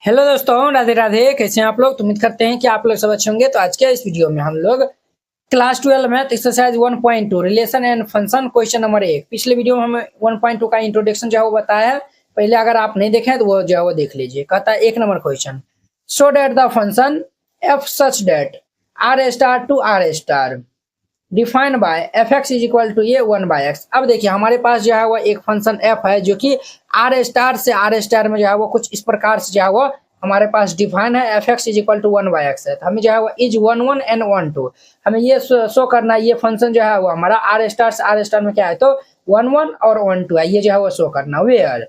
Hello दोस्तों, राधे राधे। कैसे हैं आप लोग? तो उम्मीद करते हैं कि आप लोग सब अच्छे होंगे। तो आज के इस वीडियो में हम लोग class 12 math exercise 1.2 relation and function question number 1। पिछले वीडियो में हमें 1.2 का इंट्रोडक्शन जो है वो बताया है। पहले अगर आप नहीं देखें तो वो जो है वो देख लीजिए। कहता है 1 number question, show that the function F such that R star to R star defined by F x is equal to ये 1/x। अब देखिए हमारे पास जो है वो एक फंक्शन एफ है जो कि आर स्टार से आर स्टार में जो है वो कुछ इस प्रकार से जो है वो हमारे पास डिफाइन है। F x is equal to 1/x है। तो हमें जो है वो इज 1 1 एंड 1 2 हमें ये शो करना है। ये फंक्शन जो है वो हमारा आर स्टार से आर स्टार में क्या है तो 1 1 और 1 2 है। ये जो है वो शो करना where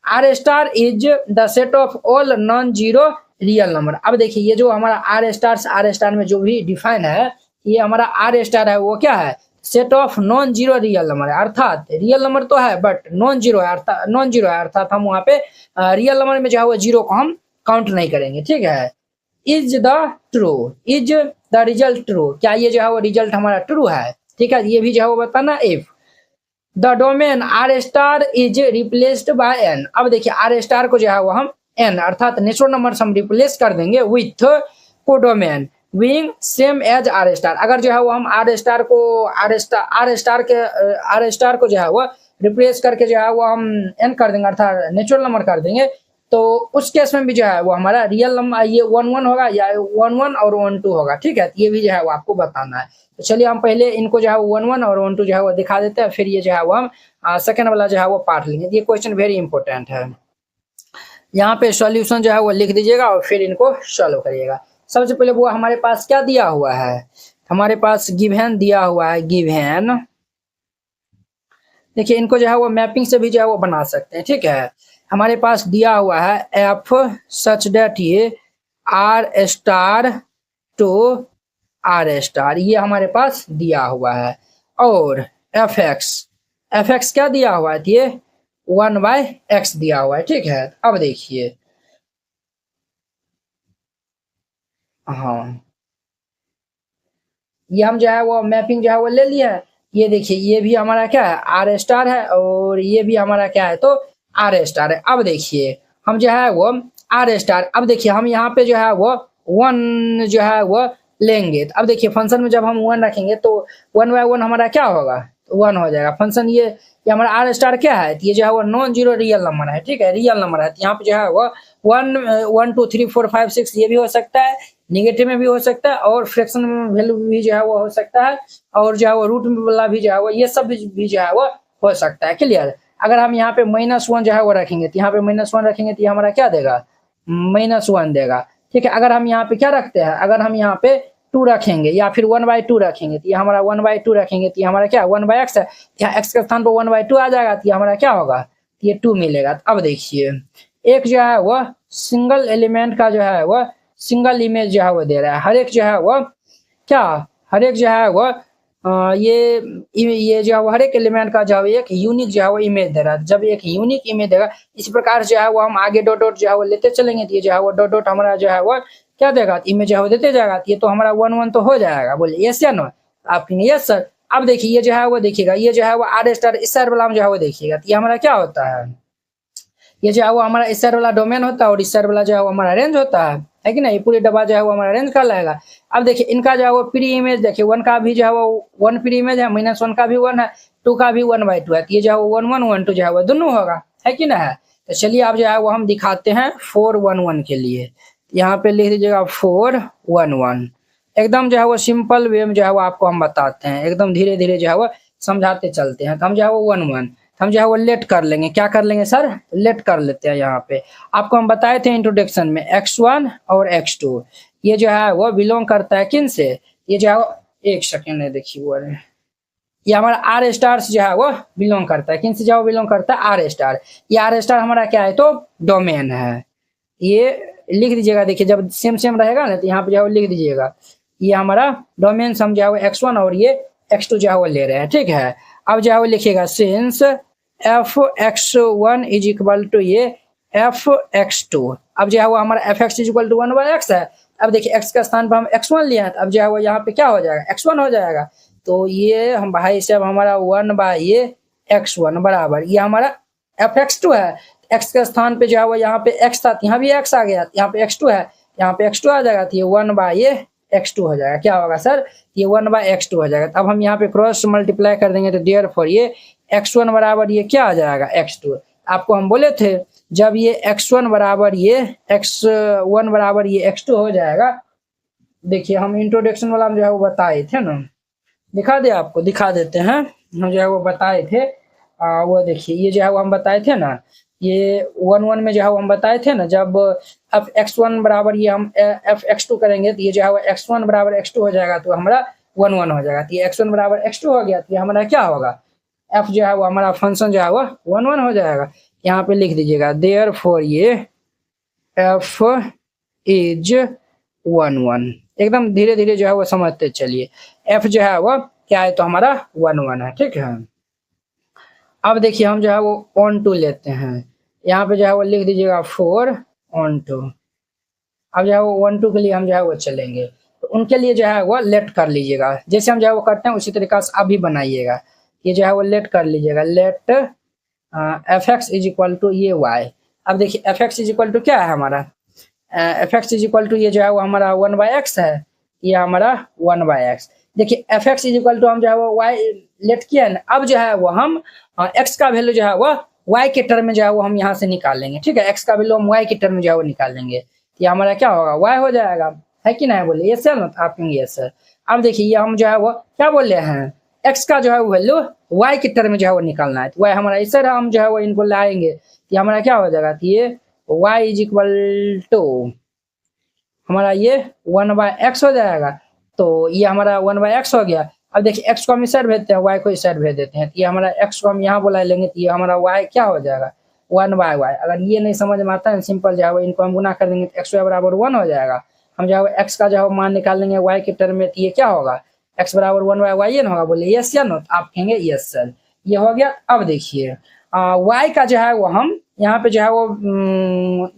R star is the set of all non zero real number. अब देखिए ये जो हमारा आर स्टार से आर स्टार में जो भी डिफाइन है, ये हमारा आर स्टार है वो क्या है, set of non zero real number है। अर्थात रियल नंबर तो है बट नॉन जीरो है, अर्थात नॉन जीरो है, अर्थात हम वहाँ पे रियल नंबर में जो है वो जीरो को हम काउंट नहीं करेंगे। ठीक है। Is the true, is the result true, क्या ये जो है वो रिजल्ट हमारा ट्रू है। ठीक है, ये भी जो है वो बताना। If the domain R star is replaced by N. अब देखिए आर स्टार को जो है वो हम एन अर्थात नेचुरल नंबर से हम रिप्लेस कर देंगे with codomain being same as R star. अगर जो है वो हम आर स्टार को जो है वो रिप्लेस करके जो है वो हम एन कर देंगे अर्थात नेचुरल नंबर कर देंगे, तो उस केस में भी जो है वो हमारा रियल नंबर ये 1 1 होगा या 1 1 और 1 2 होगा। ठीक है, ये भी जो है वो आपको बताना है। तो चलिए हम पहले इनको जो है 1 1 और 1 2 जो है वो दिखा देते हैं, फिर ये जो है वो हम सेकेंड वाला जो है वो पार्ट लेंगे। ये क्वेश्चन वेरी इंपॉर्टेंट है। यहाँ पे सॉल्यूशन जो है वो लिख दीजिएगा और फिर इनको सॉल्व करिएगा। सबसे पहले वो हमारे पास क्या दिया हुआ है, हमारे पास गिवन दिया हुआ है। गिवन देखिए इनको जो है वो मैपिंग से भी जो है वो बना सकते हैं। ठीक है, हमारे पास दिया हुआ है एफ सच डेट ये R star to R star, ये हमारे पास दिया हुआ है। और एफ एक्स क्या दिया हुआ है, ये 1/x दिया हुआ है। ठीक है, अब देखिए हाँ, ये हम जो है वो मैपिंग जो है वो ले लिया है। ये देखिए ये भी हमारा क्या है आर स्टार है और ये भी हमारा क्या है तो आर स्टार है। अब देखिए हम जो है वो आर स्टार, अब देखिए हम यहाँ पे जो है वो 1 जो है वो लेंगे। तो अब देखिए फंक्शन में जब हम 1 रखेंगे तो 1/1 हमारा क्या होगा तो 1 हो जाएगा। फंक्शन ये हमारा आर स्टार क्या है, ये जो है वो नॉन जीरो रियल नंबर है। ठीक है, रियल नंबर है। तो यहाँ पे जो है वो 1 1 2 3 4 5 6 ये भी हो सकता है, निगेटिव में भी हो सकता है और फ्रैक्शन में वैल्यू भी जो है वो हो सकता है, और जो है वो रूट में वाला भी जो है वो ये सब भी जो है वो हो सकता है। क्लियर। अगर हम यहाँ पे -1 जो है वो रखेंगे तो यहाँ पे -1 रखेंगे तो ये हमारा क्या देगा -1 देगा। ठीक है, अगर हम यहाँ पे क्या रखते हैं, अगर हम यहाँ पे 2 रखेंगे या फिर 1/2 रखेंगे तो ये हमारा 1/2 रखेंगे तो ये हमारा क्या 1/x है। यहाँ x के स्थान पर 1/2 आ जाएगा तो ये हमारा क्या होगा, ये 2 मिलेगा। तो अब देखिए एक जो है वो सिंगल एलिमेंट का जो है वो सिंगल इमेज जो है वो दे रहा है। हर एक जो है वो क्या, हर एक जो है वो ये जो है वो हर एक एलिमेंट का जो है एक यूनिक जो है वो इमेज दे रहा है। जब एक यूनिक इमेज देगा इस प्रकार जो है वो हम आगे डॉट डॉट जो है वो लेते चलेंगे तो ये जो है वो डॉट डॉट हमारा जो है वो क्या देगा, इमेज जो है वो देते जाएगा। ये तो हमारा 1 1 तो हो जाएगा। बोलिए यस या नो। आप कहेंगे यस सर। अब देखिए ये जो है वो देखिएगा, ये जो है वो आर स्टार इस साइड वाला में जो है वो देखिएगा तो ये हमारा क्या होता है, ये जो है वो हमारा इस साइड वाला डोमेन होता है और इस साइड वाला जो है वो हमारा रेंज होता है कि नहीं। पूरी डब्बा जो है वो हमारा रेंज कर लाएगा। अब देखिए इनका जो है वो प्री इमेज देखिए 1 का भी जो है वो 1 प्री इमेज है, -1 का भी 1 है, 2 का भी 1/2 है। ये जो है वो 1 1 1 2 जो है वो दोनों होगा, है कि ना है। तो चलिए अब जो है वो हम दिखाते हैं 4 1 1 के लिए। यहाँ पे लिख दीजिएगा 4 1 1। एकदम जो है वो सिंपल वे में जो है वो आपको हम बताते हैं, एकदम धीरे धीरे जो है वो समझाते चलते हैं। तो हम जो है वो 1 1 हम जो है वो लेट कर लेंगे। क्या कर लेंगे सर, लेट कर लेते हैं। यहाँ पे आपको हम बताए थे इंट्रोडक्शन में x1 और x2 ये जो है वो बिलोंग करता है किन से, ये जो है वो एक सेकेंड है देखिए वो ये हमारा आर स्टार से जो है वो बिलोंग करता है। किन से जो बिलोंग करता है आर स्टार। ये आर स्टार हमारा क्या है तो डोमेन है। ये लिख दीजिएगा, देखिए जब सेम सेम रहेगा ना तो यहाँ पे जो है लिख दीजिएगा ये हमारा डोमेन हम जो है वो x1 और ये x2 जो है वो ले रहे हैं। ठीक है, अब जो है वो लिखिएगा since f(x1) is equal to ये f(x2). अब जो है वो हमारा f(x) is equal to 1/x है। अब देखिए x का स्थान पर हम x1 लिया है, अब जो है वो यहाँ पे क्या हो जाएगा x1 हो जाएगा। तो ये हम भाई साहब हमारा 1/x1 बराबर ये हमारा f(x2) है। x के स्थान पे जो है वो यहाँ पे x था, यहाँ भी x आ गया, यहाँ पे x2 है, यहाँ पे x2 आ जाएगा, तो ये 1/x2 हो जाएगा। क्या होगा सर, ये 1/x2 हो जाएगा। अब हम यहाँ पे क्रॉस मल्टीप्लाई कर देंगे तो देयरफॉर ये x1 बराबर ये क्या आ जाएगा, x2। आपको हम बोले थे जब ये x1 बराबर ये x1 बराबर ये x2 हो जाएगा, देखिए हम इंट्रोडक्शन वाला जो है वो बताए थे ना, दिखा दे आपको, दिखा देते हैं, हम जो है वो बताए थे। वो देखिए ये जो है वो हम बताए थे ना, ये 1 में जो है वो हम बताए थे ना, जब अब x1 बराबर ये हम f(x2) करेंगे तो ये जो है वो x1 बराबर x2 हो जाएगा, तो हमारा 1 हो जाएगा। तो ये x1 बराबर x2 हो गया, तो ये हमारा क्या होगा, f जो है वो हमारा फंक्शन जो है वो 1 हो जाएगा। यहाँ पे लिख दीजिएगा देयरफॉर ये f इज 1 एकदम धीरे धीरे जो है वो समझते चलिए। f जो है वो क्या है, तो हमारा 1 है, ठीक है। अब देखिए हम जो है वो ऑन टू लेते हैं, यहाँ पे जो है वो लिख दीजिएगा 4 ऑन टू। अब जो है वो 1 2 के लिए हम जो है वो चलेंगे, तो उनके लिए जो है वो लेट कर लीजिएगा, जैसे हम जो है वो करते हैं उसी तरीका से आप भी बनाइएगा। ये जो है वो लेट कर लीजिएगा, let f x is equal to ये वाई। अब देखिए f x is equal to क्या है हमारा, f x is equal to ये जो है वो हमारा 1/x है, ये हमारा 1/x। देखिए f x is equal to हम जो है वो वाई लेट किया ना, अब जो है वो हम x का वैल्यू जो है वो y के टर्म में जो है वो हम यहाँ से निकालेंगे, ठीक है। x का वैल्यू हम y के टर्म में जो है वो निकालेंगे, ये हमारा क्या होगा, y हो जाएगा, है कि नहीं, बोले ये सर ना, आप कहेंगे ये सर। अब देखिए ये हम जो है वो क्या बोल रहे हैं, x का जो है वो वैल्यू y के टर्म में जो है वो निकालना है, तो y हमारा इस तरह हम जो है वो इनको लाएंगे, ये हमारा क्या हो जाएगा, तो ये y इज इक्वल टू हमारा ये 1/x हो जाएगा, तो ये हमारा 1/x हो गया। अब देखिए x को हम इस साइड भेजते हैं, y को इस साइड भेज देते हैं, तो ये हमारा x को हम यहाँ बुला लेंगे, तो ये हमारा y क्या हो जाएगा, 1/y। अगर ये नहीं समझ में आता है सिंपल जो है इनको हम गुना कर देंगे तो x बराबर 1 हो जाएगा। हम जो है x का जो है मान निकाल लेंगे y के टर्म में, तो ये क्या होगा, x बराबर 1/y ना होगा, बोले यस या नो, तो आप कहेंगे यस सर, ये हो गया। अब देखिए y का जो है वो हम यहाँ पे जो है वो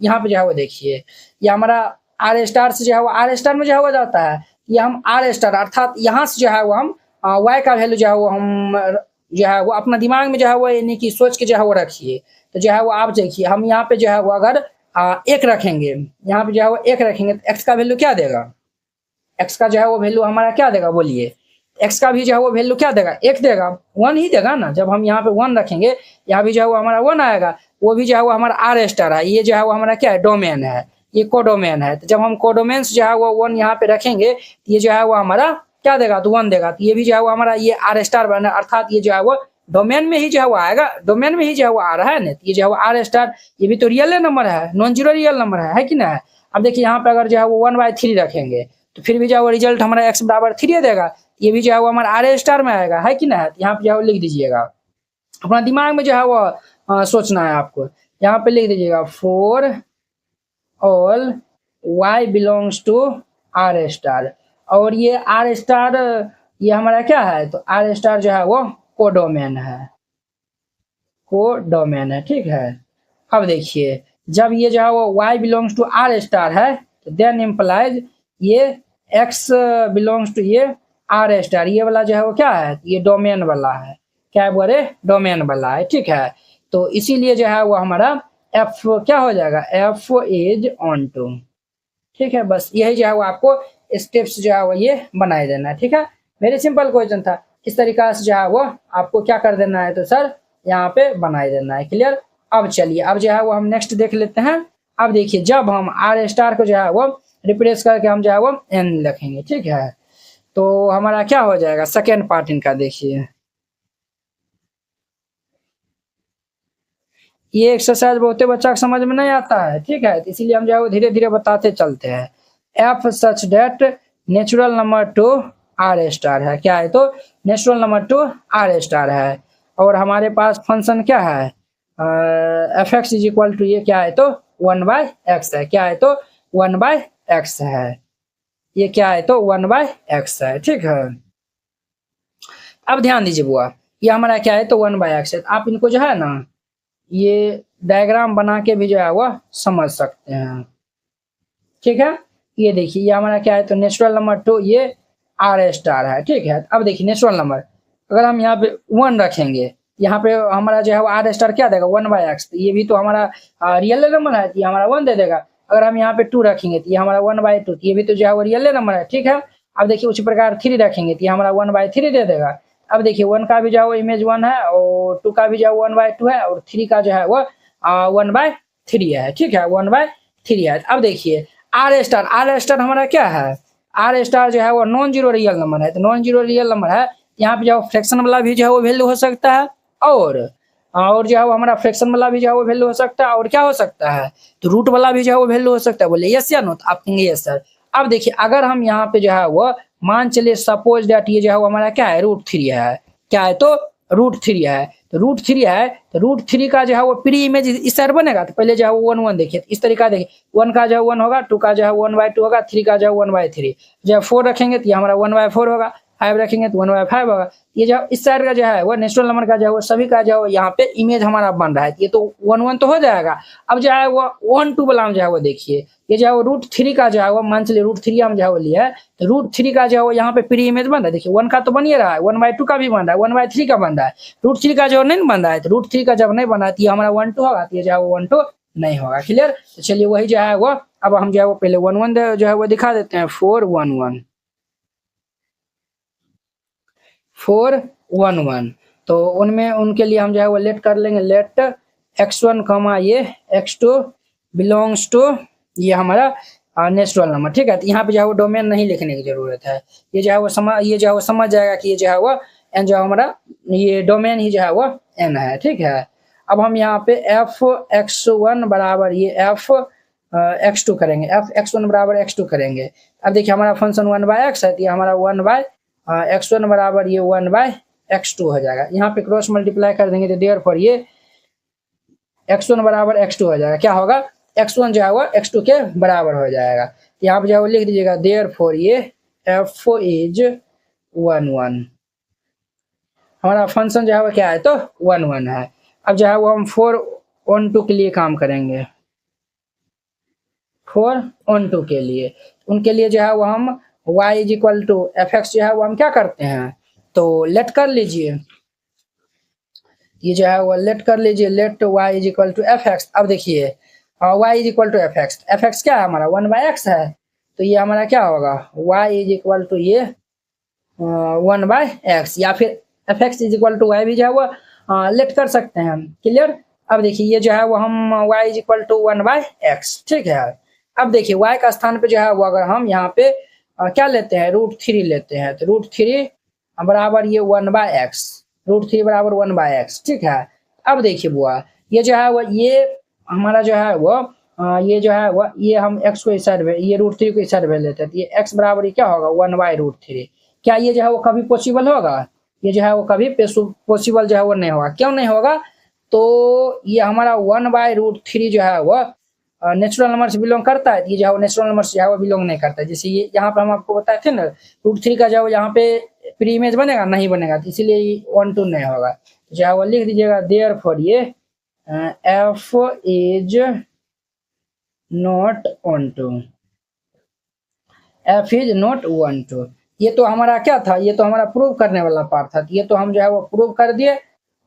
यहाँ पे जो है वो देखिए ये हमारा आर स्टार से जो है वो आर स्टार में जो है वो जाता है, ये हम आर स्टार अर्थात यहाँ से जो है वो हम y का वैल्यू जो है वो हम जो है वो अपना दिमाग में जो है वो यानी कि सोच के जो है वो रखिए। तो जो है वो आप देखिए हम यहाँ पे जो है वो अगर 1 रखेंगे, यहाँ पे जो है वो 1 रखेंगे तो x का वैल्यू क्या देगा, x का जो है वो वैल्यू हमारा क्या देगा, बोलिए, x का भी जो है वो वैल्यू क्या देगा, 1 देगा, 1 ही देगा ना। जब हम यहाँ पे 1 रखेंगे, यहाँ भी जो है वो हमारा 1 आएगा, वो भी जो है वो हमारा आर स्टार है, ये जो है वो हमारा क्या है, डोमेन है, ये कोडोमेन है। तो जब हम कोडोमेन जो है वो 1 यहाँ पे रखेंगे, तो ये जो है वो हमारा क्या देगा, तो 1 देगा। तो ये भी जो है वो हमारा ये आर स्टार बना, अर्थात ये जो है वो डोमेन में ही जो है वो आएगा, डोमेन में ही जो है वो आ रहा है ना, ये जो है वो आर स्टार, ये भी तो रियल नंबर है, नॉन जीरो रियल नंबर है कि ना। अब देखिए यहाँ पे अगर जो है वो 1/3 रखेंगे तो फिर भी जो है वो रिजल्ट हमारा x बराबर 3 देगा, ये भी जो है वो हमारा आर स्टार में आएगा, है कि ना। यहाँ पे जो है वो लिख दीजिएगा, अपना दिमाग में जो है वो सोचना है आपको। यहाँ पे लिख दीजिएगा 4 all y belongs to R star, और ये आर स्टार ये हमारा क्या है, तो आर स्टार जो है वो कोडोमेन है, कोडोमेन है, ठीक है। अब देखिए जब ये जो है वो y belongs to R star है, तो देन इम्प्लाइज ये x बिलोंग्स टू ये आर स्टार, ये वाला जो है वो क्या है, ये डोमेन वाला है, क्या बोले, डोमेन वाला है, ठीक है। तो इसीलिए जो है वो हमारा f क्या हो जाएगा, f इज ऑन टू, ठीक है। बस यही जो है वो आपको स्टेप्स जो है वो ये बनाए देना है, ठीक है। वेरी सिंपल क्वेश्चन था, इस तरीका से जो है वो आपको क्या कर देना है, तो सर यहाँ पे बनाए देना है, क्लियर। अब चलिए अब जो है वो हम नेक्स्ट देख लेते हैं। अब देखिए जब हम आर स्टार को जो है वो रिप्लेस करके हम जो है वो n लिखेंगे, ठीक है, तो हमारा क्या हो जाएगा, सेकेंड पार्ट इनका देखिए। ये एक्सरसाइज बहुते बच्चा को समझ में नहीं आता है, ठीक है, तो इसीलिए हम जो है वो धीरे धीरे बताते चलते हैं। F such that natural number to R star है, क्या है, तो natural number to R star है, और हमारे पास फंक्शन क्या है, f x is equal to ये क्या है, तो 1/x है, क्या है, तो 1/x है, ये क्या है, तो 1/x है, ठीक है। अब ध्यान दीजिए बुआ, ये हमारा क्या है, तो 1/x है। आप इनको जो है ना ये डायग्राम बना के भी जो है वह समझ सकते हैं, ठीक है। ये देखिए ये हमारा क्या है, तो नेचुरल नंबर टू ये आर स्टार है, ठीक है। अब देखिए नेचुरल नंबर अगर हम यहाँ पे 1 रखेंगे यहाँ पे हमारा जो है वो आर स्टार क्या देगा 1/x, तो ये भी तो हमारा रियल नंबर है, ये हमारा 1 दे देगा। अगर हम यहाँ पे 2 रखेंगे तो ये हमारा 1/2, ये भी तो जो है वो रियल नंबर है, ठीक है। अब देखिए उसी प्रकार 3 रखेंगे तो ये हमारा 1/3 दे देगा। अब देखिए 1 का भी जो है वो इमेज 1 है और 2 का भी जो है 1/2 है और 3 का जो है वो 1/3 है, ठीक है, 1/3 है। अब देखिए आर स्टार हमारा क्या है, आर स्टार जो है वो नॉन जीरो रियल नंबर है, तो नॉन जीरो रियल नंबर है, यहाँ पे जो फ्रैक्शन वाला भी जो है वो वैल्यू हो सकता है और जो है वो हमारा फ्रैक्शन वाला भी जो है वो वैल्यू हो सकता है, और क्या हो सकता है, तो रूट वाला भी जो है वो वैल्यू हो सकता है। बोले यस या नो, तो आप कहेंगे यस सर। अब देखिए अगर हम यहाँ पे जो है वो मान चलिए सपोज दैट ये जो है वो हमारा क्या है √3 है, क्या है तो √3 है, तो √3 है तो √3 का जो है वो प्री इमेज इस साइड बनेगा, तो पहले जो है वो 1 1 देखिए इस तरीका देखिए 1 का जो है 1 होगा, 2 का जो है 1/2 होगा, 3 का जो है 1/3, जब 4 रखेंगे तो ये हमारा 1/4 होगा, 5 रखेंगे तो 1/5 होगा। ये जो इस साइड का जो है वो नेचुरल नंबर का जो है वो सभी का जो है यहाँ पे इमेज हमारा बन रहा है, ये तो 1 1 तो हो जाएगा। अब जो है वो 1 2 वाला जो है वो देखिए ये जो है वो √3 का जो है वो मान चलिए √3 हम जो है वो लिया है, तो √3 का जो है वो यहाँ पे प्री इमेज बन रहा है, देखिए 1 का तो बन ही रहा है, 1/2 का भी बन रहा है, 1/3 का बन रहा है, √3 का जो नहीं बन रहा है, तो √3 का जब नहीं बना है तो ये हमारा 1 2 होगा, तो ये जो है वो 1 2 नहीं होगा। क्लियर, तो चलिए वही जो है वो अब हम जो है वो पहले 1 1 जो है वो दिखा देते हैं, 4 1 1 4 1 1, तो उनमें उनके लिए हम जो है वो लेट कर लेंगे, लेट x1 कमा ये x2 बिलोंग्स टू ये हमारा नेचुरल नंबर, ठीक है। तो यहाँ पे जो है वो डोमेन नहीं लिखने की जरूरत है, ये जो है वो समझ जाएगा कि ये जो है वो n जो हमारा ये डोमेन ही जो है वो n है, ठीक है। अब हम यहाँ पे f(x1) बराबर ये f(x2) करेंगे, f(x1) बराबर x2 करेंगे। अब देखिए हमारा फंक्शन 1/x है, तो ये हमारा 1/x1 बराबर ये 1/x2 हो जाएगा। यहाँ पे क्रॉस मल्टीप्लाई कर देंगे तो देयरफॉर ये x1 बराबर x2 हो जाएगा, क्या होगा x1 जो है वो x2 के बराबर हो जाएगा। यहाँ पे जो है वो लिख दीजिएगा देयरफॉर ये f इज 1 1, हमारा फंक्शन जो है वो क्या है तो 1 1 है। अब जो है वो हम 4 on 2 के लिए काम करेंगे, 4 on 2 के लिए, उनके लिए जो है वो हम y is equal to fx जो है वो हम क्या करते हैं तो लेट कर लीजिए, ये जो है वो लेट कर लीजिए, let y is equal to fx। अब देखिए y is equal to fx क्या है हमारा 1/x है, तो ये हमारा क्या होगा y इज इक्वल टू ये 1/x, या फिर fx is equal to y भी जो है वो लेट कर सकते हैं हम। क्लियर, अब देखिए ये जो है वो हम y is equal to 1/x, ठीक है। अब देखिए y का स्थान पे जो है वो अगर हम यहाँ पे क्या लेते हैं √3 लेते हैं, तो √3 बराबर ये 1/x, √3 बराबर 1/x, ठीक है। अब देखिए बुआ ये जो है वो ये हमारा जो है वो ये जो है वो ये हम x को इस साइड में ये √3 को इस साइड में लेते हैं, तो ये x बराबर ये क्या होगा 1/√3। क्या ये जो है वो कभी पॉसिबल होगा, ये जो है वो कभी पॉसिबल जो है वो नहीं होगा। क्यों नहीं होगा, तो ये हमारा 1/√3 जो है वो नेचुरल नंबर से बिलोंग करता है, ये जो है वो नेचुरल नंबर से जो है वो बिलोंग नहीं करता है। जैसे ये यहाँ पे हम आपको बताए थे ना √3 का जो है वो यहाँ पे प्री इमेज बनेगा नहीं बनेगा, तो इसीलिए 1 2 नहीं होगा। तो जो है वो लिख दीजिएगा देयरफॉर ये f is not 1 2, f is not 1 2। ये तो हमारा क्या था, ये तो हमारा प्रूव करने वाला पार्ट था, ये तो हम जो है वो प्रूव कर दिए,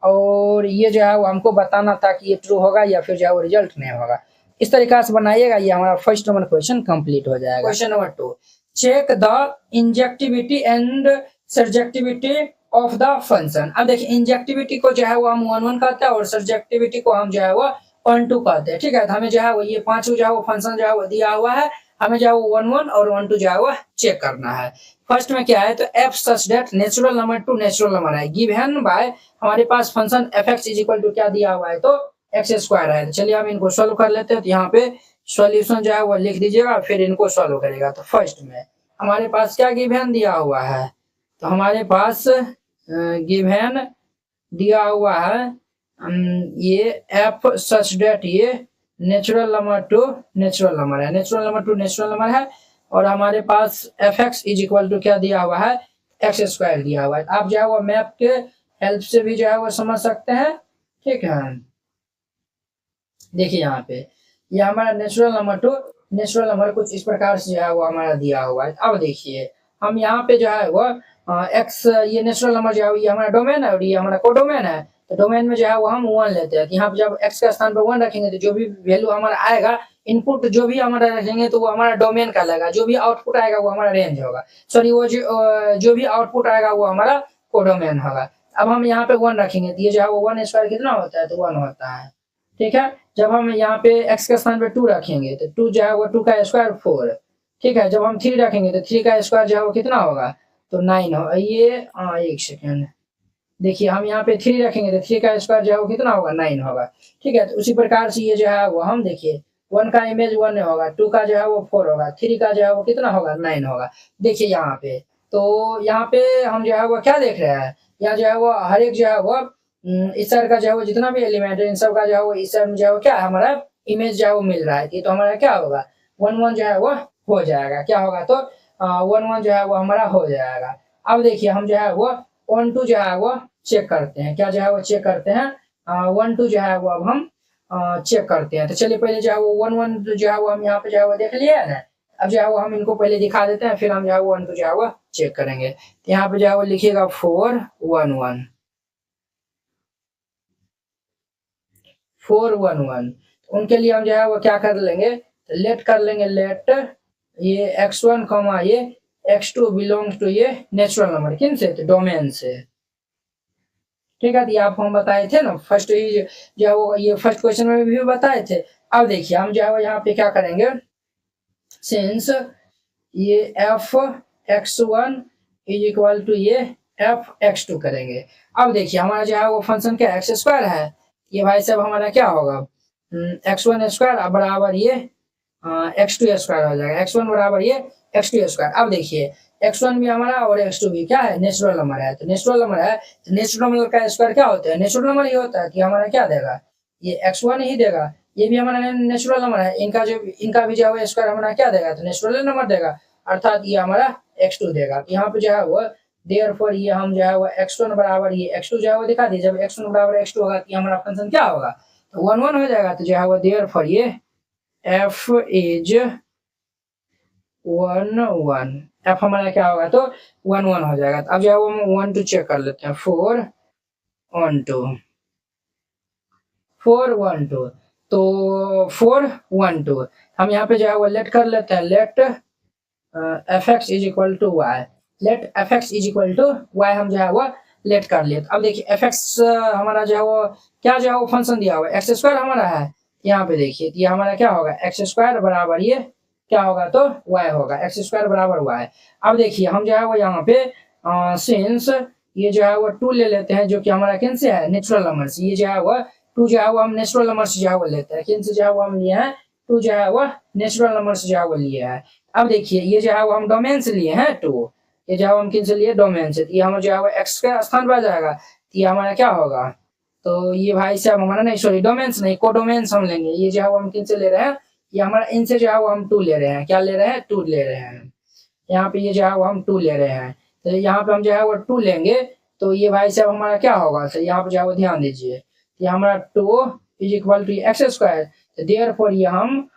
और ये जो है वो हमको बताना था कि ये ट्रू होगा या फिर जो है वो रिजल्ट नहीं होगा। इस तरीका से बनाइएगा, ये हमारा फर्स्ट नंबर क्वेश्चन कंप्लीट हो जाएगा। Question number 2, check the injectivity and surjectivity of the function. अब देखिए इंजेक्टिविटी को जो है वो हम 1 1 कहते हैं और सर्जेक्टिविटी को हम जो है वो 1 2 कहते हैं, ठीक है। तो हमें जो है वो ये पांचों जो है वो फंक्शन जो है वो दिया हुआ है, हमें जो है वो 1 1 और 1 2 जो है वो चेक करना है। फर्स्ट में क्या है तो f such that natural number to natural number है गिवन बाय, हमारे पास function fx is equal to क्या दिया हुआ है तो x² है। तो चलिए हम इनको सॉल्व कर लेते हैं, तो यहाँ पे सॉल्यूशन जो है वो लिख दीजिएगा फिर इनको सॉल्व करेगा। तो फर्स्ट में हमारे पास क्या गिवन दिया हुआ है, तो हमारे पास गिवन दिया हुआ है ये f सच दैट ये natural number to natural number है, natural number to natural number है, और हमारे पास fx इज इक्वल टू क्या दिया हुआ है x² दिया हुआ है। आप जो है वो मैप के हेल्प से भी जो है वो समझ सकते हैं, ठीक है। देखिए यहाँ पे ये हमारा natural number to natural number कुछ इस प्रकार से जो है वो हमारा दिया हुआ है। अब देखिए हम यहाँ पे जो है वो x ये नेचुरल नंबर जो है ये हमारा डोमेन है और ये हमारा कोडोमेन है, तो डोमेन में जो है वो हम 1 लेते हैं। तो यहाँ पे जब x का स्थान पर 1 रखेंगे तो जो भी वैल्यू हमारा आएगा, इनपुट जो भी हमारा रखेंगे तो वो हमारा डोमेन कहलाएगा, जो भी आउटपुट आएगा वो हमारा रेंज होगा, सॉरी वो जो भी आउटपुट आएगा वो हमारा कोडोमेन होगा। अब हम यहाँ पे 1 रखेंगे तो ये जो है वो 1 स्क्वायर कितना होता है, तो 1 होता है। ठीक है, जब हम यहाँ पे x के स्थान पे 2 रखेंगे तो 2 जो है वो 2 का स्क्वायर 4। ठीक है, जब हम 3 रखेंगे तो 3 का स्क्वायर जो है वो कितना होगा, तो 9 होगा। ये एक सेकेंड देखिए, हम यहाँ पे 3 रखेंगे तो 3 का स्क्वायर जो है वो कितना होगा, 9 होगा। ठीक है, तो उसी प्रकार से ये जो है वो हम देखिए 1 का इमेज 1 होगा, 2 का जो है वो 4 होगा, 3 का जो है वो कितना होगा, 9 होगा। देखिए यहाँ पे, तो यहाँ पे हम जो है वो क्या देख रहे हैं, यहाँ जो है वो हर एक जो है वो इस साइड का जो है वो जितना भी एलिमेंट है इन सब का जो है वो इस साइड में जो है वो क्या है, हमारा इमेज जो है वो मिल रहा है। ये तो हमारा क्या होगा, 1 1 जो है वो हो जाएगा, क्या होगा, तो 1 1 जो है वो हमारा हो जाएगा। अब देखिए हम जो है वो 1 2 जो है वो चेक करते हैं, क्या जो है वो चेक करते हैं, 1 2 जो है वो अब हम चेक करते हैं। तो चलिए पहले जो है वो 1 1 जो है वो हम यहाँ पे जो है वो देख लिया है ना। अब जो है वो हम इनको पहले दिखा देते हैं, फिर हम जो है वो 1 2 जो है वो चेक करेंगे। तो यहाँ पे जो है वो लिखिएगा 4 1 1 4 1 1। उनके लिए हम जो है वो क्या कर लेंगे, लेट कर लेंगे, लेट ये x1 कमा ये x2 बिलोंग्स टू ये नेचुरल नंबर, किन से, तो डोमेन से। ठीक है, तो ये आपको हम बताए थे ना फर्स्ट ही जो है वो, ये फर्स्ट क्वेश्चन में भी बताए थे। अब देखिए हम जो है वो यहाँ पे क्या करेंगे, सिंस ये f x1 is equal to ये एफ x2 करेंगे। अब देखिए हमारा जो है वो फंक्शन क्या एक्स स्क्वायर है, ये भाई साहब हमारा क्या होगा, x1 स्क्वायर बराबर ये x2 स्क्वायर हो जाएगा, x1 बराबर ये x2 स्क्वायर। अब देखिए x1 भी हमारा और x2 भी क्या है, नेचुरल नंबर है। तो नेचुरल नंबर है तो नेचुरल नंबर का स्क्वायर क्या होता है, नेचुरल नंबर ये होता है कि हमारा क्या देगा, ये x1 ही देगा। ये भी हमारा नेचुरल नंबर है, इनका भी जो है स्क्वायर हमारा क्या देगा, तो नेचुरल नंबर देगा, अर्थात ये हमारा x2 देगा। यहाँ पे जो है वो देयरफॉर ये हम जो है वो x1 बराबर ये x2 जो है वो दिखा दिए। जब x1 बराबर x2 होगा तो हमारा फंक्शन क्या होगा, तो 1 1 हो जाएगा। तो जो है वो देयरफॉर ये f इज 1 1, f हमारा क्या होगा, तो 1 1 हो जाएगा। अब जो है वो हम 1 2 चेक कर लेते हैं, 4 1 2 4 1 2, तो 4 1 2 हम यहाँ पे जो है वो लेट कर लेते हैं, let f x is equal to y, let f x is equal to y हम जो है वो लेट कर लिए। अब देखिए एफ एक्स हमारा जो है वो क्या जो है वो फंक्शन दिया हुआ है, एक्स स्क्वायर हमारा है। यहाँ पे देखिए ये हमारा क्या होगा, एक्स स्क्वायर बराबर ये क्या होगा, तो वाई होगा, एक्स स्क्वायर बराबर वाई। अब देखिए हम जो है वो यहाँ पे सिंस ये जो है वो 2 ले लेते हैं, जो कि हमारा किन से है, नेचुरल नंबर से। ये जो है वो 2 जो है वो हम नेचुरल नंबर से जो है वो लेते हैं, किन से जो है वो हम लिए हैं, 2 जो है वो नेचुरल नंबर से जो है वो लिए है। अब देखिए ये जो है वो हम डोमेन से लिए हैं 2, ये जो है हम किन से लिए, डोमेन से। ये हम जो है वो एक्स का स्थान पर आ जाएगा, तो ये हमारा क्या होगा, तो ये भाई साहब हमारा नहीं, सॉरी डोमेन्स नहीं, कोडोमेन्स हम लेंगे। ये जो है वो हम किन से ले रहे हैं, ये हमारा इनसे जो है वो हम 2 ले रहे हैं, क्या ले रहे हैं, 2 ले रहे हैं। यहाँ पे ये जो है वो हम 2 ले रहे हैं, तो यहाँ पे हम जो है वो 2 लेंगे, तो ये भाई साहब हमारा क्या होगा, तो यहाँ पे जो है वो ध्यान दीजिए, ये हमारा 2 is equal to x square. तो देयरफॉर ये हम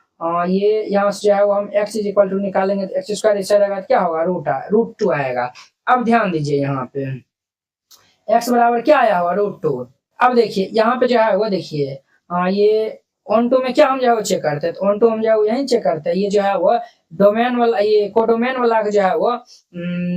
ये यहाँ से जो है वो हम x इज इक्वल टू निकालेंगे, तो एक्स स्क्वायर इस साइड क्या होगा, रूट टू आएगा। अब ध्यान दीजिए यहाँ पे x बराबर क्या आया हुआ, √2। अब देखिए यहाँ पे जो है वो देखिए ये ऑन टू में क्या हम जो है वो चेक करते हैं, तो ऑन टू हम जो है वो यही चेक करते हैं। ये जो है वो डोमेन वाला, ये कोडोमेन वाला जो है वो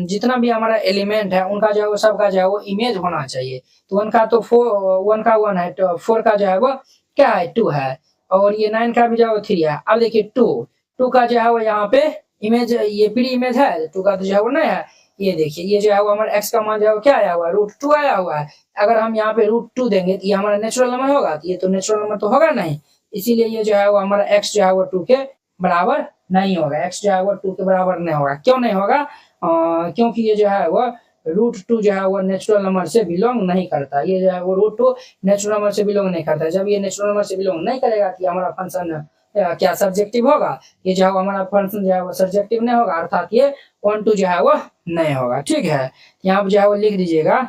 जितना भी हमारा एलिमेंट है उनका जो है वो सबका जो है वो इमेज होना चाहिए। तो 1 का तो 1 का 1 है, तो 4 का जो है वो क्या है, 2 है, और ये 9 का भी जो है वो 3 है। अब देखिए 2 का जो है वो यहाँ पे इमेज, ये प्री इमेज है, 2 का तो जो है वो नहीं है। ये देखिए ये जो है वो हमारा x का मान जो है वो क्या आया हुआ है, √2 आया हुआ है। अगर हम यहाँ पे √2 देंगे तो ये हमारा नेचुरल नंबर होगा, तो ये तो नेचुरल नंबर तो होगा नहीं, इसीलिए ये जो है वो हमारा x जो है वो 2 के बराबर नहीं होगा, x जो है वो 2 के बराबर नहीं होगा। क्यों नहीं होगा, क्योंकि ये जो है वो √2 जो है वो नेचुरल नंबर से बिलोंग नहीं करता। ये जो है वो √2 नेचुरल नंबर से बिलोंग नहीं करता। जब ये नेचुरल नंबर से बिलोंग नहीं करेगा तो हमारा फंक्शन क्या सब्जेक्टिव होगा, ये जो है हमारा फंक्शन जो है वो सब्जेक्टिव नहीं होगा, अर्थात ये 1 2 जो है वो नहीं होगा। ठीक है, यहाँ पे जो है वो लिख दीजिएगा,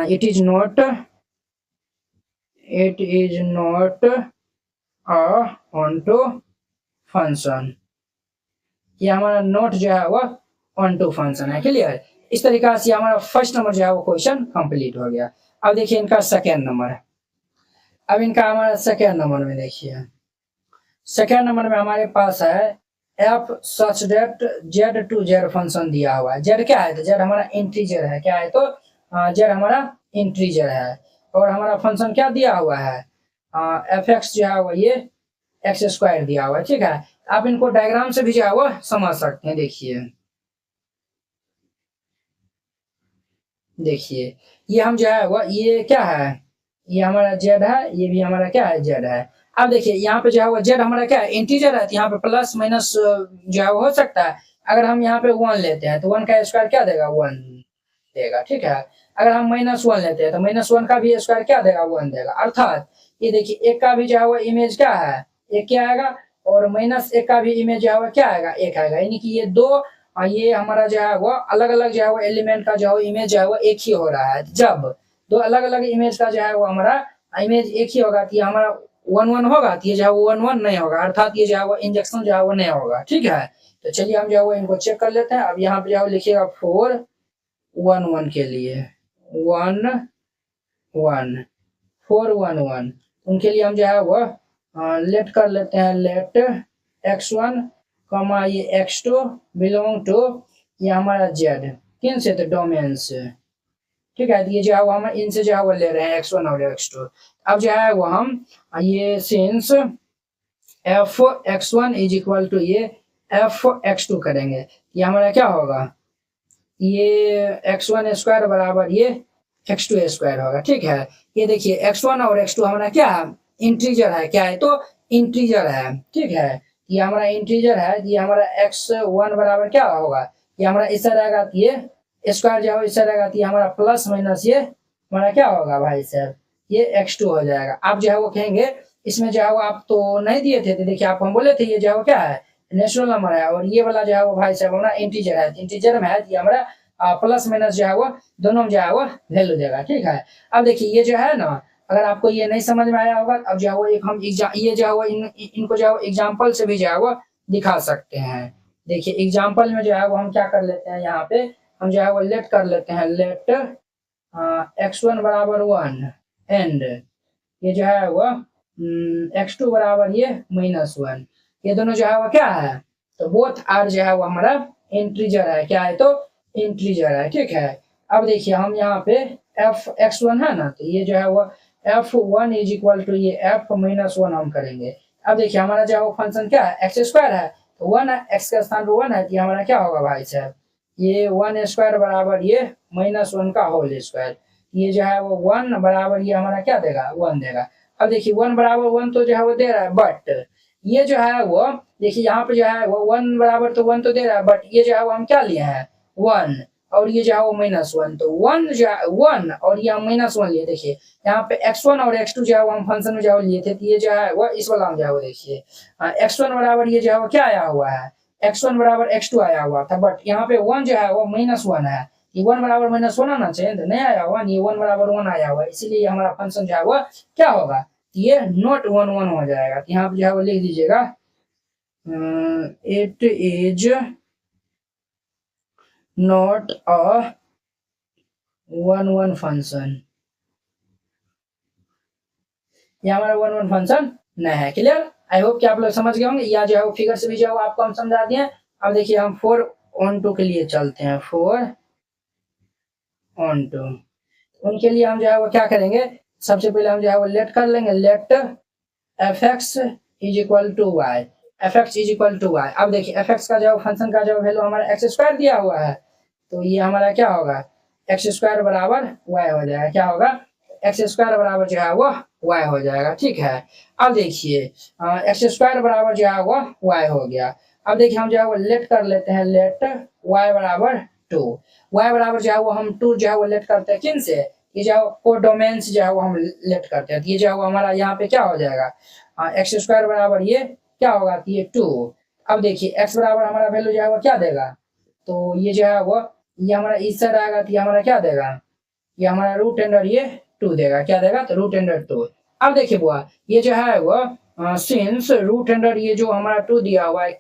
it is not a onto function. ये हमारा नोट जो है वो ऑनटू फंक्शन है, क्लियर। इस तरीका से हमारा फर्स्ट नंबर जो है वो क्वेश्चन कंप्लीट हो गया। अब देखिए इनका सेकेंड नंबर। अब इनका हमारा सेकेंड नंबर में देखिए, सेकेंड नंबर में हमारे पास है f such that z to z function दिया हुआ है। जेड क्या है, तो जेड हमारा इंटीजर है। क्या है, तो जेड हमारा इंटीजर है। और हमारा फंक्शन क्या दिया हुआ है, एफ एक्स जो है वो ये एक्स स्क्वायर दिया हुआ है। ठीक है, आप इनको डायग्राम से भी जो है वो समझ सकते हैं। देखिए ये हम जो है वो ये क्या है, ये हमारा जेड है, ये भी हमारा क्या है, जेड है। अब देखिए यहाँ पे जो है वो जेड हमारा क्या है, इंटीजर है, तो यहाँ पे प्लस माइनस जो है वो हो सकता है। अगर हम यहाँ पे 1 लेते हैं तो 1 का स्क्वायर क्या देगा, 1 देगा। ठीक है, अगर हम -1 लेते हैं तो -1 का भी स्क्वायर क्या देगा, 1 देगा। अर्थात ये देखिए एक का भी जो है वो इमेज क्या है, एक क्या आएगा, और -1 का भी इमेज जो है वो क्या आएगा, एक आएगा। यानी कि ये दो ये हमारा जो है वो अलग अलग जो है वो एलिमेंट का जो है इमेज जो है वो एक ही हो रहा है। जब दो अलग अलग इमेज का जो है वो हमारा इमेज एक ही होगा तो ये हमारा 1 1 होगा, तो ये जो है वो 1 1 नहीं होगा, अर्थात ये जो है वो इंजेक्शन जो है वो नहीं होगा। ठीक है, तो चलिए हम जो है वो इनको चेक कर लेते हैं। अब यहाँ पे जो है लिखिएगा 4 1 1 के लिए 1 1 4 1 1, उनके लिए हम जो है वो लेट कर लेते हैं, लेट x1 कमा ये x2 बिलोंग टू ये हमारा z, किन से, तो डोमेन से। ठीक है, तो ये जो है वो हम इनसे जो है वो ले रहे हैं x1 और x2। अब जो है वो हम ये since f x1 is equal to ये एफ x2 करेंगे, ये हमारा क्या होगा, ये x1 स्क्वायर बराबर ये x2 स्क्वायर होगा। ठीक है, ये देखिए x1 और x2 हमारा क्या है, इंटीजर है। क्या है, तो इंटीजर है। ठीक है, ये हमारा इंटीजर है, ये हमारा x1 बराबर क्या होगा, ये हमारा इस तरह रहेगा, ये स्क्वायर जो है इस तरह रहेगा, ये हमारा प्लस माइनस ये हमारा क्या होगा भाई साहब, ये x2 हो जाएगा। आप जो है वो कहेंगे इसमें जो है वो आप तो नहीं दिए थे, तो देखिए आप हम बोले थे ये जो है वो क्या है, नेचुरल नंबर है, और ये वाला जो है वो भाई साहब हमारा इंटीजर है। इंटीजर में है, ये हमारा प्लस माइनस जो है वो दोनों में जो है वो वैल्यू देगा। ठीक है, अब देखिए ये जो है ना, अगर आपको ये नहीं समझ में आया होगा, अब जो है वो एक हम ये जो है वो इनको जो है वो एग्जाम्पल से भी जो है वो दिखा सकते हैं। देखिए एग्जाम्पल में जो है वो हम क्या कर लेते हैं, यहाँ पे हम जो है वो लेट कर लेते हैं, लेट x1 बराबर 1 एंड ये जो है वो x2 बराबर ये -1, ये दोनों जो है वो क्या है, तो बोथ आर जो है वो हमारा इंटीजर है। क्या है, तो इंटीजर है। ठीक है, अब देखिए हम यहाँ पे एफ x1 है ना, तो ये जो है वो f1 इज इक्वल टू ये f -1 हम करेंगे। अब देखिए हमारा जो है वो फंक्शन क्या है, एक्स स्क्वायर है, तो 1 है, एक्स का स्थान पे 1 है, तो ये हमारा क्या होगा भाई साहब, ये 1 स्क्वायर बराबर ये -1 का होल स्क्वायर, ये जो है वो 1 बराबर ये हमारा क्या देगा, 1 देगा। अब देखिए 1 बराबर 1 तो जो है वो दे रहा है, बट ये जो है वो देखिए यहाँ पे जो है वो 1 बराबर तो 1 तो दे रहा है, बट ये जो है वो हम क्या लिए हैं, 1, और ये जो है वो -1, तो 1 जो है 1 और ये हम -1 लिए। देखिए यहाँ पे x1 और x2 जो है वो हम फंक्शन में जो है लिए थे, तो ये जो है वो इस वाला हम जो है वो देखिए x1 बराबर ये जो है वो क्या आया हुआ है, x1 बराबर x2 आया हुआ था, बट यहाँ पे 1 जो है वो -1 है, ये 1 बराबर -1 आना चाहिए, तो नहीं आया हुआ, ये 1 बराबर 1 आया हुआ, इसीलिए हमारा फंक्शन जो है वो क्या होगा, ये नॉट 1 1 हो जाएगा। तो यहाँ पे जो है वो लिख दीजिएगा it is not a 1 1 function, ये हमारा 1 1 फंक्शन नहीं है। क्लियर, आई होप कि आप लोग समझ गए होंगे, या जो है वो फिगर से भी जो है आपको हम समझा दिए। अब देखिए हम 4 on 2 के लिए चलते हैं, 4 on 2, उनके लिए हम जो है वो क्या करेंगे, सबसे पहले हम जो है वो लेट कर लेंगे, let f x is equal to y, f x is equal to y. अब देखिए एफ एक्स का जो फंक्शन का जो वैल्यू हमारा एक्स स्क्वायर दिया हुआ है, तो ये हमारा क्या होगा, एक्स स्क्वायर बराबर वाई हो जाएगा। क्या होगा, एक्स स्क्वायर बराबर जो है वो वाई हो जाएगा। ठीक है, अब देखिए एक्स स्क्वायर बराबर जो है वो वाई हो गया। अब देखिए हम जो है वो लेट कर लेते हैं, लेट वाई बराबर 2, वाई बराबर जो है वो हम 2 जो है वो लेट करते हैं किन से, ये जो कोडोमेन से जो है वो हम लेट करते हैं, ये जो है वो हमारा यहाँ पे क्या हो जाएगा, एक्स स्क्वायर बराबर ये क्या होगा, ये 2। अब देखिए एक्स बराबर हमारा वैल्यू जो है वो क्या देगा, तो ये जो है वो ये हमारा इस साइड आएगा, तो ये हमारा क्या देगा, ये हमारा रूट अंडर ये 2 देगा। क्या देगा, तो रूट अंडर 2। अब देखिए बुआ ये जो है वो सिंस रूट अंडर ये जो हमारा 2 दिया हुआ है,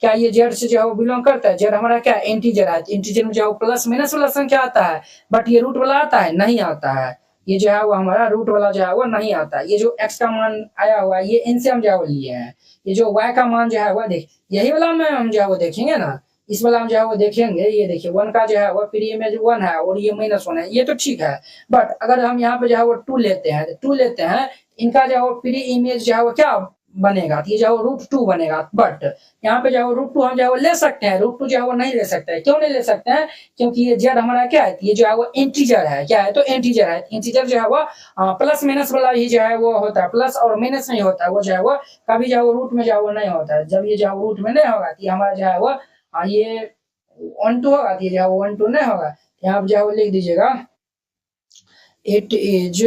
क्या ये जेड से जो है वो बिलोंग करता है, जेड हमारा क्या इंटीजर है, इंटीजर में जो है प्लस माइनस वाला संख्या आता है, बट ये रूट वाला आता है, नहीं आता है। ये जो है वो हमारा रूट वाला जो है वो नहीं आता। ये जो x का मान आया हुआ है ये इनसे हम जो है वो लिए हैं। ये जो y का मान जो है वो देख यही वाला में हम जो है वो देखेंगे ना, इस वाला हम जो है वो देखेंगे। ये देखिए 1 का जो है वो प्री इमेज 1 है और ये -1 है, ये तो ठीक है। बट अगर हम यहाँ पे जो है वो 2 लेते हैं, 2 लेते हैं, इनका जो है वो प्री इमेज जो है वो क्या बनेगा, ये जो है √2 बनेगा। बट यहाँ पे जो है √2 हम जो है वो ले सकते हैं, √2 जो है वो नहीं ले सकते हैं। क्यों नहीं ले सकते हैं? क्योंकि ये z हमारा क्या है, ये जो है वो इंटीजर है। क्या है? तो इंटीजर है। इंटीजर जो है वो प्लस माइनस वाला ही जो है वो होता है, प्लस और माइनस नहीं होता है। वो जो है वो कभी जो है वो रूट में जो है वो नहीं होता है। जब ये जो है रूट में नहीं होगा तो ये हमारा जो है वो ये 1 2 होगा, ये जो है वो 1 2 नहीं होगा। यहाँ पे जो है वो लिख दीजिएगा, it is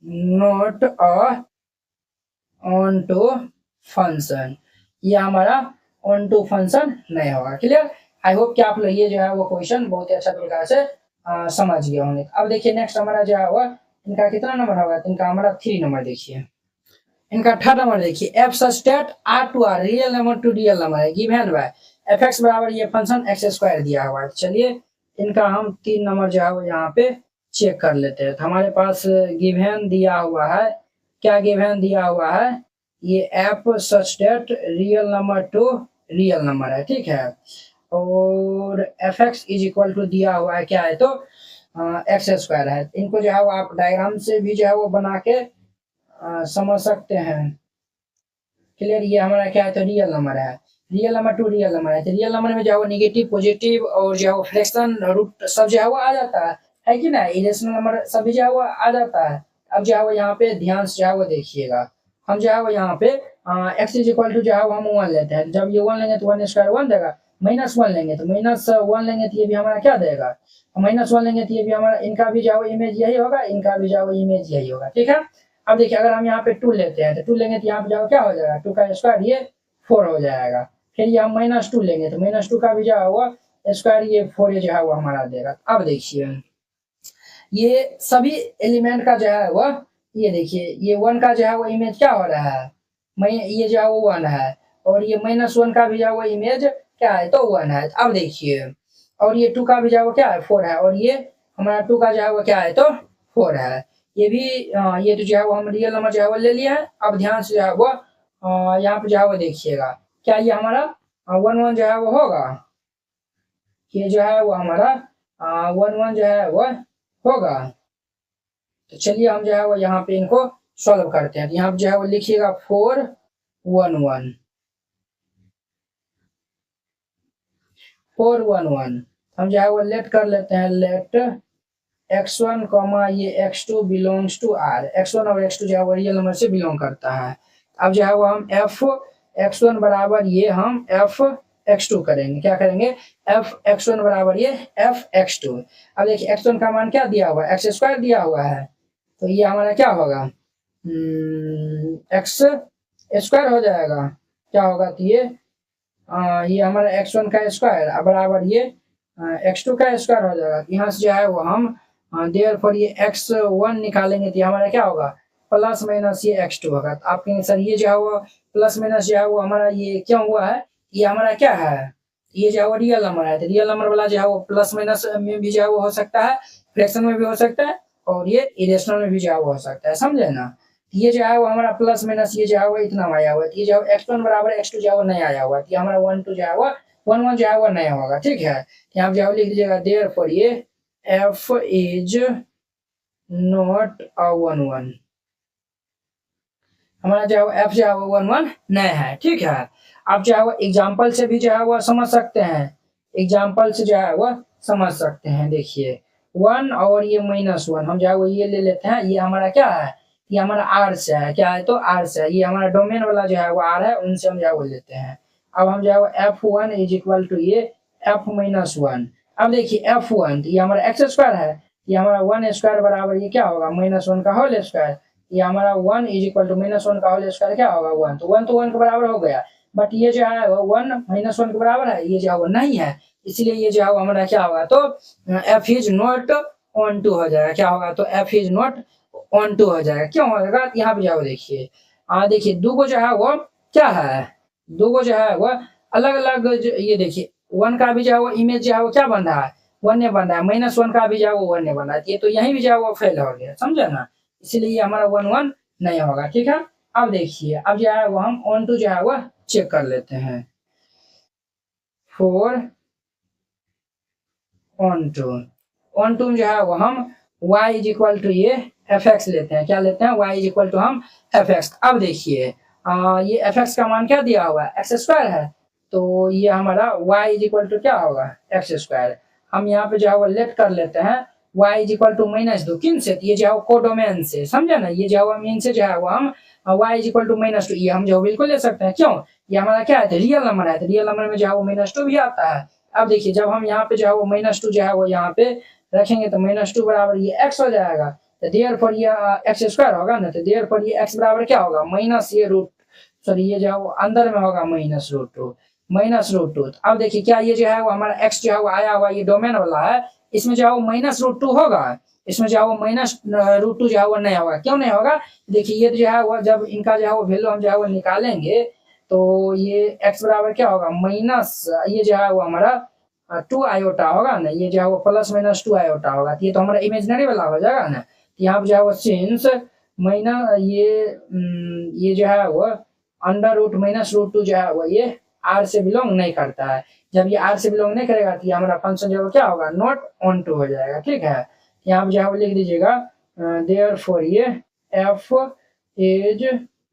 not a onto function. ये हमारा ऑनटू फंक्शन नहीं होगा। क्लियर? आई होप कि आप लोग ये जो है वो क्वेश्चन बहुत ही अच्छा तरीका से समझ गए होंगे। अब देखिए नेक्स्ट हमारा जो है वो इनका कितना नंबर होगा, तो इनका हमारा 3 नंबर देखिए। इनका 3rd नंबर देखिए, F such that R to R real number to real number है गिवन बाय एफ एक्स बराबर ये फंक्शन x² दिया हुआ है। चलिए इनका हम 3 नंबर जो है वो यहाँ पे चेक कर लेते हैं। तो हमारे पास गिवन दिया हुआ है, क्या गिवन दिया हुआ है, ये F such that real number to real number है, ठीक है। और f x is equal to दिया हुआ है क्या है, तो x² है। इनको जो है वो आप डायग्राम से भी जो है वो बना के समझ सकते हैं। क्लियर? ये हमारा क्या है, तो रियल नंबर है, real number to real number है। तो रियल नंबर में जो है वो निगेटिव पॉजिटिव और जो है वो फ्रैक्शन रूट सब जो है वो आ जाता है कि ना, इरेशनल नंबर सभी जो है वो आ जाता है। अब जो है वो यहाँ पे ध्यान से जो है वो देखिएगा, हम जो है वो यहाँ पे x इज इक्वल टू जो है वो हम 1 लेते हैं। जब ये 1 लेंगे तो 1² 1 देगा, -1 लेंगे तो -1 लेंगे तो ये भी हमारा क्या देगा, -1 लेंगे तो ये भी हमारा, इनका भी जो है वो इमेज यही होगा, इनका भी जो है वो इमेज यही होगा, ठीक है। अब देखिए अगर हम यहाँ पे 2 लेते हैं तो 2 लेंगे तो यहाँ पे जाओ क्या हो जाएगा, 2 का स्क्वायर ये 4 हो जाएगा। फिर ये हम -2 लेंगे तो -2 का भी जो हुआ स्क्वायर ये 4 जो है वो हमारा देगा। अब देखिए ये सभी एलिमेंट का जो है वो, ये देखिए ये 1 का जो है वो इमेज क्या हो रहा है, ये जो है वो 1 है, और ये -1 का भी जो है वो इमेज क्या है, तो 1 है। अब देखिए और ये 2 का भी जो है वो क्या है, 4 है, और ये हमारा 2 का जो है वो क्या है, तो 4 है। ये भी ये तो जो है वो हम रियल नंबर जो है वो ले लिया है। अब ध्यान से जो है वो यहाँ पे जो है वो देखिएगा, क्या ये हमारा 1 1 जो है वो होगा, ये जो है वो हमारा 1 1 जो है वो होगा। तो चलिए हम जो है वो यहाँ पे इनको सॉल्व करते हैं। यहाँ पे जो है वो लिखिएगा 4 1 1 4 1 1। हम जो है वो लेट कर लेते हैं, लेट x1 ये x2 belongs to r। x1 और x2 जो है वो रियल नंबर से बिलोंग करता है। अब जो है वो हम f x1 बराबर ये हम f x2 करेंगे, क्या करेंगे, f x1 बराबर ये f x2। अब देखिए x1 का मान क्या दिया हुआ है, x² दिया हुआ है, तो ये हमारा क्या होगा, x² हो जाएगा। क्या होगा, तो ये हमारा x1 का स्क्वायर बराबर ये x2 का स्क्वायर हो जाएगा। यहाँ से जो है वो हम देयरफॉर ये x1 निकालेंगे तो हमारा क्या होगा, प्लस माइनस ये x2 होगा। तो आप कहेंगे सर ये जो है वो प्लस माइनस जो है वो हमारा ये क्यों हुआ है, ये हमारा क्या है, ये जो है वो रियल नंबर है। तो रियल नंबर वाला जो है वो प्लस माइनस में भी जो है वो हो सकता है, फ्रैक्शन में भी हो सकता है, और ये इरेशनल में भी जो है वो हो सकता है, समझे ना। ये जो है वो हमारा प्लस माइनस ये जो है वो इतना आया हुआ है, ये जो है x1 बराबर x2 जो है वो नहीं आया हुआ है, ये हमारा 1 2 जो है वो 1 1 जो है वो नहीं होगा, ठीक है। यहाँ पे जो है लिख दीजिएगा देयरफॉर ये f इज नॉट अ 1 1, हमारा जो है f जो है वो 1 1 नहीं है, ठीक है। आप जो है वो एग्जाम्पल से भी जो है वो समझ सकते हैं, एग्जाम्पल से जो है वो समझ सकते हैं। देखिए 1 और ये -1 हम जो है वो ये ले लेते हैं, ये हमारा क्या है, ये हमारा r से है, क्या है, तो r से है। ये हमारा डोमेन वाला जो है वो r है, उनसे हम जो है वो लेते हैं। अब हम जो है वो f1 इज इक्वल टू ये f -1। अब देखिए f1 ये हमारा x² है, ये हमारा 1² बराबर ये क्या होगा, -1 का होल स्क्वायर। ये हमारा 1 इज इक्वल टू -1 का होल स्क्वायर क्या होगा, 1। तो 1 तो 1 के बराबर हो गया, बट ये जो है 1 -1 के बराबर है, ये जो है वो नहीं है, इसलिए ये जो है हमारा क्या होगा, तो f is not onto हो जाएगा। क्या होगा, तो f is not onto हो जाएगा। क्यों होगा, यहाँ पे जाओ देखिए, देखिए दो को जो है वो क्या है, दो को जो है वो अलग अलग, ये देखिए 1 का भी जो है वो इमेज जो है वो क्या बन रहा है, वन बन रहा है, -1 का भी जो है वो 1 बन रहा है, ये तो यहीं भी जो है वो फेल हो गया, समझे ना, इसीलिए ये हमारा 1 नहीं होगा। ठीक है, अब देखिए अब जो है वो हम ऑन टू जो है वो चेक कर लेते हैं। 4 ऑन टू जो है वो हम y इज इक्वल टू ये fx लेते हैं, क्या लेते हैं, y इज इक्वल टू हम fx। अब देखिए ये fx का मान क्या दिया हुआ है, एक्स स्क्वायर है, तो ये हमारा y इज इक्वल टू क्या होगा, एक्स स्क्वायर। हम यहाँ पे जो है वो लेट कर लेते हैं y इज इक्वल टू -2, किन से, ये जो है कोडोमेन से, समझे ना, ये जो है मीन से जो है वो हम y इज इक्वल टू -2 ये हम जो बिल्कुल ले सकते हैं, क्यों, ये हमारा क्या है, रियल नंबर है, तो रियल नंबर में जो है वो -2 भी आता है। अब देखिए जब हम यहाँ पे जो है वो -2 जो है वो यहाँ पे रखेंगे तो -2 बराबर ये x हो जाएगा, तो देयरफॉर ये एक्स स्क्वायर होगा ना, तो देयरफॉर ये x बराबर क्या होगा, माइनस ये रूट, सॉरी ये जो है वो अंदर में होगा -√2। अब देखिए क्या ये जो है वो हमारा x जो है वो आया हुआ ये डोमेन वाला है, इसमें जो है वो -√2 होगा, इसमें जो है वो -√2 जो है वो नहीं होगा, क्यों नहीं होगा, देखिए ये जो है वो जब इनका जो है वो वैल्यू हम जो है वो निकालेंगे तो ये x बराबर क्या होगा, माइनस ये जो है वो हमारा 2 आयोटा होगा ना, ये जो है वो +-2 आयोटा होगा, ये तो हमारा इमेजिनरी वाला हो जाएगा ना, यहाँ पे जो है वो सिंस ये जो है वो अंडर रूट -√2 जो है वो ये r से बिलोंग नहीं करता है, जब ये r से बिलोंग नहीं करेगा तो ये हमारा फंक्शन जो है क्या होगा, नॉट ऑन टू हो जाएगा। ठीक है, यहाँ पे जो है वो लिख दीजिएगा देयरफॉर ये f is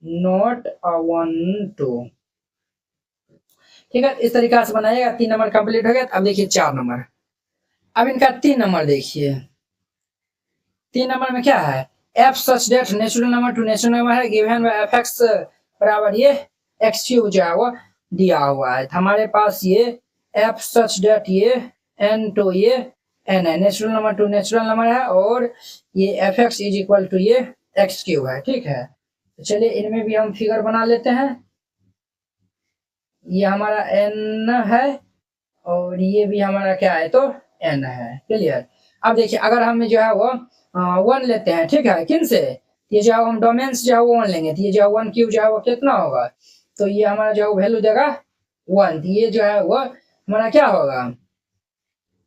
not onto. ठीक है, इस तरीका से बनाइएगा, 3 नंबर कंप्लीट हो गया। अब देखिए 4 नंबर, अब इनका 3 नंबर देखिए, 3 नंबर में क्या है, f such that natural number to natural number है गिवन बाय fx बराबर ये x³ जो है वो दिया हुआ है, हमारे पास ये f सच दैट ये n टू ये n है, natural number to natural number है, और ये fx इज इक्वल टू ये x³ है। ठीक है, तो चलिए इनमें भी हम फिगर बना लेते हैं, ये हमारा n है और ये भी हमारा क्या है, तो n है, क्लियर। अब देखिए अगर हम जो है वो 1 लेते हैं, ठीक है, किन से, ये जो हम डोमेन से जो है वो 1 लेंगे, तो ये जो 1³ जो है वो कितना होगा, तो ये हमारा जो वैल्यू देगा 1, तो ये जो है वो हमारा क्या होगा,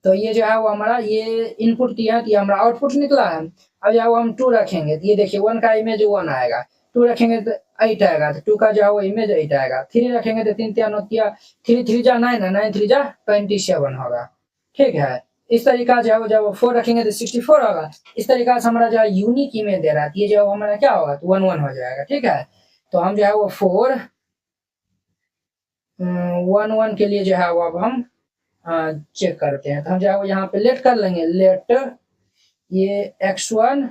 तो ये जो है वो हमारा ये इनपुट दिया है, तो ये हमारा आउटपुट निकला है। अब जो है वो हम 2 रखेंगे, तो ये देखिए 1 का इमेज 1 आएगा, 2 रखेंगे तो 8 आएगा, तो 2 का जो है वो इमेज 8 आएगा, 3 रखेंगे तो 3 3 9 3 3 जा 9 है, 9 3 जा 27 होगा। ठीक है, इस तरीका जो है वो जब 4 रखेंगे तो 64 होगा, इस तरीका से हमारा जो है यूनिक इमेज दे रहा है, ये जो हमारा क्या होगा, तो 1 1 हो जाएगा। ठीक है, तो हम जो है वो 4 1 1 के लिए जो है वो अब हम चेक करते हैं, तो हम जो है वो यहाँ पे लेट कर लेंगे, लेट ये x1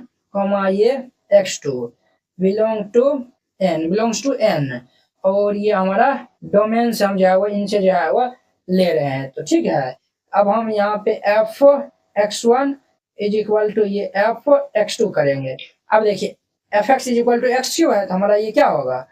ये x2 बिलोंग्स टू n, और ये हमारा डोमेन से हम जो है वो इनसे जो है वो ले रहे हैं। तो ठीक है, अब हम यहाँ पे f x1 is equal to ये f x2 करेंगे। अब देखिए fx is equal to x³ है, तो हमारा ये क्या होगा,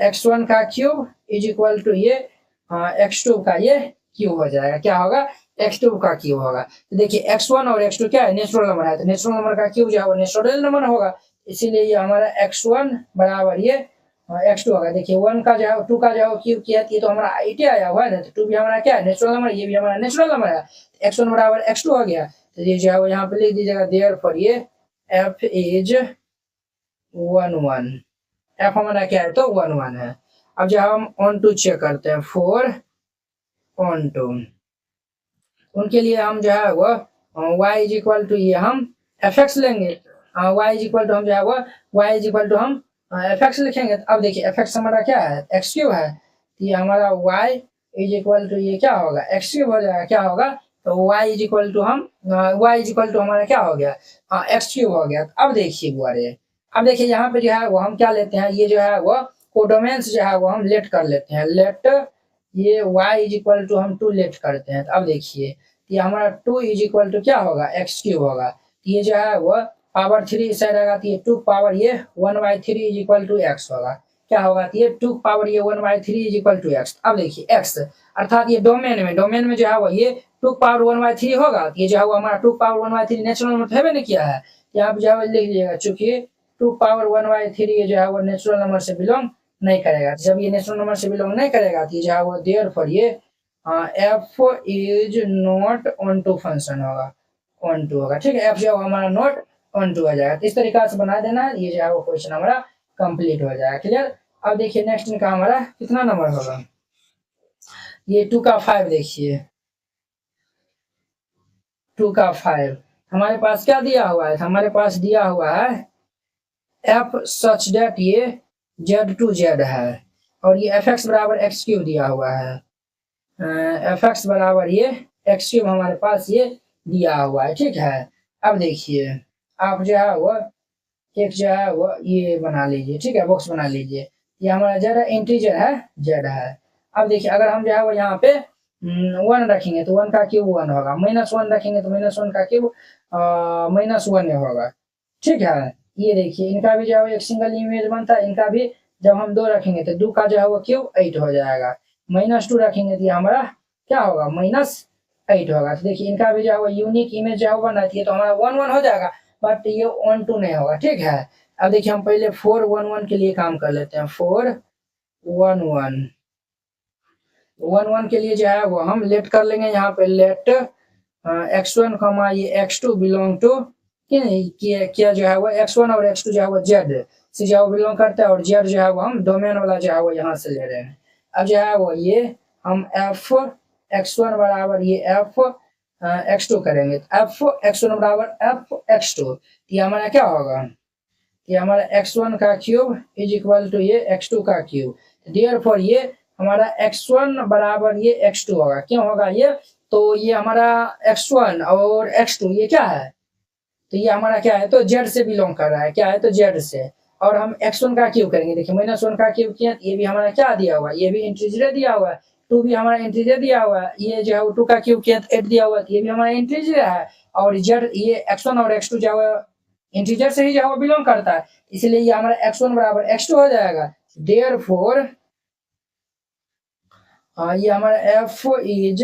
x1 का क्यूब इज इक्वल टू ये x2 का ये क्यूब हो जाएगा, क्या होगा, x2 का क्यूब होगा। तो देखिए x1 और x2 क्या है, नेचुरल नंबर है, तो नेचुरल नंबर का क्यूब जो है वो नेचुरल नंबर होगा, इसीलिए ये हमारा x1 बराबर ये x2 होगा। देखिए 1 का जो है 2 का जो है क्यूब किया, ये तो हमारा 8 आया हुआ है ना, तो 2 भी हमारा क्या है, नेचुरल नंबर, ये भी हमारा नेचुरल नंबर है, x1 बराबर x2 हो गया। तो ये जो है वो यहाँ पे लिख दीजिएगा देयरफॉर ये f इज 1 1, f हमारा क्या है, तो 1 1 है। अब जो हम ऑन टू चेक करते हैं, 4 ऑन टू, उनके लिए हम जो है वो y इज इक्वल टू ये हम fx लेंगे, y इज इक्वल टू हम जो है वो y इज इक्वल टू हम fx लिखेंगे। तो अब देखिए fx हमारा क्या है, x³ है, तो ये हमारा y इज इक्वल टू ये क्या होगा, x³ हो जाएगा, क्या होगा, तो y इज इक्वल टू हम y इज इक्वल टू हमारा क्या हो गया, x³ हो गया। अब देखिए बुआरे, अब देखिए यहाँ पे जो है वो हम क्या लेते हैं, ये जो है वो कोडोमेन से जो है वो हम लेट कर लेते हैं, लेट ये y इज इक्वल टू हम 2 लेट करते हैं। तो अब देखिए ये हमारा 2 इज इक्वल टू क्या होगा, x³ होगा, तो ये जो है वो पावर 3 इस साइड आएगा, तो ये 2 पावर ये 1/3 इज इक्वल टू x होगा, क्या होगा, तो ये 2 पावर ये 1/3 इज इक्वल टू x। अब देखिए x अर्थात ये डोमेन में जो है वो ये 2 पावर 1/3 होगा, तो ये जो है वो हमारा 2 पावर 1/3 नेचुरल नंबर है नहीं किया है, यहाँ पे जो है लिख लीजिएगा, चूंकि 2 पावर 1/3 ये जो है वो नेचुरल नंबर से बिलोंग नहीं करेगा, जब ये नेचुरल नंबर से बिलोंग नहीं करेगा तो ये जो है वो देयरफॉर ये f is not onto function होगा, ऑन टू होगा, ठीक है। एफ जो हमारा नॉट ऑन टू आ जाएगा। तो इस तरीका से बना देना है, ये जो है वो क्वेश्चन हमारा कंप्लीट हो जाएगा। क्लियर। अब देखिए नेक्स्ट इनका हमारा कितना नंबर होगा, ये 2 का 5 देखिए, 2 का 5 हमारे पास क्या दिया हुआ है, हमारे पास दिया हुआ है एफ सच डेट ये z2z है और ये एफ एक्स बराबर एक्स क्यूब दिया हुआ है, एफ एक्स बराबर ये एक्स क्यूब हमारे पास ये दिया हुआ है, ठीक है। अब देखिए आप जो है वो एक जो है वो ये बना लीजिए, ठीक है, बॉक्स बना लीजिए। ये हमारा जेड है, इंटीजर है, जेड है। अब देखिए अगर हम जो है वो यहाँ पे 1 रखेंगे तो 1 का क्यूब 1 होगा, -1 रखेंगे तो -1 का क्यूब -1 होगा, ठीक है। ये देखिए इनका भी जो है एक सिंगल इमेज बनता है, इनका भी जब हम 2 रखेंगे तो 2 का जो है वो क्यूब 8 हो जाएगा, -2 रखेंगे तो ये हमारा क्या होगा, -8 होगा। तो देखिए इनका भी जो है वो यूनिक इमेज जो है वो बन रही है, तो हमारा 1 1 हो जाएगा, बट ये 1 2 नहीं होगा, ठीक है। अब देखिए हम पहले 4 1 1 के लिए काम कर लेते हैं। 4 1 1 1 1 के लिए जो है वो हम लेट कर लेंगे, यहाँ पे लेट x1 कमा ये x2 बिलोंग टू क्या जो है वो x1 और x2 जो है वो z से जो है वो बिलोंग करता है, और z जो है वो हम डोमेन वाला जो है वो यहाँ से ले रहे हैं। अब जो है वो ये हम f x1 बराबर ये f x2 करेंगे, f x1 बराबर f x2, ये हमारा क्या होगा, ये हमारा x1 का क्यूब इज इक्वल टू ये x2 का क्यूब। देयरफॉर ये हमारा x1 बराबर ये x2 होगा, क्यों होगा ये, तो ये हमारा x1 और x2 ये क्या है, तो ये हमारा क्या है, तो z से बिलोंग कर रहा है, क्या है, तो z से। और हम x1 का क्यूब करेंगे, देखिए -1 का क्यूब किया, ये भी हमारा क्या दिया हुआ है, ये भी इंटीजर दिया हुआ है, 2 भी हमारा इंटीजर दिया हुआ है, ये जो है 2 का क्यूब किया 8 दिया हुआ है, ये भी हमारा इंटीजर है, और z ये x1 और x2 जो है इंटीजर से ही जो है वो बिलोंग करता है, इसलिए ये हमारा x1 बराबर x2 हो जाएगा। देयरफॉर ये हमारा f इज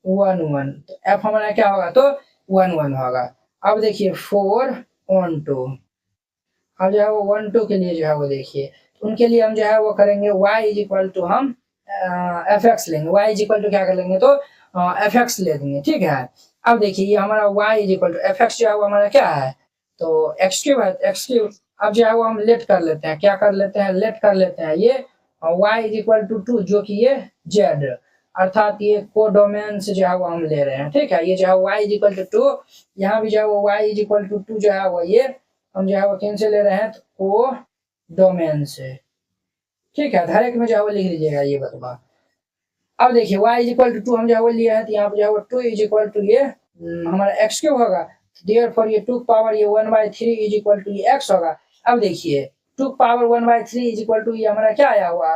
1 1, तो f हमारा क्या होगा, तो 1 1 होगा। अब देखिए 4 1 2, अब जो है वो 1 2 के लिए जो है वो देखिए, उनके लिए हम जो है वो करेंगे y इज इक्वल टू हम एफ एक्स लेंगे, y इज इक्वल टू क्या कर लेंगे, तो एफ एक्स ले देंगे, ठीक है। अब देखिए ये हमारा y is equal to f x जो है वो हमारा क्या है, तो एक्स क्यूब है, एक्स क्यूब। अब जो है वो हम लेट कर लेते हैं, क्या कर लेते हैं, लेट कर लेते हैं ये y इज इक्वल टू 2 जो कि ये z, अर्थात ये कोडोमेन से जो है वो हम ले रहे हैं, ठीक है। ये जो है y इज इक्वल टू 2, यहाँ भी जो है वो y इज इक्वल टू 2 जो है वो ये हम जो है वो किन से ले रहे हैं, तो कोडोमेन से, ठीक है। हर एक में जो है वो लिख लीजिएगा ये बतवा। अब देखिए y इज इक्वल टू 2 हम जो है वो लिया है, तो यहाँ पे जो है वो 2 इज इक्वल टू ये हमारा x क्यूब होगा, देयरफॉर ये 2 पावर ये 1/3 इज इक्वल टू ये x होगा। अब देखिए 2 पावर 1/3 इज इक्वल टू ये हमारा क्या आया हुआ,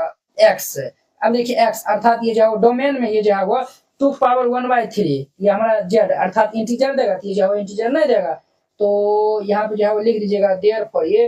x। अब देखिए x अर्थात ये जो है डोमेन में ये जो है वो 2 पावर 1/3 ये हमारा z अर्थात इंटीजर देगा, तो ये जो है इंटीजर नहीं देगा, तो यहाँ पे जो है वो लिख दीजिएगा देयरफॉर ये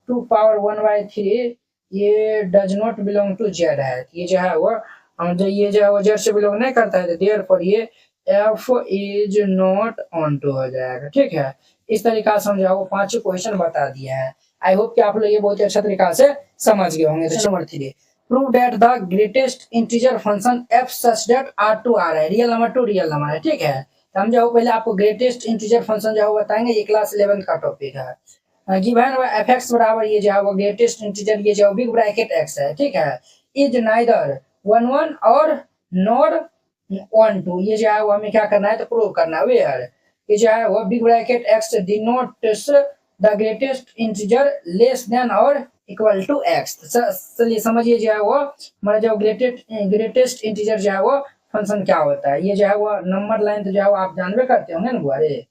2 पावर 1/3 ये does not belong to z है, ये जो है वो जो ये जो है वो जेड से बिलोंग नहीं करता है, तो देयरफॉर ये f is not onto हो जाएगा, ठीक है। इस तरीका से हम जो है वो 5 क्वेश्चन बता दिए हैं। आई होप कि आप लोग ये बहुत ही अच्छा तरीका से समझ गए होंगे। Number 3, prove that the greatest integer function F such that R to R है, real number to real number है, ठीक है। तो हम जो पहले आपको ग्रेटेस्ट इंटीजर फंक्शन जो है बताएंगे, ये क्लास 11 का टॉपिक है। गिवन एफ एक्स बराबर ये जो है वो ग्रेटेस्ट इंटीजर ये जो बिग ब्रैकेट एक्स है, ठीक है, इज नाइदर 1 1 और नॉर 1 2, ये जो है वो हमें क्या करना है, तो प्रूव करना है। वेयर ये जो है वो big bracket x denotes the greatest integer less than और इक्वल टू एक्स। चलिए समझिए जो है वो हमारा जो ग्रेटेस्ट इंटीजर जो है वो फंक्शन क्या होता है। ये जो है वो नंबर लाइन तो जो है वो आप जानबे करते होंगे ना, अरे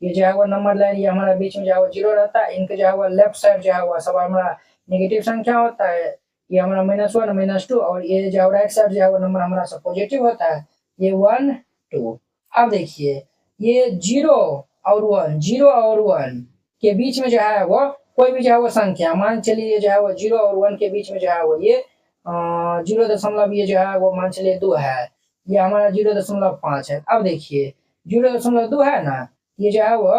ये जो है वो नंबर लाइन ये हमारा बीच में जो है वो 0 रहता है, इनके जो है वो लेफ्ट साइड जो है वो सब हमारा नेगेटिव संख्या होता है, ये हमारा -1 -2, और ये जो राइट साइड जो है वो नंबर हमारा सब पॉजिटिव होता है, ये 1 2। अब देखिए ये 0 और 1, 0 और 1 के बीच में जो है वो कोई भी जो है वो संख्या, मान चलिए जो है वो 0 और 1 के बीच में जो है वो ये 0 ये जो है वो मान चलिए 2 है, ये हमारा 0.5 है। अब देखिए 0.2 है ना, ये जो है वो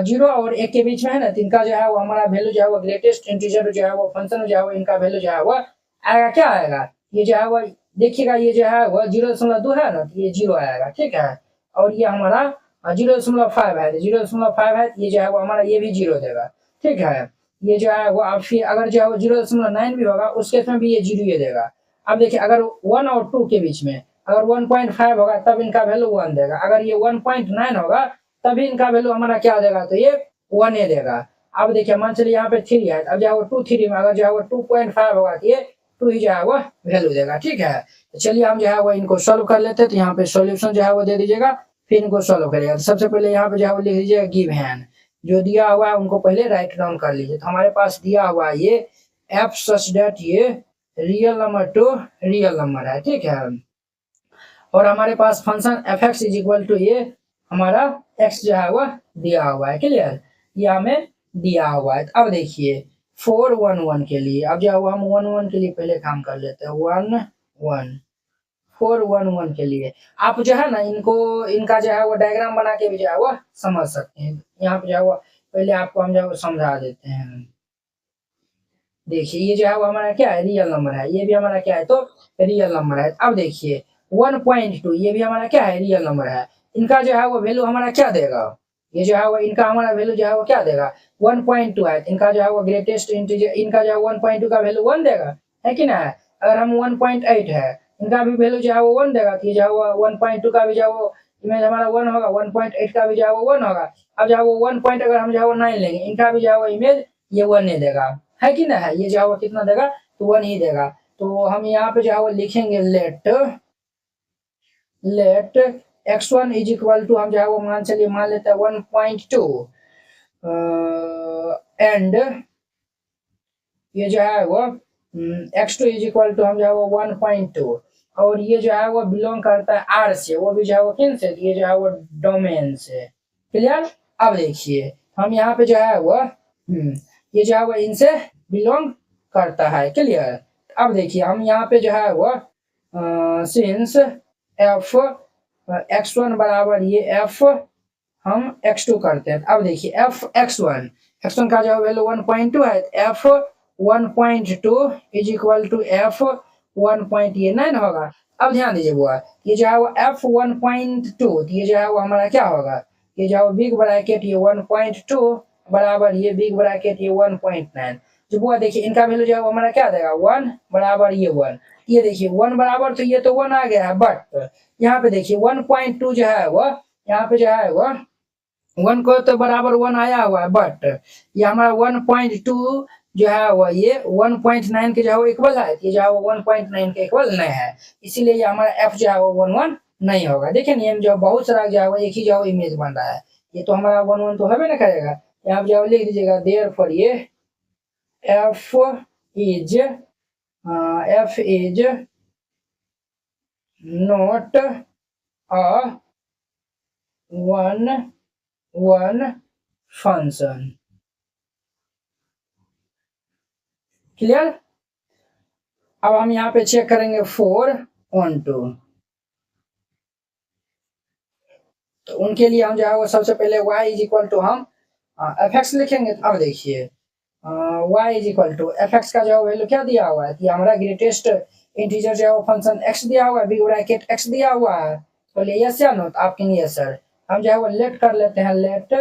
0 और 1 के बीच में है ना, तो इनका जो है वो हमारा वैल्यू जो है वो ग्रेटेस्ट इंटीजर जो है वो फंक्शन जो है वो इनका वैल्यू जो है वो आएगा, क्या आएगा, ये जो है वो देखिएगा ये जो है वो 0.2 है ना, तो ये 0 आएगा, ठीक है। और ये हमारा 0.5 है, 0.5 है, ये जो है वो हमारा ये भी 0 देगा, ठीक है। ये जो है वो अब फिर अगर जो है वो 0.9 भी होगा उस केस में भी ये 0 ही देगा। अब देखिए अगर 1 और 2 के बीच में अगर 1.5 होगा तब इनका वैल्यू 1 देगा, अगर ये 1.9 होगा तभी इनका वैल्यू हमारा क्या देगा, तो ये 1 ही देगा। अब देखिए मान चलिए यहाँ पे 3 है, अब जो है वो 2 3 में अगर जो है वो 2.5 होगा तो ये 2 ही जो है वो वैल्यू देगा, ठीक है। तो चलिए हम जो है वो इनको सॉल्व कर लेते हैं। तो यहाँ पे सॉल्यूशन जो है वो दे दीजिएगा, फिर इनको सॉल्व करिएगा। तो सबसे पहले यहाँ पे जो है वो लिख दीजिएगा गिवन, जो दिया हुआ है उनको पहले राइट डाउन कर लीजिए। तो हमारे पास दिया हुआ है ये एफ सच दैट ये real number to real number है, ठीक है। और हमारे पास function F x is equal to ये हमारा एक्स जो है वह दिया हुआ है, क्लियर, ये हमें दिया हुआ है। अब देखिए 4 1 1 के लिए अब जो है हम 1 1 के लिए पहले काम कर लेते हैं। 1 1 4 1 1 के लिए आप जो है ना इनको इनका जो है वो डायग्राम बना के भी जो है वो समझ सकते हैं। यहाँ पे जो है वो पहले आपको हम जो है वो समझा देते हैं। देखिए ये जो है वो हमारा क्या है, रियल नंबर है, ये भी हमारा क्या है, तो रियल नंबर है। अब देखिए 1.2 ये भी हमारा क्या है, रियल नंबर है। इनका जो है वो वैल्यू हमारा क्या देगा, ये जो है वो इनका हमारा वैल्यू जो है वो क्या देगा, 1.2 है। इनका जो है वो ग्रेटेस्ट इंटीजर, इनका जो है 1.2 का वैल्यू 1 देगा, है कि ना। अगर हम 1.8 है, इनका भी वैल्यू जो है वो 1 देगा, तो ये जो है वो 1.2 का भी जो है वो इमेज हमारा 1 होगा, 1.8 का भी जो है वो 1 होगा। अब जो है वो 1 पॉइंट अगर हम जो है वो 9 लेंगे, इनका भी जो है वो इमेज ये 1 नहीं देगा, है कि ना है। ये जो है वो कितना देगा, तो 1 ही देगा। तो हम यहाँ पे जो है वो लिखेंगे late x1 is equal to, हम जो है वो मान लेते हैं 1.2 एंड ये जो है वो x2 इज इक्वल टू हम जो है वो 1.2, और ये जो है वो बिलोंग करता है आर से, वो भी जो है वो किन से, ये जो है वो डोमेन से, क्लियर। अब देखिए हम यहाँ पे जो है वो ये जो है वो इनसे बिलोंग करता है, क्लियर। अब देखिए हम यहाँ पे जो है वो सिंस एफ x1 बराबर ये एफ हम x2 करते हैं। अब देखिए एफ x1 का जो वैल्यू 1.2 है, f 1.2 is equal to f 1.9 होगा। अब ध्यान दीजिए बुआ, ये जो है वो एफ 1.2, ये जो है वो हमारा क्या होगा, ये जो है बिग ब्रैकेट ये 1.2 बराबर ये बिग ब्रैकेट ये 1.9। जो बुआ देखिए इनका वैल्यू जो है वो हमारा क्या देगा, 1 बराबर ये 1। ये देखिए 1 बराबर, तो ये तो 1 आ गया है, बट यहाँ पे देखिए 1.2 जो है वो यहाँ पे जो है वो 1 को तो बराबर 1 आया हुआ है, बट ये हमारा 1.2 जो है वो ये 1.9 के जो है वो इक्वल है, ये जो है वो 1.9 के इक्वल नहीं है, इसीलिए ये हमारा एफ जो है वो 1 1 नहीं होगा। देखिए ये जो बहुत सारा जो है वो एक ही जो है इमेज बन रहा है, ये तो हमारा 1 1 तो है ना करेगा। यहाँ पे जो लिख दीजिएगा देयरफॉर ये f is not a 1 1 function, clear. अब हम यहाँ पे चेक करेंगे 4 on 2, तो उनके लिए हम जो है वो सबसे पहले y इज इक्वल टू हम एफ एक्स लिखेंगे। तो अब देखिए y is equal to f x का जो वैल्यू क्या दिया हुआ है कि हमारा ग्रेटेस्ट इंटीजर जो है वो फंक्शन x दिया हुआ है, बिग ब्रैकेट x दिया हुआ है। तो यस या नो, तो आपके लिए सर हम जो है वो लेट कर लेते हैं, let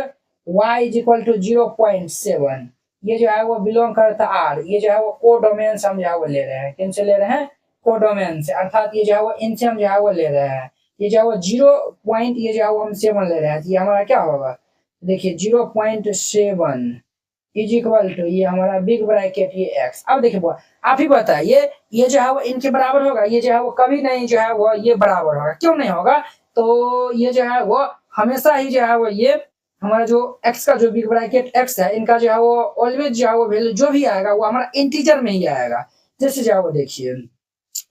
y is equal to 0.7, ये जो है वो बिलोंग करता है r, ये जो है वो कोडोमेन से हम जो है वो ले रहे हैं, किन से ले रहे हैं, कोडोमेन से, अर्थात ये जो है वो इनसे हम जो है वो ले रहे हैं। ये जो है वो 0 पॉइंट ये जो है वो हम 7 ले रहे हैं, तो ये हमारा क्या होगा, देखिए 0.7 इज इक्वल टू ये हमारा बिग ब्रैकेट ये एक्स। अब देखिए आप ही बताइए ये जो है वो इनके बराबर होगा, ये जो है वो कभी नहीं जो है वो ये बराबर होगा, क्यों नहीं होगा, तो ये जो है वो हमेशा ही जो है वो ये हमारा जो x का जो बिग ब्रैकेट x है, इनका जो है वो ऑलवेज जो है वो वैल्यू जो भी आएगा वो हमारा इंटीजर में ही आएगा। जैसे जो है वो देखिए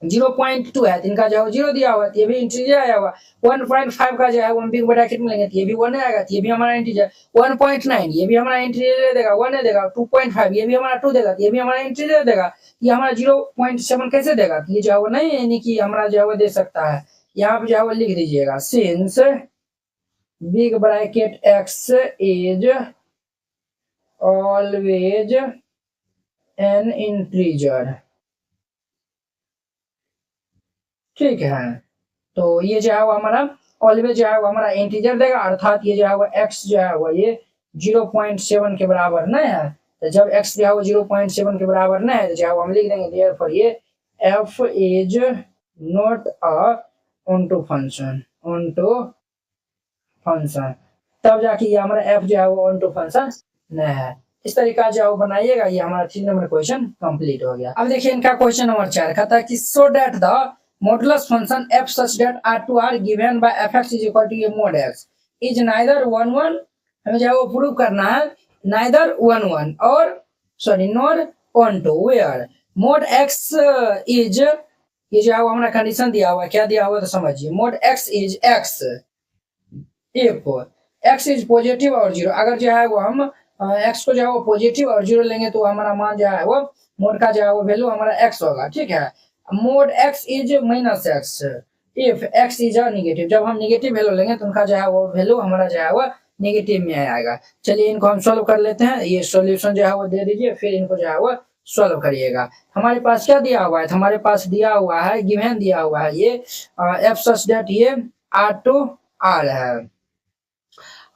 0.2 है, तो इनका जो है 0 दिया हुआ है, ये भी इंटीजर आया हुआ। 1.5 का जो है हम बिग ब्रैकेट में लेंगे, ये भी 1 आएगा, ये भी हमारा इंटीजर। 1.9 ये भी हमारा इंटीजर देगा, 1 देगा। 2.5 ये भी हमारा 2 देगा, ये भी हमारा इंटीजर देगा। ये हमारा 0.7 कैसे देगा, ये जो है वो नहीं यानी कि हमारा जो है वो दे सकता है। यहाँ पे जो है वो लिख दीजिएगा since big bracket x is always an integer, ठीक है। तो ये जो है वो हमारा ऑलवेज जो है वो हमारा इंटीजर देगा, अर्थात ये जो है वो x जो है वो ये 0.7 के बराबर नहीं है। तो जब x जो है वो 0.7 के बराबर नहीं है तो जो है वो हम लिख देंगे देयरफॉर ये f is not a onto function, तब जाके ये हमारा f जो है वो onto फंक्शन नहीं है। इस तरीका जो वो बनाइएगा, ये हमारा 3 नंबर क्वेश्चन कंप्लीट हो गया। अब देखिए इनका क्वेश्चन नंबर 4 कहता है कि so that the modulus function f such that r2r given by fx is equal to a mod x is neither 1 1, हमें जो है वो प्रूव करना है, neither 1 1 और sorry nor onto where mod x is, ये जो है वो हमारा कंडीशन दिया हुआ है, क्या दिया हुआ है तो समझिए, mod x is x if x is positive और जीरो, अगर जो है वो हम x को जो है वो पॉजिटिव और जीरो लेंगे तो हमारा मान जो है वो मोड का जो है वो वैल्यू हमारा x होगा। ठीक है, mode x is minus x if x is negative, जब हम नेगेटिव वैल्यू लेंगे तो उनका जो है वो वैल्यू हमारा जो है वो नेगेटिव में आएगा। चलिए इनको हम सोल्व कर लेते हैं, ये सॉल्यूशन जो है वो दे दीजिए, फिर इनको जो है वो सोल्व करिएगा। हमारे पास क्या दिया हुआ है, हमारे पास दिया हुआ है गिवन दिया हुआ है ये f सच दैट ये r2r है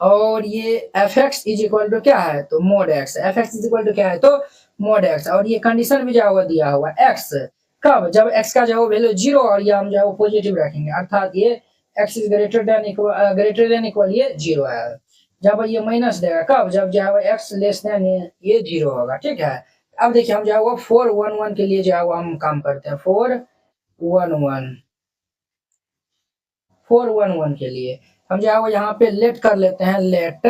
और ये f x is equal to क्या है तो mod x, f x is equal to क्या है तो मोड एक्स, और ये कंडीशन भी जो दिया हुआ एक्स, कब जब एक्स का जो वैल्यू जीरो और ये हम जो पॉजिटिव रखेंगे, अर्थात ये x is greater than equal ये जीरो है। जब ये माइनस देगा कब, जब जो है एक्स लेस देन ये जीरो होगा। ठीक है, अब देखिए हम जो है वो 411 के लिए जो है वो हम काम करते हैं, 411 के लिए हम जो है वो यहाँ पे लेट कर लेते हैं, लेट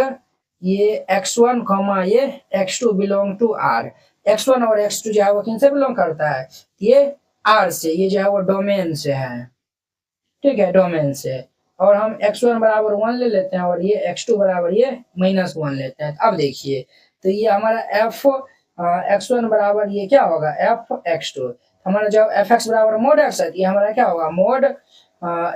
ये x1 कॉमा ये x2 belong to r, x1 और x2 जो है वो किन से बिलोंग करता है, ये r से, ये जो है वो डोमेन से है। ठीक है, डोमेन से, और हम x1 बराबर 1 ले लेते हैं और ये x2 बराबर ये -1 लेते हैं। अब देखिए तो ये हमारा f x1 बराबर ये क्या होगा f x2, हमारा जब fx बराबर मोड x है, ये हमारा क्या होगा मोड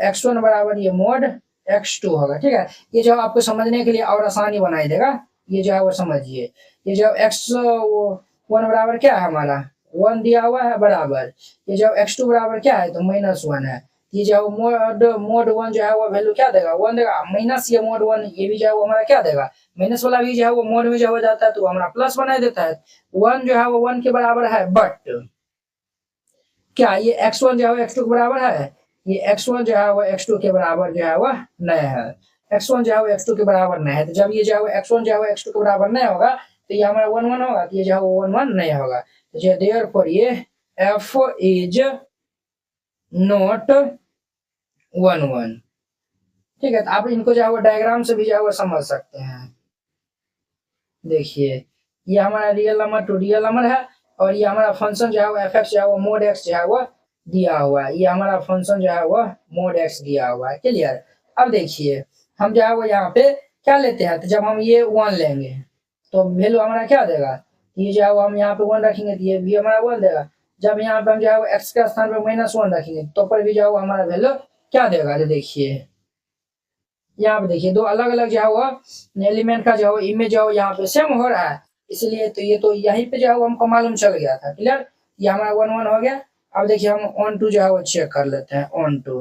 x1 बराबर ये मोड x2 होगा। ठीक है, ये जो आपको समझने के लिए और आसानी बनाई देगा, ये जो है वो समझिए, ये जो x1 बराबर क्या है हमारा 1 दिया हुआ है बराबर, ये जो x2 बराबर क्या है तो -1 है, ये जो मोड 1 जो है वो वैल्यू क्या देगा 1 देगा, माइनस ये मोड 1 ये भी जो है वो हमारा क्या देगा माइनस वाला भी जो है वो मोड में जो हो जाता है तो हमारा प्लस बना देता है। 1 जो है वो 1 के बराबर है, बट क्या ये x1 जो है x2 के बराबर है, ये x1 जो है वो x2 के बराबर जो है वह नहीं है, x1 जो है वो x2 के बराबर नहीं है। तो जब ये जो है वो x1 जो है वो x2 के बराबर नहीं होगा तो ये हमारा 1 1 होगा, तो ये जो है वो 1 1 नहीं होगा। तो देयरफॉर ये f इज नॉट 1 1। ठीक है, तो आप इनको जो है वो डायग्राम से भी जो है वो समझ सकते हैं। देखिए ये हमारा real number to real number है और ये हमारा फंक्शन जो है वो एफ एक्स जो है वो मोड एक्स जो है वो दिया हुआ है, ये हमारा फंक्शन जो है वो मोड एक्स दिया हुआ है। क्लियर, अब देखिए हम जो है वो यहाँ पे क्या लेते हैं, तो जब हम ये 1 लेंगे तो वैल्यू हमारा क्या देगा, ये जो है वो हम यहाँ पे 1 रखेंगे तो ये भी हमारा 1 देगा। जब यहाँ पे हम जो है वो एक्स के स्थान पे -1 रखेंगे तो पर भी जो है वो हमारा वैल्यू क्या देगा, तो देखिए यहाँ पे देखिए दो अलग अलग जो है वो एलिमेंट का जो है इमेज जो है यहाँ पे सेम हो रहा है, इसलिए तो ये तो यहीं पे जो है वो हमको मालूम चल गया था। क्लियर, ये हमारा 1 1 हो गया। अब देखिए हम ऑन टू जो है वो चेक कर लेते हैं, ऑन टू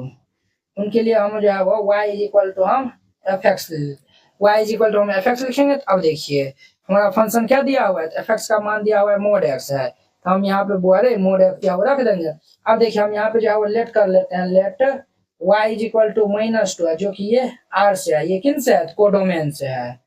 उनके लिए हम जो है वो y इज इक्वल टू हम एफ एक्स हम एफ एक्स लिखेंगे। तो अब देखिए हमारा फंक्शन क्या दिया हुआ है, तो एफ एक्स का मान दिया हुआ है मोड एक्स है, तो हम यहाँ पे बोरे मोड एक्स जो रख देंगे। अब देखिए हम यहाँ पे जो है वो लेट कर लेते हैं, let y is equal to -2 है, जो कि ये r से है, ये किन से है कोडोमेन से है।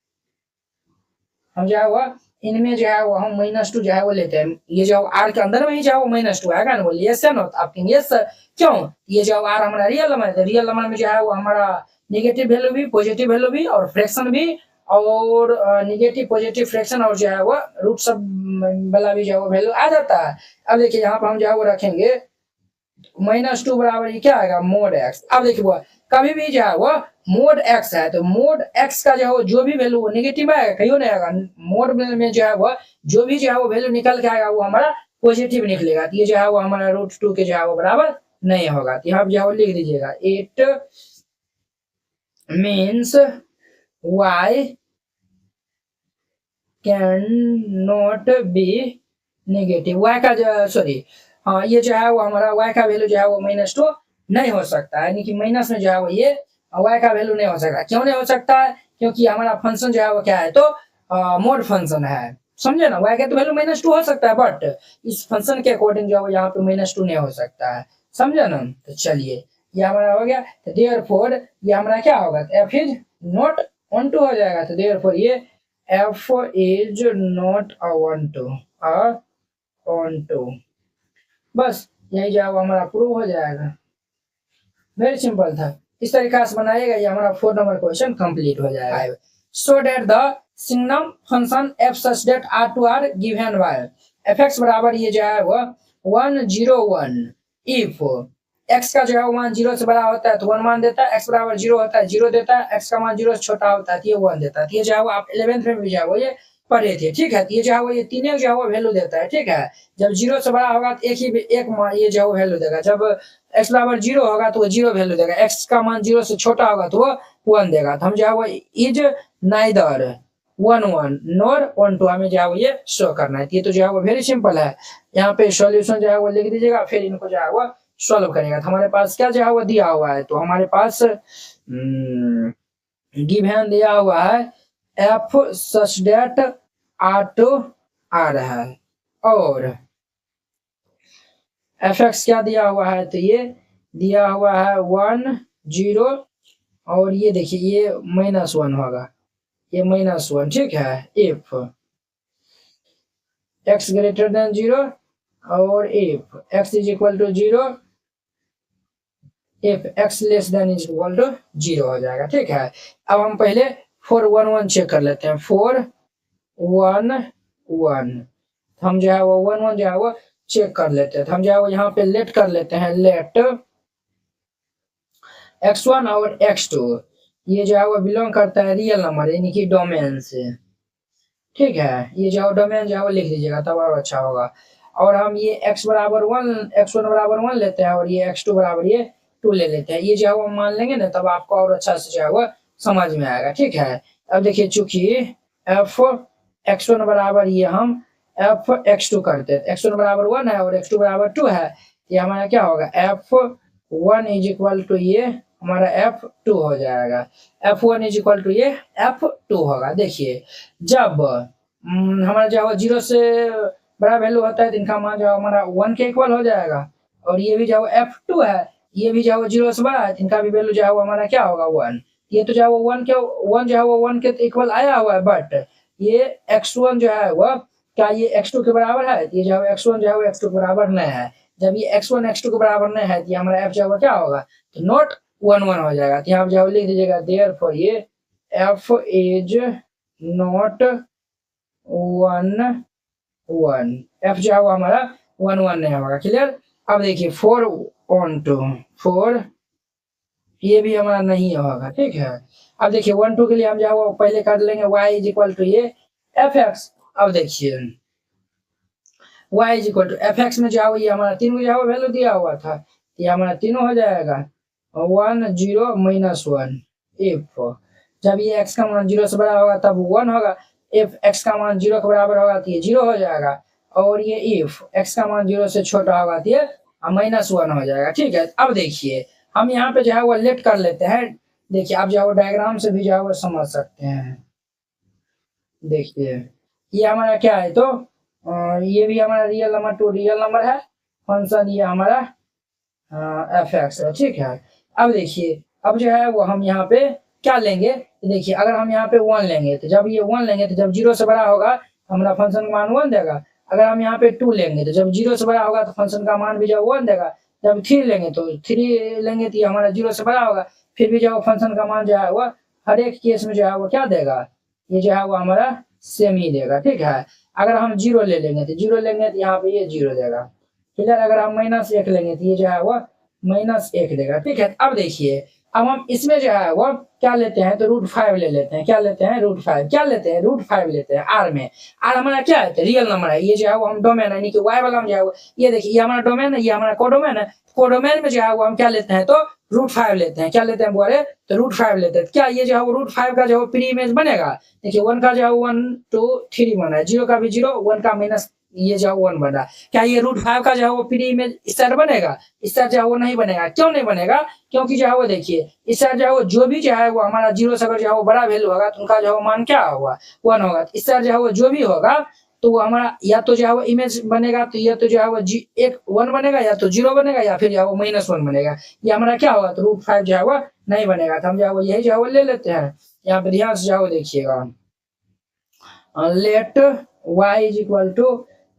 हम जो है वो इनमें जो है वो हम -2 जो है वो लेते हैं, ये जो r के अंदर में ही जो है वो -2 आएगा ना, बोलिए यस नो, तो आप कहेंगे यस सर, क्यों, ये जो r हमारा रियल नंबर है, तो रियल नंबर में जो है वो हमारा नेगेटिव वैल्यू भी पॉजिटिव वैल्यू भी और फ्रैक्शन भी, और नेगेटिव पॉजिटिव फ्रैक्शन और जो है वो रूट सब वाला भी जो है वो वैल्यू आ जाता है। अब देखिए यहाँ पर हम जो है वो रखेंगे -2 बराबर ये क्या आएगा मोड एक्स। अब देखिए वो कभी भी जो है वो मोड एक्स है तो मोड एक्स का जो है वो जो भी वैल्यू नेगेटिव आएगा, कहीं नहीं आएगा, मोड में जो है वो जो भी जो है वो वैल्यू निकल के आएगा वो हमारा पॉजिटिव निकलेगा, तो ये जो है वो हमारा √2 के जो है वो बराबर नहीं होगा। तो यहाँ जो है वो लिख दीजिएगा, it means y can not be negative, y का जो सॉरी हाँ ये जो है वो हमारा y का वैल्यू जो है वो -2 नहीं हो सकता है, यानी कि माइनस में जो है वो ये y का वैल्यू नहीं हो सकता। क्यों नहीं हो सकता है? क्योंकि हमारा फंक्शन जो है वो क्या है, तो मोड फंक्शन है, समझे ना। y का तो वैल्यू -2 हो सकता है, बट इस फंक्शन के अकॉर्डिंग जो है यहाँ पे -2 नहीं हो सकता है, समझे ना। तो चलिए ये हमारा हो गया। तो देयरफॉर ये हमारा क्या होगा, f is not onto हो जाएगा। तो देयरफॉर ये f is not onto, बस यही जो है वो हमारा प्रूव हो जाएगा। वेरी सिंपल था, इस तरीके से बनाएगा, ये हमारा 4 नंबर क्वेश्चन कंप्लीट हो जाएगा। So that the signum function f such that r2r given by fx बराबर ये जो है वो 1 0 1 इफ x का जो है 1 0 से बड़ा होता है तो 1 मान देता है, x बराबर 0 होता है 0 देता है, x का मान 0 से छोटा होता है तो ये 1 देता है। ये जो है वो आप 11th में भी जो है वो ये पढ़े थे, ठीक है। ये जो है वो ये तीनों जो है वो वैल्यू देता है, ठीक है। जब 0 से बड़ा होगा तो एक ये जो है वो वैल्यू देगा, जब x बराबर 0 होगा तो वो 0 वैल्यू देगा, x का मान 0 से छोटा होगा तो वो 1 देगा। तो हम जो है वो इज नाइदर 1 1 नॉर 1 2 हमें जो है वो ये शो करना है। ये तो जो है वो वेरी सिंपल है। यहाँ पे सॉल्यूशन जो है वो लिख दीजिएगा, फिर इनको जो है वो सॉल्व करेगा। तो हमारे पास क्या जो है वो दिया हुआ है, तो हमारे पास गिवन दिया हुआ है f सच दैट r2r है, और fx क्या दिया हुआ है, तो ये दिया हुआ है 1 0, और ये देखिए ये -1 होगा, ये -1, ठीक है। इफ x ग्रेटर देन 0 और if x is equal to 0, if x less than is equal to 0 हो जाएगा, ठीक है। अब हम पहले 4 1 1 चेक कर लेते हैं। 4 1 1 हम जो है वो 1 1 जो है वो चेक कर लेते हैं। तो हम जो है वो यहाँ पे लेट कर लेते हैं, लेट x1 और x2 ये जो है वो बिलोंग करता है रियल नंबर यानी कि डोमेन से, ठीक है। ये जो डोमेन जो है वो लिख लीजिएगा तब और अच्छा होगा। और हम ये x बराबर 1 x1 बराबर 1 लेते हैं, और ये x2 बराबर ये 2 ले लेते हैं। ये जो है वो मान लेंगे ना, तब आपको और अच्छा से जो है वो समझ में आएगा, ठीक है। अब देखिए चूंकि f x1 बराबर ये हम f x2 करते हैं, x1 बराबर 1 है और x2 बराबर 2 है, ये हमारा क्या होगा, f1 इज इक्वल टू ये हमारा f2 हो जाएगा। f1 इज इक्वल टू ये f2 होगा। देखिए जब हमारा जो है 0 से बड़ा वैल्यू होता है तो इनका मान जो हमारा 1 के इक्वल हो जाएगा, और ये भी जो f2 है, ये भी जो 0 से बड़ा है, इनका भी वैल्यू जो है वो हमारा क्या होगा 1। ये तो जो है वो 1 जो है वो 1 के इक्वल आया हुआ है, बट ये x1 जो है वो क्या ये x2 के बराबर है, ये जो है x1 जो है वो x2 के बराबर नहीं है। जब ये x1 x2 के बराबर नहीं है तो ये हमारा f जो है वो क्या होगा, तो नॉट 1 1 हो जाएगा। तो यहाँ जो लिख दीजिएगा देयरफॉर ये f इज नॉट 1 1, f जो है वो हमारा 1 1 नहीं होगा, क्लियर। अब देखिए 4 on 2 4 ये भी हमारा नहीं होगा, ठीक है। अब देखिए 1 2 के लिए हम जो है वो पहले कर लेंगे y इज इक्वल टू ये fx। अब देखिए y is equal to fx में जो है ये हमारा 3 जो है वो वैल्यू दिया हुआ था, ये हमारा तीनों हो जाएगा 1 0 -1। इफ जब ये x का मान 0 से बड़ा होगा तब 1 होगा, इफ x का मान 0 के बराबर होगा तो ये 0 हो जाएगा, और ये इफ x का मान 0 से छोटा होगा तो ये -1 हो जाएगा, ठीक है। अब देखिए हम यहाँ पे जो है वो लेट कर लेते हैं। देखिए आप जो है वो डायग्राम से भी जो है वो समझ सकते हैं। देखिए ये हमारा क्या है, तो ये भी हमारा real number to real number है, फंक्शन ये हमारा fx है, ठीक है। अब देखिए अब जो है वो हम यहाँ पे क्या लेंगे, देखिए अगर हम यहाँ पे 1 लेंगे तो जब ये 1 लेंगे तो जब 0 से बड़ा होगा हमारा फंक्शन का मान 1 देगा। अगर हम यहाँ पे 2 लेंगे तो जब 0 से बड़ा होगा तो फंक्शन का मान भी जो 1 देगा। जब 3 लेंगे तो 3 लेंगे तो ये हमारा 0 से बड़ा होगा, फिर भी जो फंक्शन का मान जो है वो हर एक केस में जो है वो क्या देगा, ये जो है वो हमारा सेम ही देगा, ठीक है। अगर हम 0 ले लेंगे तो 0 लेंगे तो यहाँ पे ये 0 देगा, क्लियर। अगर हम -1 लेंगे तो ये जो है वो -1 देगा, ठीक है। अब देखिए अब हम इसमें जो है वो क्या लेते हैं, तो √5 ले लेते हैं। क्या लेते हैं, √5। क्या लेते हैं, √5 लेते हैं r में। r हमारा क्या है, तो रियल नंबर है। ये जो है वो हम डोमेन है, यानी कि y वाला हम जो है वो ये देखिए ये हमारा डोमेन है, ये हमारा कोडोमेन है। कोडोमेन में जो है वो हम क्या लेते हैं, तो √5 लेते हैं। क्या लेते हैं बोले, तो √5 लेते हैं। क्या ये जो है वो √5 का जो है प्री इमेज बनेगा। देखिए 1 का जो है 1 2 3 बना है, 0 का भी 0, 1 का ये जो है 1 बन रहा। क्या ये √5 का जो है वो प्री इमेज स्टार बनेगा? स्टार जो है वो नहीं बनेगा। क्यों नहीं बनेगा? क्योंकि जो है वो देखिए स्टार जो है वो जो भी जो है वो हमारा 0 से अगर जो है वो बड़ा वैल्यू होगा तो उनका जो है मान क्या होगा? 1 होगा। स्टार जो है वो जो भी होगा तो वो हमारा या तो जो है वो इमेज बनेगा, तो या तो जो है वो एक 1 बनेगा, या तो 0 बनेगा, या फिर जो है वो -1 बनेगा। ये हमारा क्या होगा? तो √5 जो है वो नहीं बनेगा। तो हम जो है वो यही जो है वो ले लेते हैं। यहाँ पे ध्यान से जो है वो देखिएगा। Let y is equal to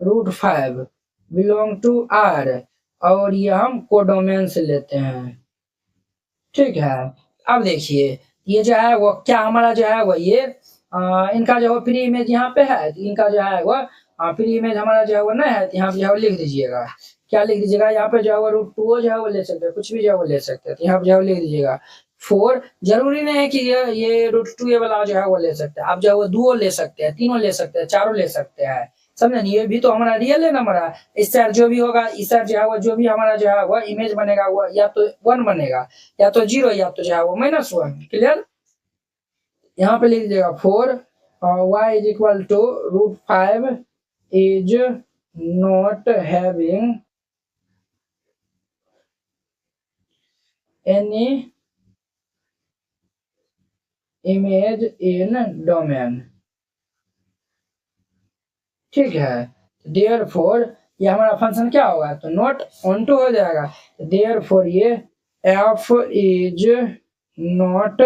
√5 belong to R, और ये हम कोडोमेन से लेते हैं। ठीक है। अब देखिए ये जो है वो क्या हमारा जो है वो ये इनका जो है प्री इमेज यहाँ पे है, तो इनका जो है वो प्री इमेज हमारा जो है वो नहीं है, तो यहाँ पे जो है वो लिख दीजिएगा। क्या लिख दीजिएगा? यहाँ पे जो है वो √2 जो है वो ले सकते हैं, कुछ भी जो है वो ले सकते हैं। तो यहाँ पे जो है वो लिख दीजिएगा 4। जरूरी नहीं है कि ये √2 ये वाला जो है वो ले सकते हैं। आप जो है वो 2 ले सकते हैं, 3 ले सकते हैं, 4 ले सकते हैं। समझे? ये भी तो हमारा रियल है नंबर है। इससे जो भी होगा, इससे जो है वो जो भी हमारा जो है वो इमेज बनेगा वो या तो 1 बनेगा, या तो 0, या तो जो है वो -1। क्लियर? यहाँ पे लिख दीजिएगा 4 y is equal to √5 is not having any image in domain. ठीक है। देयरफॉर ये हमारा फंक्शन क्या होगा? तो नॉट ऑनटू हो जाएगा। देयरफॉर ये f is not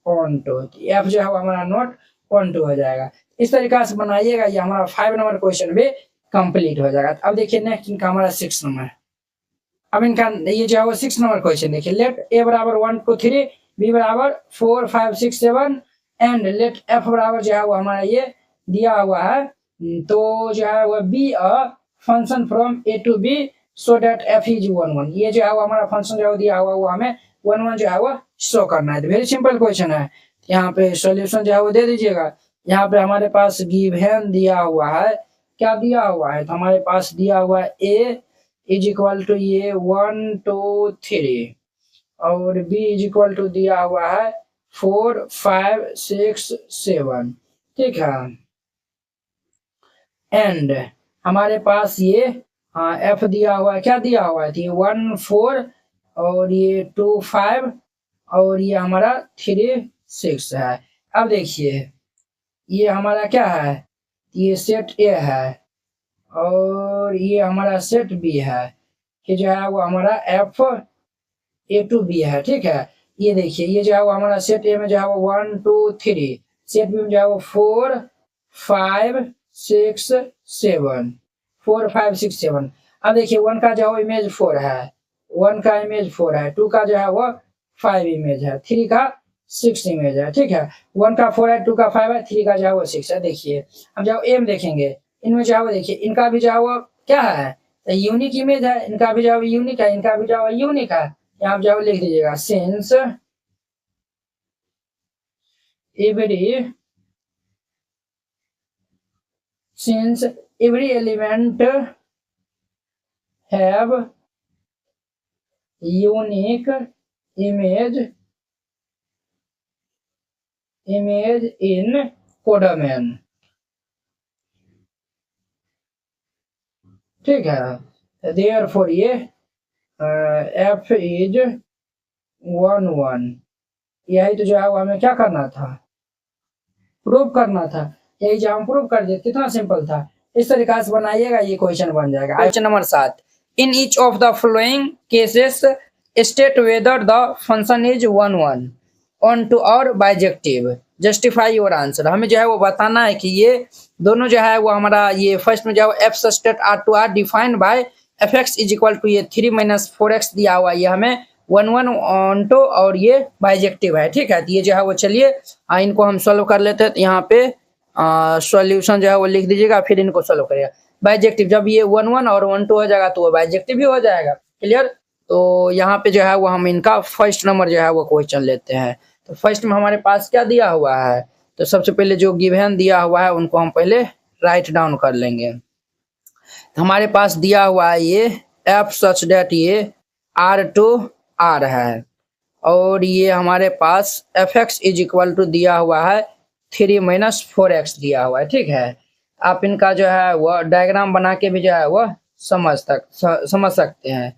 onto, f जो है हमारा नॉट ऑनटू हो जाएगा। इस तरीका से बनाइएगा, ये हमारा 5 नंबर क्वेश्चन भी कंप्लीट हो जाएगा। अब देखिए नेक्स्ट इनका हमारा 6 नंबर। अब इनका ये जो है वो 6 नंबर क्वेश्चन देखिए। लेट a बराबर 1 2 3, b बराबर 4 5 6 7 एंड लेट f बराबर जो है वो हमारा ये दिया हुआ है, तो जो है वो be a function from a to b so that f is 1 1। ये जो है वो हमारा फंक्शन जो दिया हुआ वो हमें 1 1 जो है वो शो करना है। तो वेरी सिंपल क्वेश्चन है। यहाँ पे सॉल्यूशन जो है वो दे दीजिएगा। यहाँ पे हमारे पास गिवन दिया हुआ है, क्या दिया हुआ है? तो हमारे पास दिया हुआ है a इज इक्वल टू ये 1 2 3, और b इज इक्वल टू दिया हुआ है 4 5 6 7। ठीक है। एंड हमारे पास ये f दिया हुआ है, क्या दिया हुआ है? तो ये 1 4 और ये 2 5 और ये हमारा 3 6 है। अब देखिए ये हमारा क्या है? ये सेट ए है और ये हमारा सेट बी है, कि जो है वो हमारा एफ ए टू बी है। ठीक है। ये देखिए ये जो है वो हमारा सेट ए में जो है वो 1 2 3, सेट बी में जो है वो 4 5 6 7, 4 5 6 7। अब देखिए 1 का जो है इमेज 4 है, 1 का इमेज 4 है, 2 का जो है वो 5 इमेज है, 3 का 6 इमेज है। ठीक है। 1 का 4 है, 2 का 5 है, 3 का जो है वो 6 है। देखिए अब जब एम देखेंगे, इनमें जो है वो देखिए इनका भी जो है वो क्या है? यूनिक इमेज है, इनका भी जो है यूनिक है, इनका भी जो है यूनिक है। यहाँ पे जो लिख दीजिएगा since every element have unique image in codomain. ठीक है। देयरफॉर ये f इज 1 1। यही तो जो है वो हमें क्या करना था? प्रूव करना था। यही जो हम प्रूव कर दिए, कितना सिंपल था। इस तरीके से बनाइएगा, ये क्वेश्चन बन जाएगा। Question number 7, in each of the following cases state whether the function is 1 1 onto और बाइजेक्टिव, जस्टिफाई योर आंसर। हमें जो है वो बताना है कि ये दोनों जो है वो हमारा ये फर्स्ट में जो है f state R to R defined by F x is equal to ये 3 - 4x दिया हुआ, ये हमें 1 1 ऑन टू और ये बाइजेक्टिव है। ठीक है। तो ये जो है वो चलिए इनको हम सॉल्व कर लेते हैं। तो यहाँ पे सॉल्यूशन जो है वो लिख दीजिएगा, फिर इनको सॉल्व करिएगा। बाइजेक्टिव जब ये 1 1 और 1 2 हो जाएगा तो वो बाइजेक्टिव भी हो जाएगा। क्लियर? तो यहाँ पे जो है वो हम इनका फर्स्ट नंबर जो है वो क्वेश्चन लेते हैं। तो फर्स्ट में हमारे पास क्या दिया हुआ है? तो सबसे पहले जो गिवन दिया हुआ है उनको हम पहले राइट डाउन कर लेंगे। तो हमारे पास दिया हुआ है ये एफ सच डेट ये आर टू आर है, और ये हमारे पास F x is equal to दिया हुआ है 3 - 4x दिया हुआ है। ठीक है। आप इनका जो है वो डायग्राम बना के भी जो है वो समझ सकते हैं।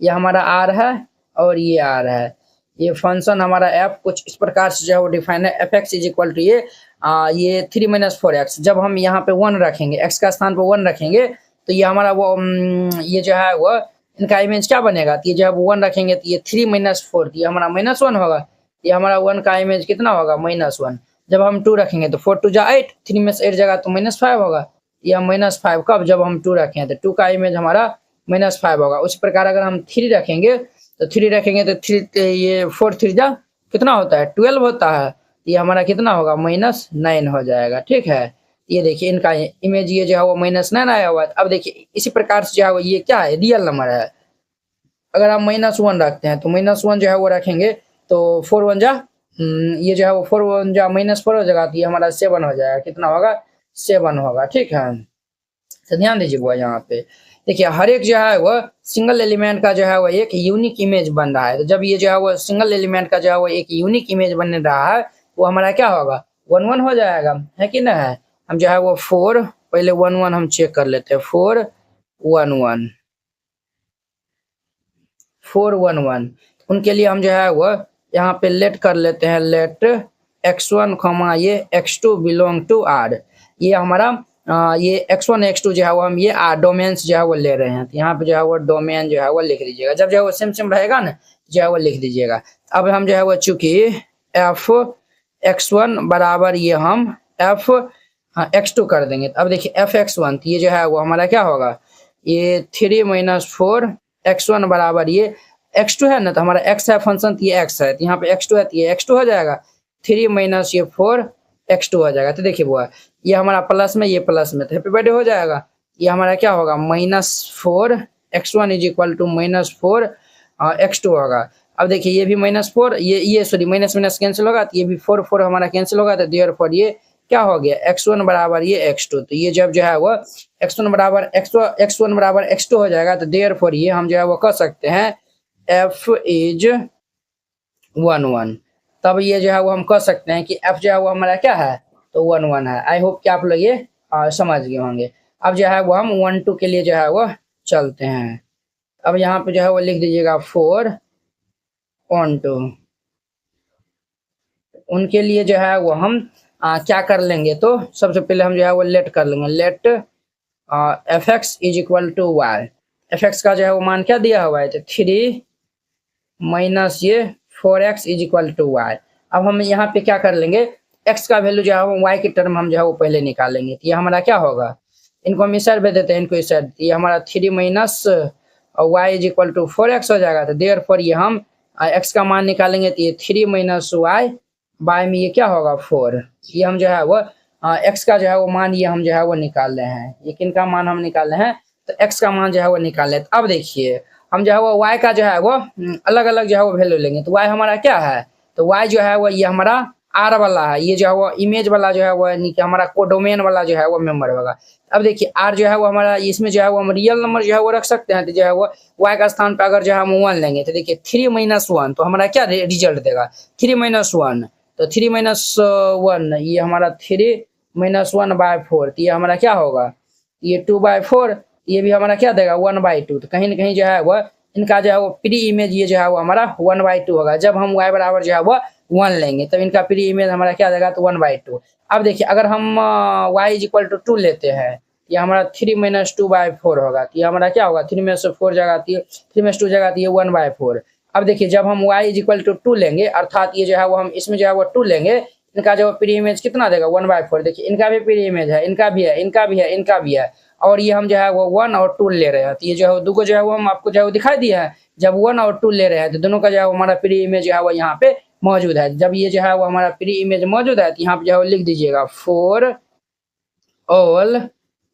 ये हमारा आर है और ये आर है। ये फंक्शन हमारा एफ कुछ इस प्रकार से जो है वो डिफाइन है, f x is equal to ये 3 माइनस 4x। जब हम यहाँ पे 1 रखेंगे, x का स्थान पे 1 रखेंगे तो ये हमारा वो ये जो है वो इनका इमेज क्या बनेगा, तो ये जब 1 रखेंगे तो ये 3 माइनस 4, ये हमारा -1 होगा। ये हमारा 1 का इमेज कितना होगा, -1। जब हम 2 रखेंगे तो 4 2 जा 8, 3 में से 8 जगह तो -5 होगा। ये -5 कब, जब हम 2 रखें तो 2 का इमेज हमारा -5 होगा। उस प्रकार अगर हम 3 रखेंगे तो 3 रखेंगे तो 3 ये 4 3 जा कितना होता है, 12 होता है। ये हमारा कितना होगा, -9 हो जाएगा। ठीक है, ये देखिए इनका इमेज ये जो है वो -9 आया हुआ है। अब देखिए इसी प्रकार से जो है वो ये क्या है, रियल नंबर है। अगर आप -1 रखते हैं तो -1 जो है वो रखेंगे तो 4 1 जा ये जो है वो 4 1 जा -4 हो जाएगा, तो ये हमारा 7 हो जाएगा। कितना होगा, 7 होगा। ठीक है, तो ध्यान दीजिए वो यहाँ पे देखिए हर एक जो है वो सिंगल एलिमेंट का जो है वो एक यूनिक इमेज बन रहा है। तो जब ये जो है वो सिंगल एलिमेंट का जो है वो एक यूनिक इमेज बन रहा है, वो हमारा क्या होगा, 1 1 हो जाएगा, है कि ना है। हम जो है वो 4 पहले 1 1 हम चेक कर लेते हैं, 4 1 1 4 1 1। उनके लिए हम जो है वो यहाँ पे लेट कर लेते हैं, लेट x1 ये x2 बिलोंग टू r। ये हमारा ये x1 x2 जो है वो हम ये डोमेन्स जो है वो ले रहे हैं। तो यहाँ पे जो है वो डोमेन जो है वो लिख दीजिएगा। जब जो है वो सेम रहेगा ना, जो है वो लिख दीजिएगा। अब हम जो है वो चूंकि f x1 बराबर ये हम f x2 कर देंगे। अब देखिए f x1, तो ये जो है वो हमारा क्या होगा, ये 3 - 4 x1 बराबर ये x2 है ना, तो हमारा x है फंक्शन, तो ये x है, तो यहाँ पे x2 है तो ये x2 हो जाएगा। 3 - ये 4 x2 हो जाएगा। तो देखिए वो ये हमारा प्लस में, ये प्लस में, तो हैप्पी बर्थडे हो जाएगा। ये हमारा क्या होगा, -4 x1 is equal to -4 x2 होगा। अब देखिए ये भी -4, ये सॉरी माइनस माइनस कैंसिल होगा, तो ये भी 4 4 हमारा कैंसिल होगा। तो देयरफॉर ये क्या हो गया, x1 बराबर ये x2। तो ये जब जो है वो x1 बराबर x2 हो जाएगा, तो देयरफॉर ये हम जो है वो कह सकते हैं f इज 1 1। तब ये जो है वो हम कह सकते हैं कि f जो है वो हमारा क्या है, तो 1 1 है। आई होप कि आप लोग ये समझ गए होंगे। अब जो है वो हम 1 2 के लिए जो है वो चलते हैं। अब यहाँ पे जो है वो लिख दीजिएगा 4 1 2। उनके लिए जो है वो हम क्या कर लेंगे, तो सबसे पहले हम जो है वो लेट कर लेंगे, let f x is equal to y. F x का जो है वो मान क्या दिया हुआ है, तो 3 माइनस ये 4x is equal to y. अब हम यहाँ पे क्या कर लेंगे, x का वैल्यू जो है वो y के टर्म हम जो है वो पहले निकालेंगे। तो ये हमारा क्या होगा, इनको हम इस साइड भेज देते हैं, इनको इस साइड। ये हमारा 3 minus y is equal to 4x हो जाएगा। तो देयरफॉर ये हम x का मान निकालेंगे, तो ये 3 माइनस y बाय में ये क्या होगा 4। ये हम जो है वो x का जो है वो मान ये हम जो है वो निकाल रहे हैं। ये किन का मान हम निकाल रहे हैं, तो x का मान जो है वो निकाल रहे हैं। अब देखिए हम जो है वो y का जो है वो अलग अलग जो है वो वैल्यू लेंगे। तो y हमारा क्या है, तो y जो है वो ये हमारा r वाला है। ये जो है वो इमेज वाला जो है वो हमारा कोडोमेन वाला जो है वो मेंबर होगा। अब देखिए r जो है वो हमारा इसमें जो है वो हम रियल नंबर जो है वो रख सकते हैं। तो जो है वो y का स्थान पे अगर जो है हम 1 लेंगे, तो देखिए 3 - 1 तो हमारा क्या रिजल्ट देगा, 3 - 1। तो 3 - 1 ये हमारा 3 - 1/4। तो ये हमारा क्या होगा, ये 2/4। ये भी हमारा क्या देगा 1/2। तो कहीं ना कहीं जो है वो इनका जो है वो प्री इमेज ये जो है वो हमारा 1/2 होगा। जब हम y बराबर जो है वो 1 लेंगे तब इनका प्री इमेज हमारा क्या देगा, तो 1/2। अब देखिए अगर हम y इज इक्वल टू 2 लेते हैं, ये हमारा 3 - 2/4 होगा। तो ये हमारा क्या होगा, 3 में से 4 जगह, 3 में से 2 जगह, तो ये 1/4। अब देखिए जब हम y इज इक्वल टू 2 लेंगे, अर्थात ये जो है वो हम इसमें जो है वो 2 लेंगे, इनका जो प्री इमेज कितना देगा 1/4। देखिए इनका भी प्री इमेज है, इनका भी है, इनका भी है, इनका भी है। और ये हम जो है वो 1 और 2 ले रहे हैं। तो ये जो है दो को जो है वो हम आपको जो है वो दिखाई दिया है। जब 1 और 2 ले रहे हैं तो दोनों का जो है हमारा प्री इमेज जो है वो यहाँ पे मौजूद है। जब ये जो है वो हमारा प्री इमेज मौजूद है, तो यहाँ पे जो है वो लिख दीजिएगा 4 all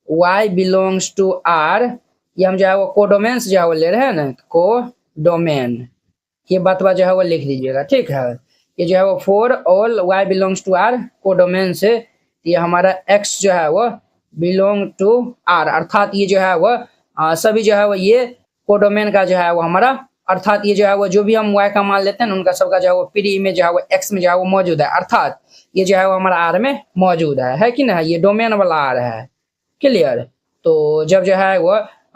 y belongs to r। ये हम जो है वो कोडोमेन्स जो है वो ले रहे हैं ना, कोडोमेन, ये बात जो है वो लिख दीजिएगा। ठीक है, ये जो है वो 4 all y belongs to r codomain से, ये हमारा x जो है वो बिलोंग टू r, अर्थात ये जो है वो सभी जो है वो ये कोडोमेन का जो है वो हमारा, अर्थात ये जो है वो जो भी हम y का मान लेते हैं उनका सबका जो है वो प्री इमेज जो है वो x में जो है वो मौजूद है। अर्थात ये जो है वो हमारा r में मौजूद है कि ना, ये डोमेन वाला r है। क्लियर। तो जब जो है वो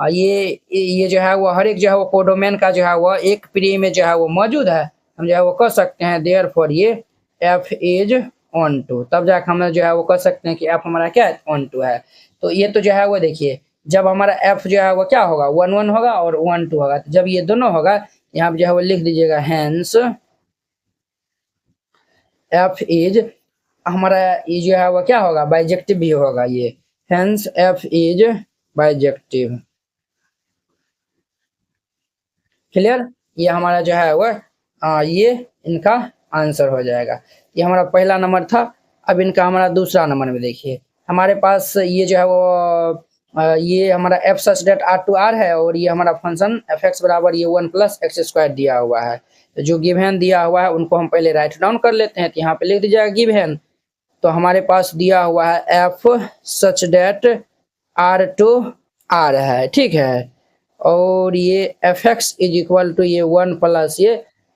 ये जो है वो हर एक जो है वो कोडोमेन का जो है वो एक प्री में जो है वो मौजूद है, हम जो है वो कह सकते हैं देयर फॉर ये एफ इज ऑन टू, तब जाकर हम जो है वो कह सकते हैं कि एफ हमारा क्या है, ऑन टू है। तो ये तो जो है वो देखिए, जब हमारा एफ जो है वो क्या होगा, 1 1 होगा और 1 2 होगा, तो जब ये दोनों होगा यहाँ पे जो है वो लिख दीजिएगा हैंस एफ इज, हमारा ये जो है वो क्या होगा, बाइजेक्टिव भी होगा ये, hence f is bijective. Clear. ये हमारा जो है वो ये इनका आंसर हो जाएगा। ये हमारा पहला नंबर था। अब इनका हमारा दूसरा नंबर में देखिए, हमारे पास ये जो है वो ये हमारा f such that R to R है, और ये हमारा फंक्शन एफ एक्स बराबर ये 1 प्लस एक्स स्क्वायर दिया हुआ है। तो जो गिवन दिया हुआ है उनको हम पहले राइट डाउन कर लेते हैं। तो यहाँ पे लिख दीजिएगा गिवन। तो हमारे पास दिया हुआ है f such that R to R है, ठीक है। और ये f x is equal to ये 1 प्लस ये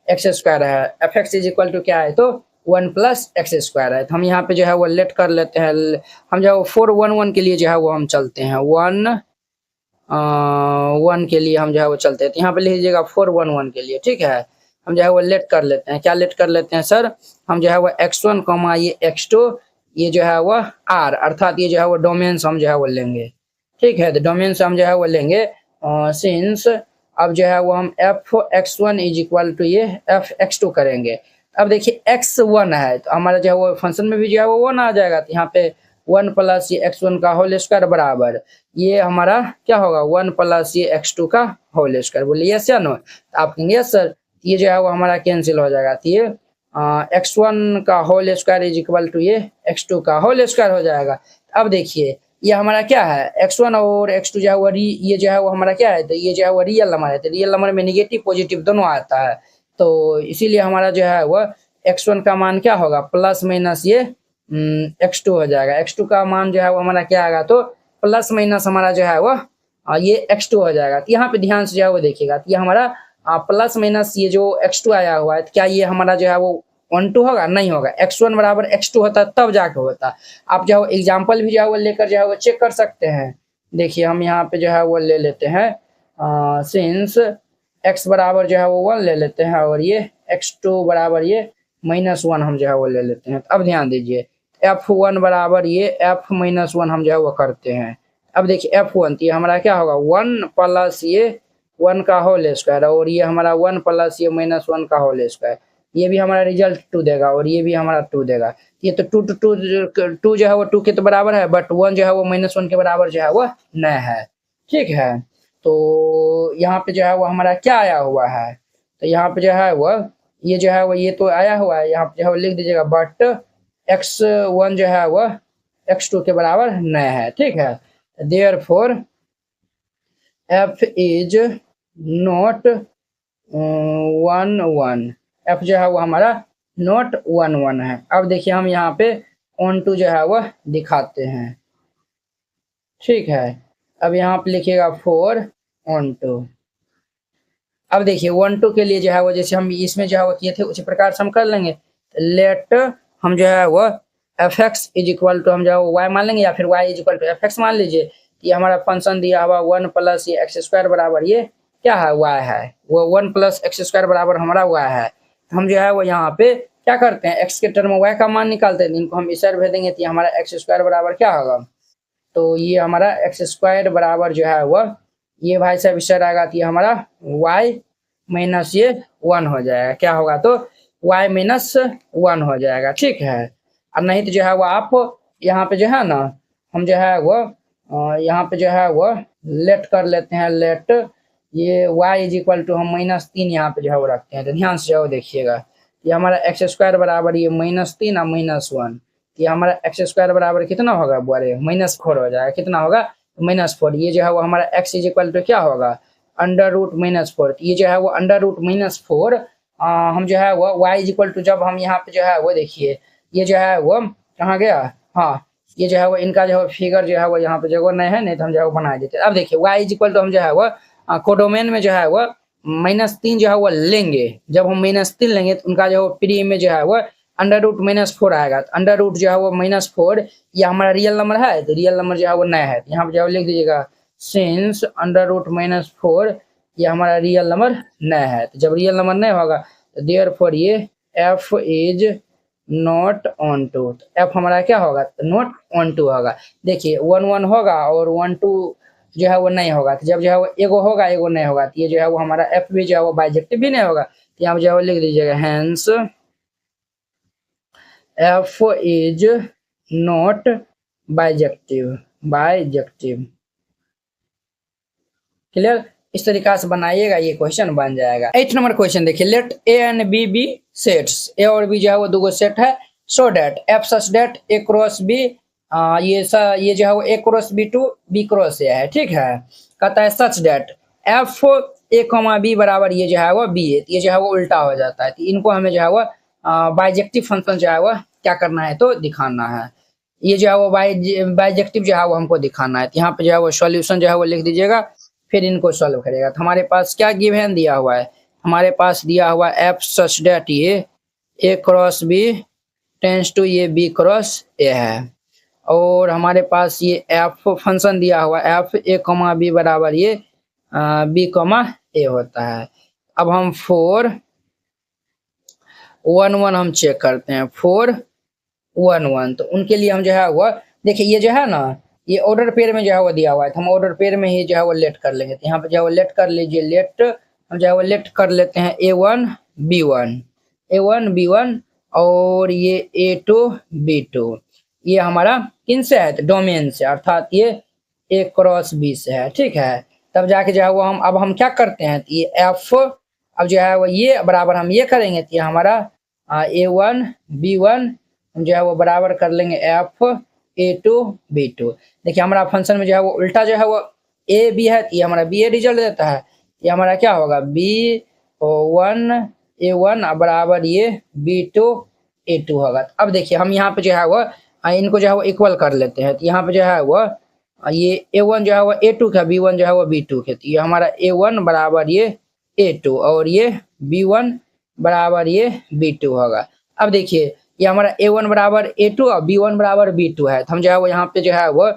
एक्स स्क्वायर है। F x is equal to क्या है, तो 1 प्लस एक्स स्क्वायर है। तो हम यहाँ पे जो है वो लेट कर लेते हैं, हम जो है 4 1 1 के लिए जो है वो हम चलते हैं, 1 1 के लिए हम जो है वो चलते हैं। तो यहाँ पे लिख लीजिएगा 4 1 1 के लिए, ठीक है। हम जो है वो लेट कर लेते हैं, क्या लेट कर लेते हैं सर, हम जो है वो x1 कॉमा ये x2, ये जो है वो r, अर्थात ये जो है वो डोमेन से हम जो है वो लेंगे, ठीक है। तो डोमेन से हम जो है वो लेंगे सिंस, अब जो है वो हम f x one is equal to ये एफ एक्स टू करेंगे। अब देखिए x1 है, तो हमारा जो है वो फंक्शन में भी जो है वो 1 आ जाएगा। तो यहाँ पे 1 प्लस ये x1 का होल स्क्वायर बराबर ये हमारा क्या होगा, 1 प्लस ये x2 का होल स्क्वायर। बोलिए यस या नो, आप कहेंगे यस सर। ये जो है वो हमारा कैंसिल हो जाएगा। तो ये x1 का whole square is equal to ये x2 का होल स्क्वायर हो जाएगा। अब देखिए ये हमारा क्या है, x1 और x2 जो है वो ये जो है वो हमारा क्या है, तो ये जो है वो रियल नंबर है। तो रियल नंबर में निगेटिव पॉजिटिव दोनों आता है, तो इसीलिए हमारा जो है वो x1 का मान क्या होगा, प्लस माइनस ये x2 हो जाएगा। x2 का मान जो है वो हमारा क्या आएगा, तो प्लस माइनस हमारा जो है वो ये x2 हो जाएगा। तो यहाँ पे ध्यान से जो है वो देखिएगा, तो ये हमारा प्लस माइनस ये जो x2 आया हुआ है, तो क्या ये हमारा जो है वो 1 2 होगा, नहीं होगा। x1 बराबर x2 होता तब जाके होता। आप जो है एग्जाम्पल भी जो है वो लेकर जो है वो चेक कर सकते हैं। देखिए हम यहाँ पे जो है वो ले लेते हैं सिंस x बराबर जो है वो 1 ले लेते हैं, और ये x2 बराबर ये -1 हम जो है वो ले लेते हैं। अब ध्यान दीजिए f1 बराबर ये f -1 हम जो है वो करते हैं। अब देखिए f1 तो ये हमारा क्या होगा, 1 प्लस ये 1 का होल स्क्वायर, और ये हमारा 1 प्लस ये -1 का होल स्क्वायर, ये भी हमारा रिजल्ट 2 देगा, और ये भी हमारा 2 देगा। ये तो 2 2 जो है वो 2 के तो बराबर है, बट 1 जो है वो -1 के बराबर जो है वो नहीं है, ठीक है। तो यहाँ पे जो है वो हमारा क्या आया हुआ है, तो यहाँ पे जो है वो ये जो है वो ये तो आया हुआ है, यहाँ पे जो है वो लिख दीजिएगा बट x1 जो है वो x2 के बराबर नहीं है, ठीक है। Therefore f is not 1 1, f जो है वो हमारा नॉट 1 1 है। अब देखिए हम यहाँ पे ऑन टू जो है वो दिखाते हैं, ठीक है। अब यहाँ पे लिखिएगा 4 ऑन टू। अब देखिए 1 2 के लिए जो है वो जैसे हम इसमें जो है वो किए थे उसी प्रकार से हम कर लेंगे। लेट हम जो है वो f x is equal to हम जो है वो वाई मान लेंगे, या फिर y is equal to f x मान लीजिए। ये हमारा फंक्शन दिया हुआ 1 प्लस ये एक्स स्क्वायर बराबर ये क्या है, वाई है। वो 1 प्लस एक्स स्क्वायर बराबर हमारा वाई है। हम जो है वो यहाँ पे क्या करते हैं, एक्स के टर्म में वाई का मान निकालते हैं, इनको हम इस साइड भेज देंगे। तो हमारा एक्स स्क्वायर बराबर क्या होगा, तो ये हमारा एक्स स्क्वायर बराबर जो है वो ये भाई साहब इस साइड आएगा, तो ये हमारा वाई माइनस ये 1 हो जाएगा। क्या होगा, तो y माइनस 1 हो जाएगा, ठीक है। और नहीं तो जो है वो आप यहाँ पे जो है ना, हम जो है वो यहाँ पे जो है वो लेट कर लेते हैं। लेट ये y इज इक्वल टू हम -3 यहाँ पे जो है वो रखते हैं। तो ध्यान से जो देखिएगा, ये हमारा एक्स स्क्वायर बराबर ये -3 और -1, ये हमारा एक्स स्क्वायर बराबर कितना होगा, बोरे -4 हो जाएगा। कितना होगा, -4। ये जो है वो हमारा x इज इक्वल टू क्या होगा, √-4। ये जो है वो √-4 हम जो है वो y इज इक्वल टू, जब हम यहाँ पे जो है वो देखिए ये जो है वो कहाँ गया, हाँ ये जो है वो इनका जो है फिगर जो है वो यहाँ पे जगह नहीं है, नहीं तो हम जो है वो बना देते। अब देखिए y इज इक्वल टू हम जो है वो कोडोमेन में जो है वो -3 जो है वो लेंगे। जब हम -3 लेंगे तो उनका जो प्री में जो है वो अंडर रूट -4 आएगा। तो अंडर रूट जो है वो -4 ये हमारा रियल नंबर है, तो रियल नंबर जो है वो नहीं है। यहाँ पे जो है लिख दीजिएगा सिंस अंडर रूट -4 ये हमारा रियल नंबर नहीं है। तो जब रियल नंबर नहीं होगा तो देयरफॉर ये f is not onto. f हमारा क्या होगा, तो नॉट ऑन टू होगा। देखिए 1 1 होगा और 1 2 जो है वो नहीं होगा। तो जब जो है वो एगो होगा एगो नहीं होगा, तो ये जो है वो हमारा f भी जो है वो बाइजेक्टिव भी नहीं होगा। तो यहाँ पे जो है लिख दीजिएगा hence f is not bijective. Clear, इस तरीका से बनाइएगा, ये क्वेश्चन बन जाएगा। 8 नंबर क्वेश्चन देखिए, let A and B be sets, A और बी जो है वो दो सेट है, so that F such that A cross B, ये जो है वो A cross B to B cross A है, ठीक है। कहता है such that F A comma B बराबर ये जो है वो बी है, ये जो है वो उल्टा हो जाता है। तो इनको हमें जो है वो बाइजेक्टिव फंक्शन जो है वो क्या करना है, तो दिखाना है। ये जो है वो बाइजेक्टिव जो है वो हमको दिखाना है। तो यहाँ पे जो है वो सॉल्यूशन जो है वो लिख दीजिएगा, फिर इनको सॉल्व करेगा। तो हमारे पास क्या गिवन दिया हुआ है, हमारे पास दिया हुआ एफ सच डेट ये ए क्रॉस बी टेंस टू ये बी क्रॉस ए है, और हमारे पास ये एफ फंक्शन दिया हुआ एफ ए कॉमा बी बराबर ये बी कॉमा ए होता है। अब हम 4 1 1 हम चेक करते हैं, 4 1 1, तो उनके लिए हम जो है वो देखिए ये जो है ना ये ऑर्डर पेयर में जो है वो दिया हुआ है, तो हम ऑर्डर पेयर में ही जो है वो लेट कर लेंगे। तो यहाँ पे जो है वो लेट कर लीजिए, लेट हम जो है वो लेट कर लेते हैं A1 B1 और ये A2 B2, ये हमारा किन से है, तो डोमेन से, अर्थात ये A क्रॉस B से है, ठीक है। तब जाके जो है वो हम क्या करते हैं, तो ये F अब जो है वो ये बराबर हम ये करेंगे, तो ये हमारा A1 B1 हम जो है वो बराबर कर लेंगे F A2 B2। देखिए हमारा फंक्शन में जो है वो उल्टा जो है वो ए बी है, तो ये हमारा बी ए रिजल्ट देता है। ये हमारा क्या होगा B1 A1 बराबर ये B2 A2 होगा। अब देखिए हम यहाँ पे जो है वो इनको जो है वो इक्वल कर लेते हैं। तो यहाँ पे जो है वो ये A1 जो है वो A2 का, B1 जो है वो B2 के, तो ये हमारा A1 बराबर ये A2 और ये B1 बराबर ये B2 होगा। अब देखिए ये हमारा A1 बराबर A2 और B1 बराबर B2 है, तो हम जो है वो यहाँ पे जो है वो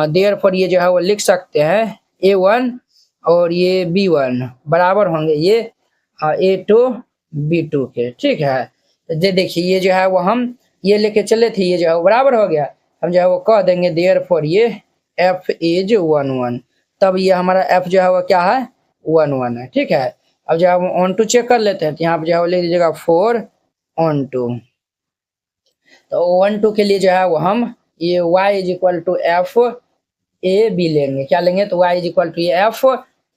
देयरफॉर ये जो है वो लिख सकते हैं A1 और ये B1 बराबर होंगे ये A2 B2 के, ठीक है। तो देखिए ये जो है वो हम ये लेके चले थे, ये जो है वो बराबर हो गया। हम जो है वो कह देंगे देयरफॉर ये F इज 1 1, तब ये हमारा F जो है वो क्या है 1 1 है, ठीक है। अब जो है हम ऑन टू चेक कर लेते हैं, तो यहाँ पे जो है वो लिख दीजिएगा 4 ऑन टू। तो 1 2 के लिए जो है वो हम ये y is equal to f a b लेंगे, क्या लेंगे, तो y इज इक्वल टू ये एफ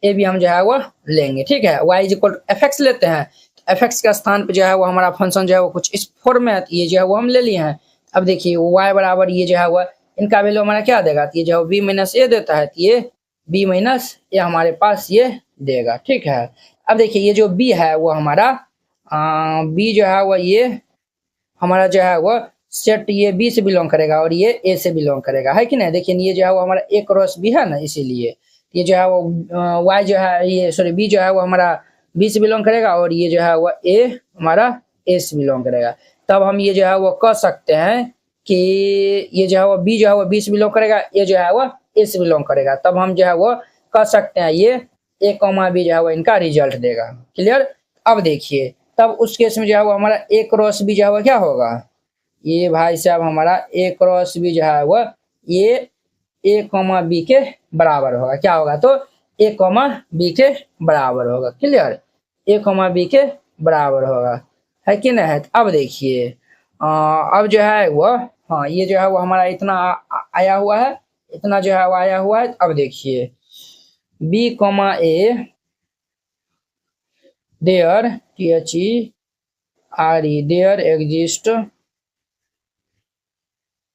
ए बी हम जो है वो लेंगे, ठीक है। y is equal to f x लेते हैं, तो एफ एक्स का स्थान पे जो है वो हमारा फंक्शन जो है वो कुछ इस फॉर्म में है, ये जो है वो हम ले लिए हैं। अब देखिए y बराबर ये जो है वो इनका वैल्यू हमारा क्या देगा, तो ये जो है b माइनस ए देता है, तो ये b माइनस ए हमारे पास ये देगा, ठीक है। अब देखिए ये जो b है वो हमारा b जो है वो ये हमारा जो है वो सेट ये बी से बिलोंग करेगा और ये ए से बिलोंग करेगा, है कि नहीं। देखिए ये जो है वो हमारा ए क्रॉस बी है ना, इसीलिए ये जो है वो वाई जो है ये सॉरी बी जो है वो हमारा बी से बिलोंग करेगा और ये जो है वो ए हमारा ए से बिलोंग करेगा। तब हम ये जो है वो कह सकते हैं कि ये जो है वो बी जो है वो बी से बिलोंग करेगा, ये जो है वो ए से बिलोंग करेगा। तब हम जो है वो कह सकते हैं ये ए कॉमा बी जो है वो इनका रिजल्ट देगा, क्लियर। अब देखिए तब उस केस में जो है वो हमारा ए क्रॉस बी जो है वो क्या होगा, ये भाई साहब हमारा ए क्रॉस बी जो है वो ये ए कॉमा बी के बराबर होगा, क्या होगा, तो ए कॉमा बी के बराबर होगा, क्लियर। ए कॉमा बी के बराबर होगा, है कि नहीं है। अब देखिए अब जो है वो हाँ ये जो है वो हमारा इतना आया हुआ है, इतना जो है वो आया हुआ है। अब देखिए b comma a there THERE there exist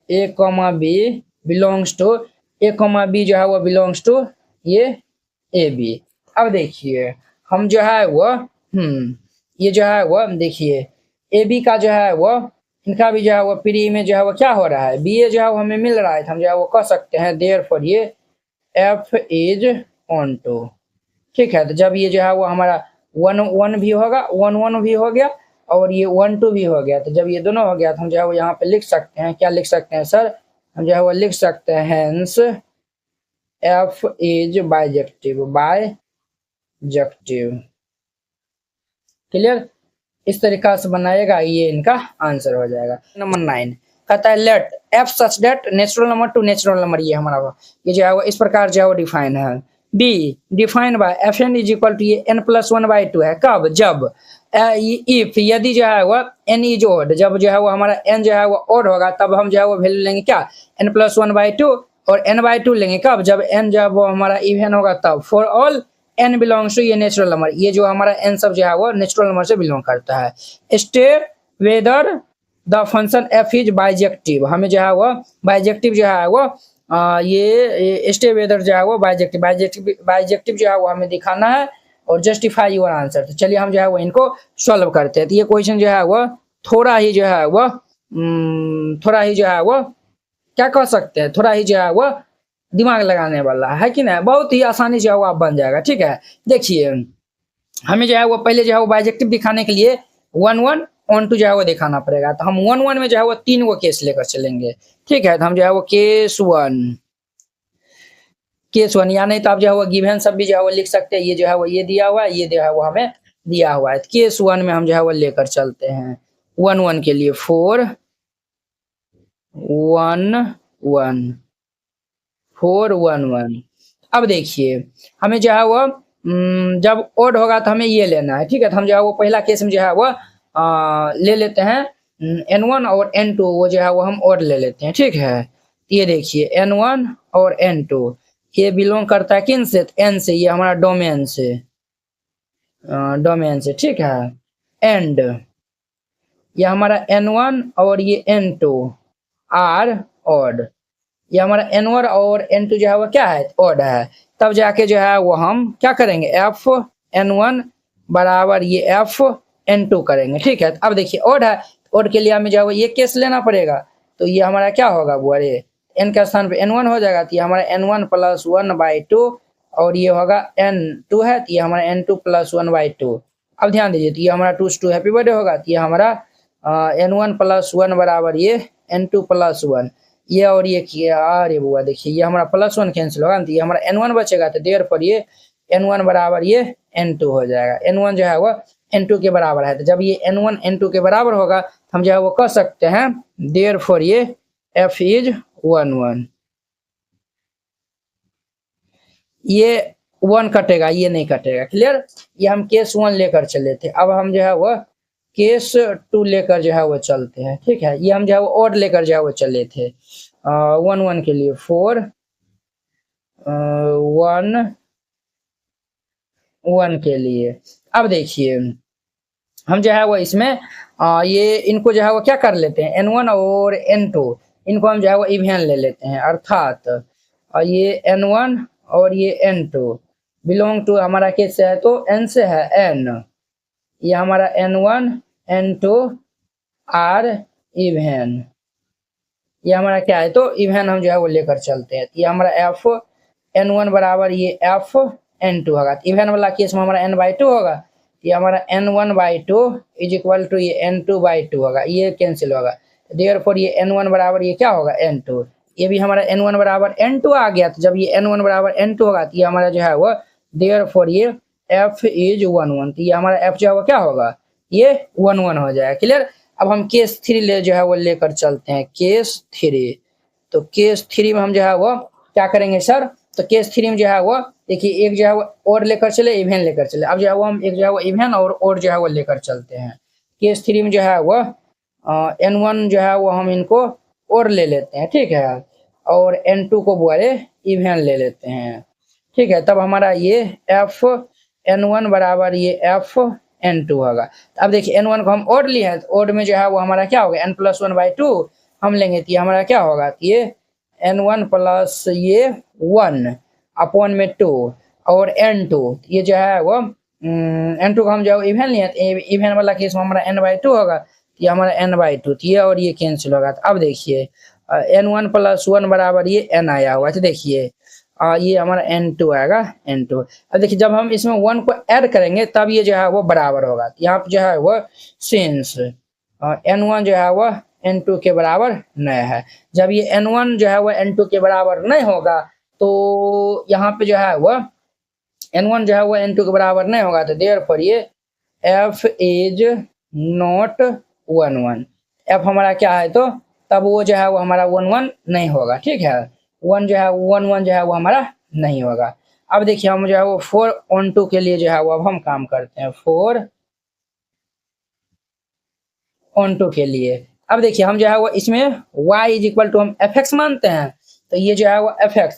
a comma b belongs to a comma b जो है वो बिलोंग्स टू ये ए बी। अब देखिए हम जो है वो ये जो है वो देखिए ए बी का जो है वो इनका भी जो है वो प्री में जो है वो क्या हो रहा है, बी ए जो है वो हमें मिल रहा है, तो हम जो है वो कह सकते हैं देयरफॉर ये एफ इज ऑन टू, ठीक है। तो जब ये जो है वो हमारा 1 1 भी होगा 1 1 भी हो गया और ये 1 2 भी हो गया। तो जब ये दोनों हो गया तो हम जो है वो यहाँ पे लिख सकते हैं, क्या लिख सकते हैं सर, हम जो है वो लिख सकते हैं hence F is bijective, bijective. Clear, इस तरीका से बनाएगा, ये इनका आंसर हो जाएगा। नंबर 9 कहता है let F such that natural number to natural number, ये हमारा ये जो है वो इस प्रकार जो है वो डिफाइन है। Be define by f n is equal to ये n + 1/2 है, कब, जब इफ यदि जो है वो n इज ओड, जब जो है वो हमारा n जो है वो ओड होगा तब हम जो है वो वैल्यू लेंगे क्या, n + 1/2 और n/2 लेंगे कब, जब n जब वो हमारा इवन होगा तब। For all n belongs to ये नेचुरल नंबर, ये जो हमारा n सब जो है वो नेचुरल नंबर से बिलोंग करता है। Stay weather the function f is bijective, हमें जो है वो बाइजेक्टिव जो है वो ये स्टे वेदर जो है वो बाइजेक्टिव जो है वो हमें दिखाना है और जस्टिफाई योर आंसर। तो चलिए हम जो है वो इनको सॉल्व करते हैं। तो ये क्वेश्चन जो है वो थोड़ा ही जो है वो क्या कह सकते हैं, थोड़ा ही जो है वो दिमाग लगाने वाला है कि नहीं, बहुत ही आसानी जो है वो आप बन जाएगा। ठीक है, देखिए हमें जो है वो पहले जो है वो बाइजेक्टिव दिखाने के लिए 1 1 ऑन टू जो है वो दिखाना पड़ेगा। तो हम 1 1 में जो है वो 3 गो केस लेकर चलेंगे। ठीक है, तो हम जो है वो केस वन या नहीं तो आप जो है वो गिवन सब भी जो है वो लिख सकते हैं। ये जो है वो ये दिया हुआ है, ये जो है वो हमें दिया हुआ है। केस 1 में हम जो है वो लेकर चलते हैं 1 1 के लिए 4 1 1 4 1 1। अब देखिए हमें जो है वो जब ओड होगा तो हमें ये लेना है। ठीक है, तो हम जो है वो पहला केस में जो है वो ले लेते हैं n1 और n2, वो जो है वो हम ओड ले लेते हैं। ठीक है, ये देखिए n1 और n2 ये बिलोंग करता है किन से, n से, ये हमारा डोमेन से। ठीक है, एंड ये हमारा n1 और ये n2 आर ओड, ये हमारा n1 और n2 जो है वो क्या है, ओड है। तब जाके जो है वो हम क्या करेंगे, एफ n1 बराबर ये एफ n2 करेंगे। ठीक है, अब देखिए ओड है, ओड के लिए हमें जो है वो ये केस लेना पड़ेगा। तो ये हमारा क्या होगा वो, अरे n का स्थान पे n1 हो जाएगा, तो ये हमारा n1 + 1/2 और ये होगा n2 है, तो ये हमारा n2 + 1/2। अब ध्यान दीजिए, तो ये हमारा 2 to हैप्पी बर्थडे होगा, तो ये हमारा n1 + 1 बराबर ये n2 + 1, ये और ये किया, अरे बुआ देखिए ये हमारा +1 कैंसिल होगा, तो ये हमारा n1 बचेगा। तो देयर पर ये n1 बराबर ये n2 हो जाएगा। n1 जो है वो n2 के बराबर है, तो जब ये n1 n2 के बराबर होगा हम जो है वो कह सकते हैं देयर फॉर ये f इज 1 1। ये 1 कटेगा, ये नहीं कटेगा। क्लियर, ये हम केस 1 लेकर चले थे। अब हम जो है वो केस 2 लेकर जो है वो चलते हैं। ठीक है, ये हम जो है वो ओड लेकर जो है वो चले थे 1 1 के लिए 4 1 1 के लिए। अब देखिए हम जो है वो इसमें ये इनको जो है वो क्या कर लेते हैं, n1 और n2 इनको हम जो है वो इवन ले लेते हैं, अर्थात ये n1 और ये n2 बिलोंग टू हमारा किससे है, तो n से है, n, ये हमारा n1 n2 आर इवन, ये हमारा क्या है, तो इवन हम जो है वो लेकर चलते हैं। ये हमारा एफ n1 बराबर ये एफ n2 होगा, इवन वाला केस में हमारा n/2 होगा, ये हमारा n1/2 इज इक्वल टू ये n2/2 होगा, ये कैंसिल होगा। देयरफॉर ये n1 बराबर ये क्या होगा, n2, ये भी हमारा n1 बराबर n2 आ गया। तो जब ये n1 बराबर n2 होगा तो ये हमारा जो है वो देयरफॉर ये f इज 1 1, तो ये हमारा f जो है वो क्या होगा, ये 1 1 हो जाएगा। क्लियर, अब हम केस 3 ले जो है वो लेकर चलते हैं, केस 3। तो केस 3 में हम जो है वो क्या करेंगे सर, तो केस 3 में जो है वो देखिए एक जो है वो और लेकर चले, इवन लेकर चले। अब जो है वो हम एक जो है वो इवन और जो है वो लेकर चलते हैं। केस 3 में जो है वो n1 जो है वो हम इनको और ले लेते हैं। ठीक है, और n2 को बोले इवन ले लेते हैं। ठीक है, तब हमारा ये f n1 बराबर ये f n2 होगा। अब देखिए n1 को हम ओड लिए हैं, तो ओड में जो है वो हमारा क्या होगा, n + 1/2 हम लेंगे, तो ये हमारा क्या होगा, ये n1 + ये 1 अपॉन में 2 और n2, ये जो है वो n2 को हम जो है इवन लिए, तो इवन वाला केस में हमारा n/2 होगा, ये हमारा n/2, तो ये और ये कैंसिल होगा। तो अब देखिए n1 + 1 बराबर ये n आया हुआ। तो देखिए ये हमारा n2 आएगा n2। अब देखिए जब हम इसमें 1 को ऐड करेंगे तब ये जो है वो बराबर होगा। यहाँ पे जो है वो सिंस n1 जो है वो n2 के बराबर नहीं है, जब ये n1 जो है वो n2 के बराबर नहीं होगा तो यहाँ पे जो है वो n1 जो है वो n2 के बराबर नहीं होगा, तो देयरफॉर ये f इज नॉट 1 1। f हमारा क्या है तो तब वो जो है वो हमारा 1 1 नहीं होगा, ठीक है। 1 जो है 1 1 जो है वो हमारा नहीं होगा। अब देखिए हम जो है वो 4 on 2 के लिए जो है वो अब हम काम करते हैं 4 on 2 के लिए। अब देखिए हम जो है वो इसमें y इज इक्वल टू हम fx मानते हैं, तो ये जो है वो fx,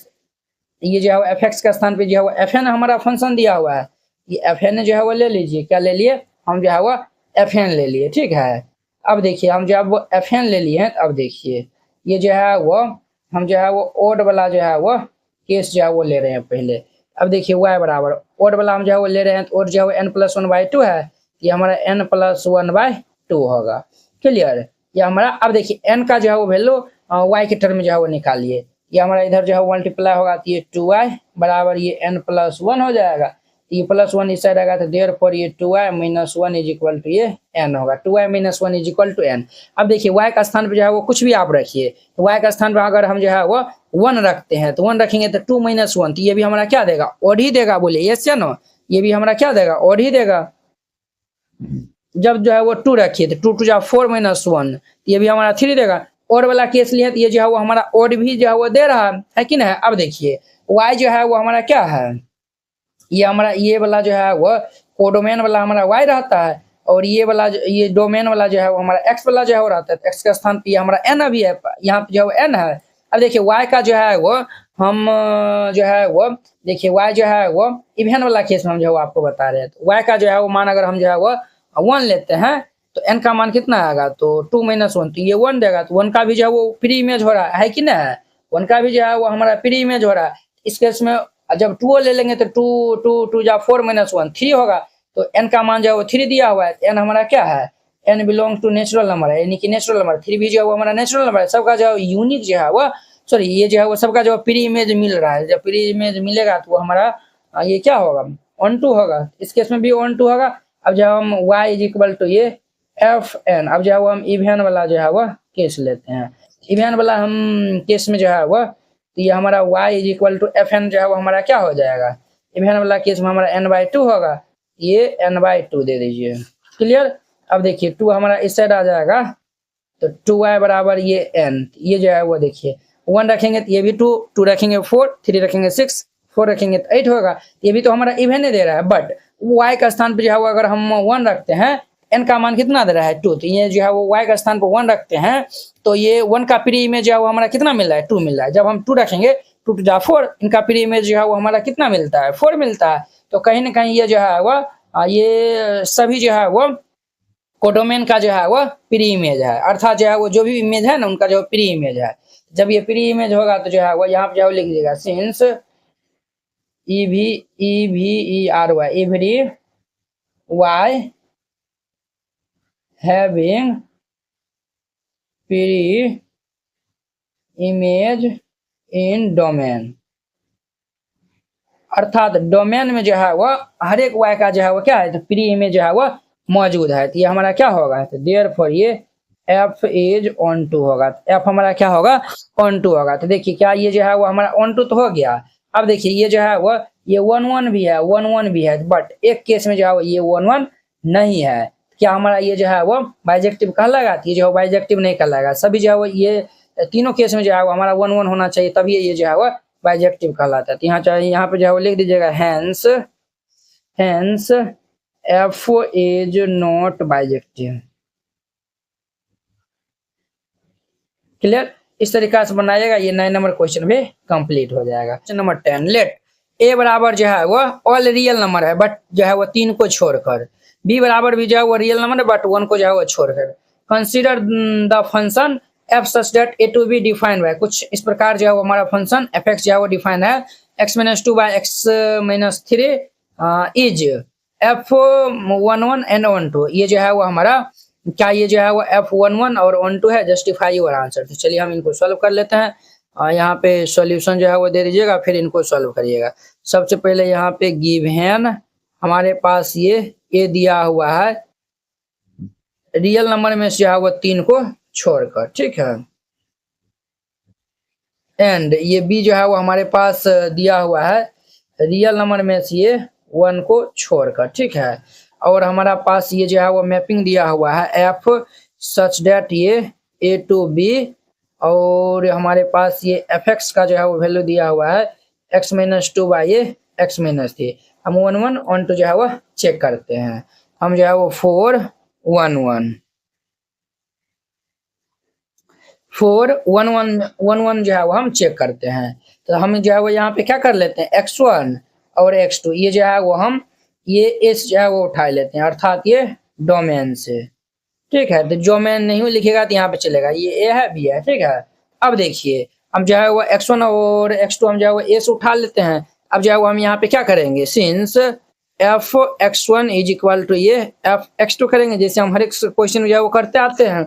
ये जो है वो fx के स्थान पे जो है वो fn हमारा फंक्शन दिया हुआ है, ये fn जो है वो ले लीजिए, क्या ले लिए हम जो है वो fn ले लिए, ठीक है। अब देखिए हम जो है वो fn ले लिए हैं, अब देखिए ये जो है वो हम जो है वो ओड वाला जो है वो केस जो है वो ले रहे हैं पहले। अब देखिए y बराबर ओड वाला हम जो है वो ले रहे हैं, तो ओड जो है वो n+1/2 है, ये हमारा n+1/2 होगा, क्लियर। ये हमारा अब देखिए n का जो है वो वैल्यू y के टर्म में जो है वो निकालिए, ये हमारा इधर जो है मल्टीप्लाई होगा तो ये 2y बराबर ये n+1 हो जाएगा, ये +1 इस साइड आएगा तो देयरफॉर ये 2y - 1 इज इक्वल टू ये n होगा, 2y - 1 is equal to n। अब देखिए y का स्थान पे जो है वो कुछ भी आप रखिए, तो y का स्थान पे अगर हम जो है वो 1 रखते हैं तो 1 रखेंगे तो 2 - 1, तो ये भी हमारा क्या देगा ओड ही देगा, बोले यस या नो, ये भी हमारा क्या देगा ओड ही देगा। जब जो है वो 2 रखिए तो 2 2 जा 4 - 1, ये भी हमारा 3 देगा। ओड वाला केस लिए तो ये जो है वो हमारा ओड भी जो है वो दे रहा है कि नहीं। अब देखिए y जो है वो हमारा क्या है, ये हमारा ये वाला जो है वो कोडोमेन वाला हमारा y रहता है, और ये वाला ये डोमेन वाला जो है वो हमारा x वाला जो है वो रहता है, तो x के स्थान पे ये हमारा n अभी है, यहाँ पे जो है वो n है। अब देखिए y का जो है वो हम जो है वो देखिए y जो है वो इवेन वाला केस में हम जो है वो आपको बता रहे हैं, तो y का जो है वो मान अगर हम जो है वो 1 लेते हैं तो n का मान कितना आएगा तो 2 - 1, तो ये 1 देगा, तो 1 का भी जो है वो प्री इमेज हो रहा है कि नहीं, 1 का भी जो है वो हमारा प्री इमेज हो रहा है। इस केस में जब 2 ले लेंगे तो 2 2 2 जा 4 - 1 3 होगा, तो n का मान जो है वो 3 दिया हुआ है, n हमारा क्या है n belong to natural number है, यानी कि नेचुरल नंबर 3 भी जो है वो हमारा नेचुरल नंबर है। सबका जो यूनिक जो है वो सॉरी ये जो है वो सबका जो प्री इमेज मिल रहा है, जब प्री इमेज मिलेगा तो वो हमारा ये क्या होगा ऑन टू होगा, इस केस में भी ऑन टू होगा। अब जब हम y इज इक्वल टू ये fn, अब जो है वो हम इवेन वाला जो है वो केस लेते हैं, इवेन वाला हम केस में जो है वो तो ये हमारा y is equal to fn जो है वो हमारा क्या हो जाएगा, इवेन वाला केस में हमारा n/2 होगा, ये n/2 दे दीजिए, क्लियर। अब देखिए 2 हमारा इस साइड आ जाएगा तो 2y बराबर ये n, ये जो है वो देखिए 1 रखेंगे तो ये भी 2, 2 रखेंगे 4, 3 रखेंगे 6, 4 रखेंगे तो 8 होगा, ये भी तो हमारा इवेन ही दे रहा है। बट y का स्थान पे जो है वो अगर हम 1 रखते हैं, n का मान कितना दे रहा है 2, तो ये जो है वो y का स्थान पर 1 रखते हैं तो ये 1 का प्री इमेज जो है वो हमारा कितना मिल रहा है 2 मिल रहा है। जब हम 2 रखेंगे 2 2 जा 4, इनका प्री इमेज जो है वो हमारा कितना मिलता है 4 मिलता है। तो कहीं ना कहीं ये जो है वो ये सभी जो है वो कोडोमेन का जो है वो प्री इमेज है, अर्थात जो है वो जो भी इमेज है ना उनका जो प्री इमेज है। जब ये प्री इमेज होगा तो जो है वो यहाँ पे जो है लिख दीजिएगा since EVERY every y having pre image in domain, अर्थात डोमेन में जो है वो हर एक y का जो है वो क्या है तो प्री इमेज जो है वो मौजूद है, तो ये हमारा क्या होगा तो देयरफॉर ये f इज ऑन टू होगा, तो f हमारा क्या होगा ऑन टू होगा। तो देखिए क्या ये जो है वो हमारा ऑन टू तो हो गया। अब देखिए ये जो है वो ये 1 1 भी है 1 1 भी है, बट एक केस में जो है वो ये 1 1 नहीं है, क्या हमारा ये जो है वो बाइजेक्टिव कहलाएगा, ये जो है बाइजेक्टिव नहीं कहलाएगा। सभी जो है वो ये तीनों केस में जो है वो हमारा 1 1 होना चाहिए, तभी ये जो है वो बाइजेक्टिव कहलाता है। तो यहाँ चाहे यहाँ पे जो है वो लिख दीजिएगा hence hence f is not bijective, clear. इस तरीका से बनाइएगा, ये 9 नंबर क्वेश्चन भी कंप्लीट हो जाएगा। क्वेश्चन नंबर 10 लेट a बराबर जो है वो ऑल रियल नंबर है बट जो है वो 3 को छोड़कर, b बराबर भी जो है वो रियल नंबर है बट 1 को जो है वो छोड़कर, consider the function f such that a to be defined by, कुछ इस प्रकार जो है वो हमारा फंक्शन fx जो है वो डिफाइन है x - 2 by x - 3 is f11 and 12, ये जो है वो हमारा क्या ये जो है वो f11 और 12 है, जस्टिफाई योर आंसर। तो चलिए हम इनको सॉल्व कर लेते हैं। यहाँ पे सॉल्यूशन जो है वो दे दीजिएगा, फिर इनको सॉल्व करिएगा। सबसे पहले यहाँ पे गिवन हमारे पास ये दिया हुआ है, रियल नंबर में से है वो 3 को छोड़कर, ठीक है। एंड ये बी जो है वो हमारे पास दिया हुआ है रियल नंबर में से ये 1 को छोड़कर, ठीक है। और हमारा पास ये जो है वो मैपिंग दिया हुआ है एफ सच डेट ये ए टू बी, और हमारे पास ये एफ एक्स का जो है वो वैल्यू दिया हुआ है एक्स माइनस टू बाई ये एक्स माइनस थ्री। हम 1 1 1 2 जो है वो चेक करते हैं। हम जो है वो 4 1 1 4 1 1 1 1 जो है वो हम चेक करते हैं। तो हम जो है वो यहाँ पे क्या कर लेते हैं x1 और x2 ये जो है वो हम ये एस जो है वो उठा लेते हैं, अर्थात ये डोमेन से, ठीक है। तो डोमेन नहीं लिखेगा तो यहाँ पे चलेगा, ये ए है बी है, ठीक है। अब देखिए हम जो है वो x1 और x2 हम जो है वो एस उठा लेते हैं। अब जो है वो हम यहाँ पे क्या करेंगे, since f x1 is equal to ये एफ x2 करेंगे, जैसे हम हर एक क्वेश्चन जो है वो करते आते हैं।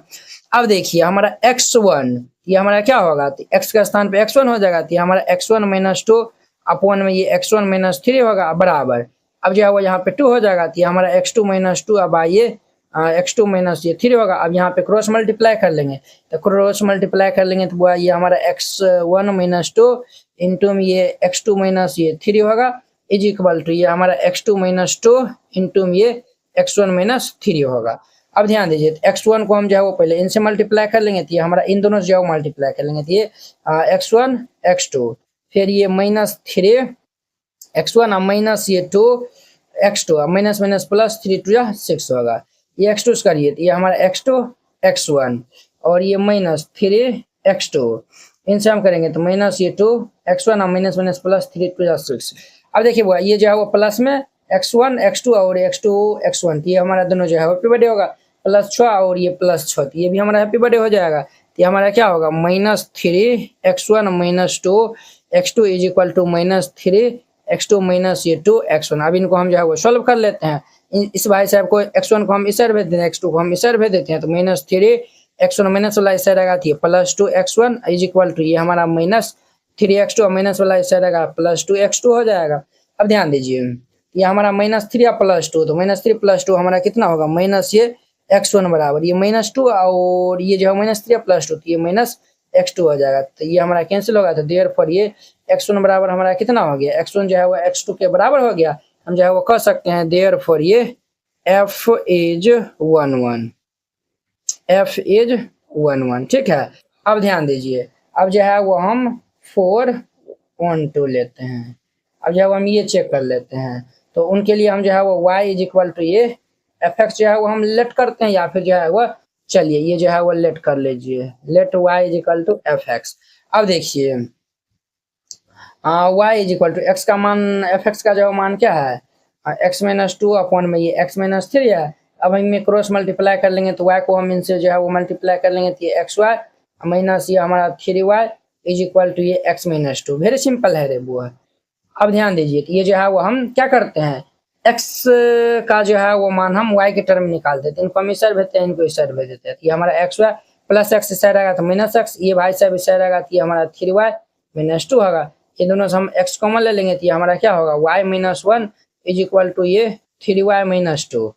अब देखिए हमारा x1 ये हमारा क्या होगा, तो x के स्थान पे x1 हो जाएगा, तो हमारा x1 माइनस टू अपॉन में ये x1 माइनस थ्री होगा बराबर। अब जो है वो यहाँ पे 2 हो जाएगा, तो हमारा x2 माइनस टू अब आइए x2 माइनस ये 3 होगा। अब यहाँ पे क्रॉस मल्टीप्लाई कर लेंगे, तो क्रॉस मल्टीप्लाई कर लेंगे तो ये हमारा x1 माइनस टू इंटू में ये x2 माइनस ये 3 होगा इज इक्वल टू ये हमारा x2 माइनस टू इंटू में ये x1 माइनस 3 होगा। अब ध्यान दीजिए x1 को हम जो है वो पहले इनसे मल्टीप्लाई कर लेंगे, तो ये हमारा इन दोनों से जो है मल्टीप्लाई कर लेंगे, तो ये x1 x2 फिर ये माइनस 3 x1 अब माइनस ये 2 x2 अब माइनस माइनस प्लस 3 2 या 6 होगा। ये x2 करिए तो ये हमारा x2 x1 और ये माइनस 3 x2 इनसे हम करेंगे तो माइनस ये 2 x1 अब माइनस माइनस प्लस 3 2 या 6। अब देखिए वो ये जो है वो प्लस में x1 x2 और x2 x1, ये हमारा दोनों जो है हैप्पी बर्थडे होगा, प्लस 6 और ये प्लस 6, ये भी हमारा हैप्पी बर्थडे हो जाएगा। तो ये हमारा क्या होगा minus 3 x1 minus 2 x2 is equal to minus 3 x2 minus ये 2 x1। अब इनको हम जो है वो सॉल्व कर लेते हैं। इस भाई साहब को x1 को हम इस साइड भेज देते हैं, x2 को हम इस साइड भेज देते हैं, तो माइनस 3 x1 माइनस वाला इस साइड आएगा तो ये plus 2 x1 is equal to ये हमारा माइनस 3 x2 माइनस वाला इस साइड आएगा प्लस 2 x2 हो जाएगा। अब ध्यान दीजिए ये हमारा माइनस 3 प्लस 2, तो माइनस 3 प्लस 2 हमारा कितना होगा माइनस ये x1 बराबर ये माइनस 2 और ये जो है माइनस 3 प्लस 2 तो ये माइनस x2 हो जाएगा, तो ये हमारा कैंसिल होगा। तो देयरफॉर ये x1 बराबर हमारा कितना हो गया, x1 जो है वो x2 के बराबर हो गया। हम जो है वो कह सकते हैं देयरफॉर ये f इज 1 1, f इज 1 1, ठीक है। अब ध्यान दीजिए अब जो है वो हम 4 1 2 लेते हैं। अब जो है हम ये चेक कर लेते हैं, तो उनके लिए हम जो है वो y इज इक्वल टू ये एफ एक्स जो है वो हम लेट करते हैं, या फिर जो है वो चलिए ये जो है वो लेट कर लीजिए, let y is equal to f x. अब देखिए y is equal to x का मान एफ एक्स का जो मान क्या है x माइनस 2 अपॉन में ये x माइनस 3 है। अब हम क्रॉस मल्टीप्लाई कर लेंगे तो y को हम इनसे जो है वो मल्टीप्लाई कर लेंगे, तो ये एक्स वाई माइनस ये हमारा 3y इज इक्वल टू ये x माइनस 2। वेरी सिंपल है रे वो। अब ध्यान दीजिए तो ये जो है वो हम क्या करते हैं x का जो है वो मान हम y के टर्म में निकाल देते हैं, इनको हम इस साइड भेजते हैं, इनको इस साइड भेज देते हैं। ये हमारा एक्स वाई प्लस एक्स इस साइड आएगा तो माइनस एक्स, ये भाई साहब इस साइड आएगा तो ये हमारा 3y माइनस 2 होगा। ये दोनों से हम x कॉमन ले लेंगे तो ये हमारा क्या होगा y minus 1 is equal to ये 3y माइनस 2।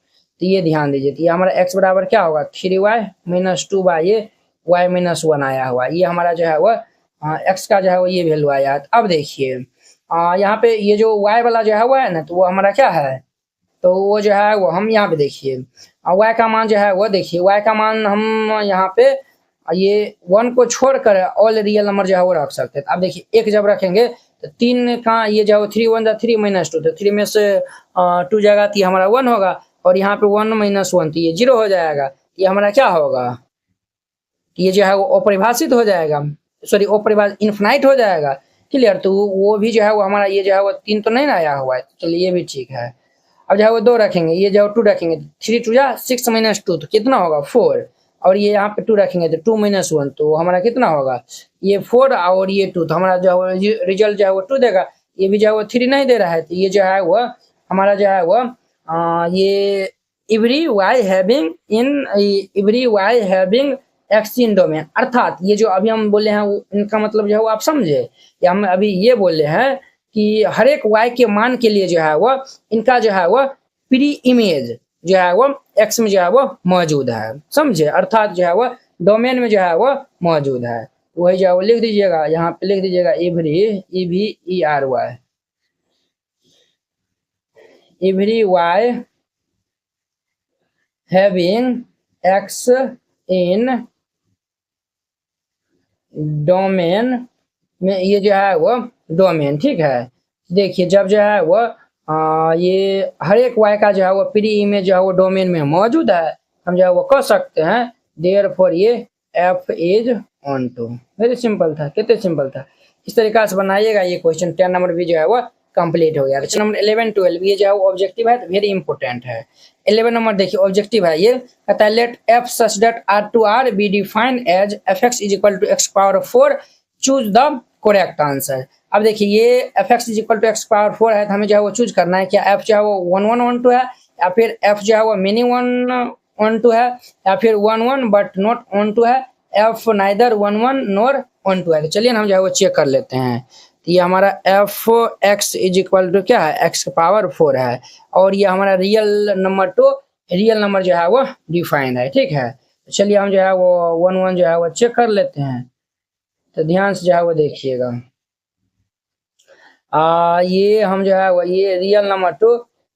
तो ये ध्यान दीजिए तो ये हमारा x बराबर क्या होगा 3y माइनस 2 बाई ये y माइनस 1 आया हुआ, ये हमारा जो है वो x का जो है वो ये वैल्यू आया। अब देखिए यहाँ पे ये जो y वाला जो है वो है ना, तो वो हमारा क्या है, तो वो जो है वो हम यहाँ पे देखिए y का मान जो है वो देखिए y का मान हम यहाँ पे ये 1 को छोड़कर ऑल रियल नंबर जो है वो रख सकते हैं। अब देखिए एक जब रखेंगे तो 3 का ये जो 3 1 3 माइनस 2, तो 3 में से 2 जाएगा तो ये हमारा 1 होगा, और यहाँ पे 1 माइनस 1 तो ये 0 हो जाएगा। ये हमारा क्या होगा, ये जो है वो अपरिभाषित हो जाएगा, सॉरी अपरिभाषित इनफिनाइट हो जाएगा। क्लियर, तो वो भी जो है वो हमारा ये जो है वो 3 तो नहीं ना आया हुआ है, चलिए ये भी ठीक है। अब जो है वो 2 रखेंगे, ये जो 2 रखेंगे 3 2 या 6 माइनस 2 तो कितना होगा 4, और ये यहाँ पे 2 रखेंगे तो 2 माइनस 1 तो हमारा कितना होगा ये 4 और ये 2, तो हमारा जो है रिजल्ट जो है वो 2 देगा। ये भी जो है वो 3 नहीं दे रहा है, तो ये जो है वो हमारा जो है वो ये every y having एक्स इन डोमेन, अर्थात ये जो अभी हम बोले हैं इनका मतलब जो है वो आप समझे, या हम अभी ये बोले हैं कि हर एक y के मान के लिए जो है वो इनका जो है वो प्री इमेज जो है वो x में जो है वो मौजूद है, समझे, अर्थात जो है वो डोमेन में जो है वो मौजूद है। वही जो है वो लिख दीजिएगा, यहाँ पे लिख दीजिएगा एवरी y हैविंग x इन डोमेन में, ये जो है वो डोमेन, ठीक है। देखिए जब जो है वो ये हर एक y का जो है वो प्री इमेज जो है वो डोमेन में मौजूद है, हम जो है वो कह सकते हैं देयरफॉर ये f is onto. Very simple था, कितने सिंपल था। इस तरीका से बनाइएगा, ये क्वेश्चन 10 नंबर भी जो है वो कंप्लीट हो गया। क्वेश्चन नंबर 11 12 ये जो है वो ऑब्जेक्टिव है, तो वेरी इंपॉर्टेंट है। 11 नंबर देखिए ऑब्जेक्टिव है, ये कहता है let f such that r be defined as fx is equal to x power 4, choose the correct answer. अब देखिए ये fx is equal to x power 4 है, तो हमें जो है वो चूज करना है क्या f जो है वो 1 1 1 2 है, या फिर f जो है वो मिनी 1 1 2 है, या फिर 1 1 बट नॉट 1 2 है, f नाइदर 1 1 नॉर 1 2 है। तो चलिए हम जो है वो चेक कर लेते हैं। तो ये हमारा f x is equal to क्या है, एक्स पावर 4 है, और ये हमारा real number to real number जो है वो डिफाइंड है, ठीक है। तो चलिए हम जो है वो 1 1 जो है वो चेक कर लेते हैं। तो ध्यान से जो है वो देखिएगा, ये हम जो है वो ये real number to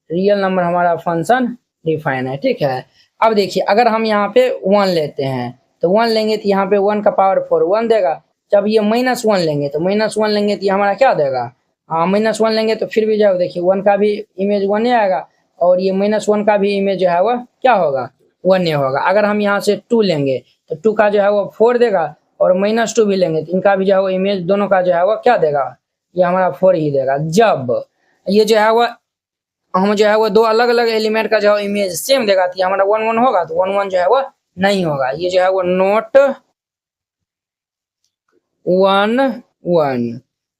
real number हमारा फंक्शन डिफाइन है, ठीक है। अब देखिए अगर हम यहाँ पे 1 लेते हैं, तो 1 लेंगे तो यहाँ पे 1 का पावर 4 1 देगा। जब ये -1 लेंगे तो -1 लेंगे तो ये हमारा क्या देगा, -1 लेंगे तो फिर भी जो है देखिए 1 का भी इमेज 1 ही आएगा, और ये -1 का भी इमेज जो है वो क्या होगा, 1 ही होगा। अगर हम यहाँ से 2 लेंगे तो 2 का जो है वो 4 देगा, और -2 भी लेंगे तो इनका भी जो है वो इमेज दोनों का जो है वो क्या देगा, ये हमारा 4 ही देगा। जब ये जो है वो हम जो है वो दो अलग अलग एलिमेंट का जो है इमेज सेम देगा, तो हमारा 1 1 होगा, तो 1 1 जो है वो नहीं होगा, ये जो है वो नोट 1 1,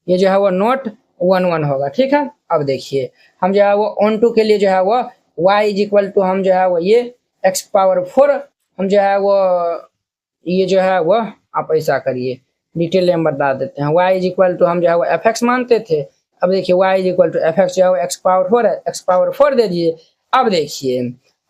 ये जो है वो नोट 1 1 होगा, ठीक है। अब देखिए हम जो है वो ऑन टू के लिए जो है वो y इज इक्वल टू हम जो है वो ये x पावर 4, हम जो है वो ये जो है वो आप ऐसा करिए, डिटेल में बता देते हैं। y इज इक्वल टू हम जो है वो एफ एक्स मानते थे, अब देखिए y is equal to f x जो है वो एक्स पावर 4 है, एक्स पावर 4 दे दिए। अब देखिए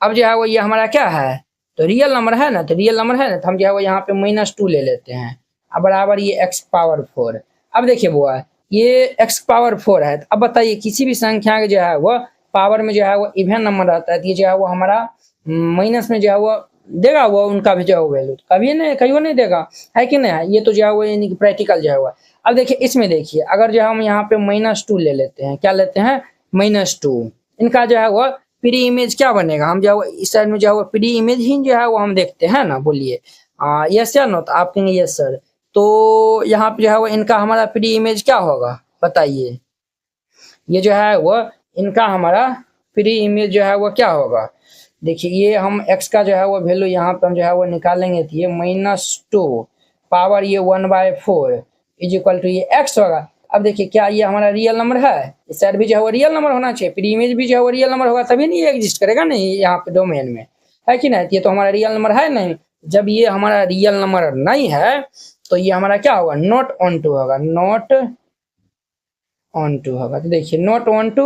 अब जो है वो ये हमारा क्या है, तो रियल नंबर है ना, तो रियल नंबर है ना, तो हम जो है वो यहाँ पे -2 ले लेते हैं, अब बराबर ये x पावर 4। अब देखिए वो ये x पावर 4 है, तो अब बताइए किसी भी संख्या के जो है वो पावर में जो है वो इवन नंबर रहता है, तो ये जो है वो हमारा माइनस में जो है वो देगा वो उनका भी जो है वैल्यू, कभी नहीं कहीं नहीं देगा, है कि नहीं। ये तो जो है वो यानी कि प्रैक्टिकल जो है वो। अब देखिए इसमें देखिए अगर जो हम यहाँ पे -2 ले लेते हैं, क्या लेते हैं, -2, इनका जो है वो प्री इमेज क्या बनेगा, हम जो है वो इस साइड में जो है वो प्री इमेज ही जो है वो हम देखते हैं ना, बोलिए यस या नो, तो आप कहेंगे यस सर। तो यहाँ पे जो है वो इनका हमारा प्री इमेज क्या होगा बताइए, ये जो है वो इनका हमारा प्री इमेज जो है वो क्या होगा। देखिए ये हम x का जो है वो वैल्यू यहाँ पे हम जो है वो निकालेंगे, तो ये -2 पावर ये 1/4 इज इक्वल टू ये x होगा। अब देखिए क्या ये हमारा रियल नंबर है, इस साइड भी जो है वो रियल नंबर होना चाहिए, प्री इमेज भी जो है वो रियल नंबर होगा, तभी नहीं ये एग्जिस्ट करेगा नहीं यहाँ पे डोमेन में, है कि नहीं। ये तो हमारा रियल नंबर है नहीं, जब ये हमारा रियल नंबर नहीं है तो ये हमारा क्या होगा, नॉट ऑन टू होगा, नॉट ऑन टू होगा। तो देखिए नॉट ऑन टू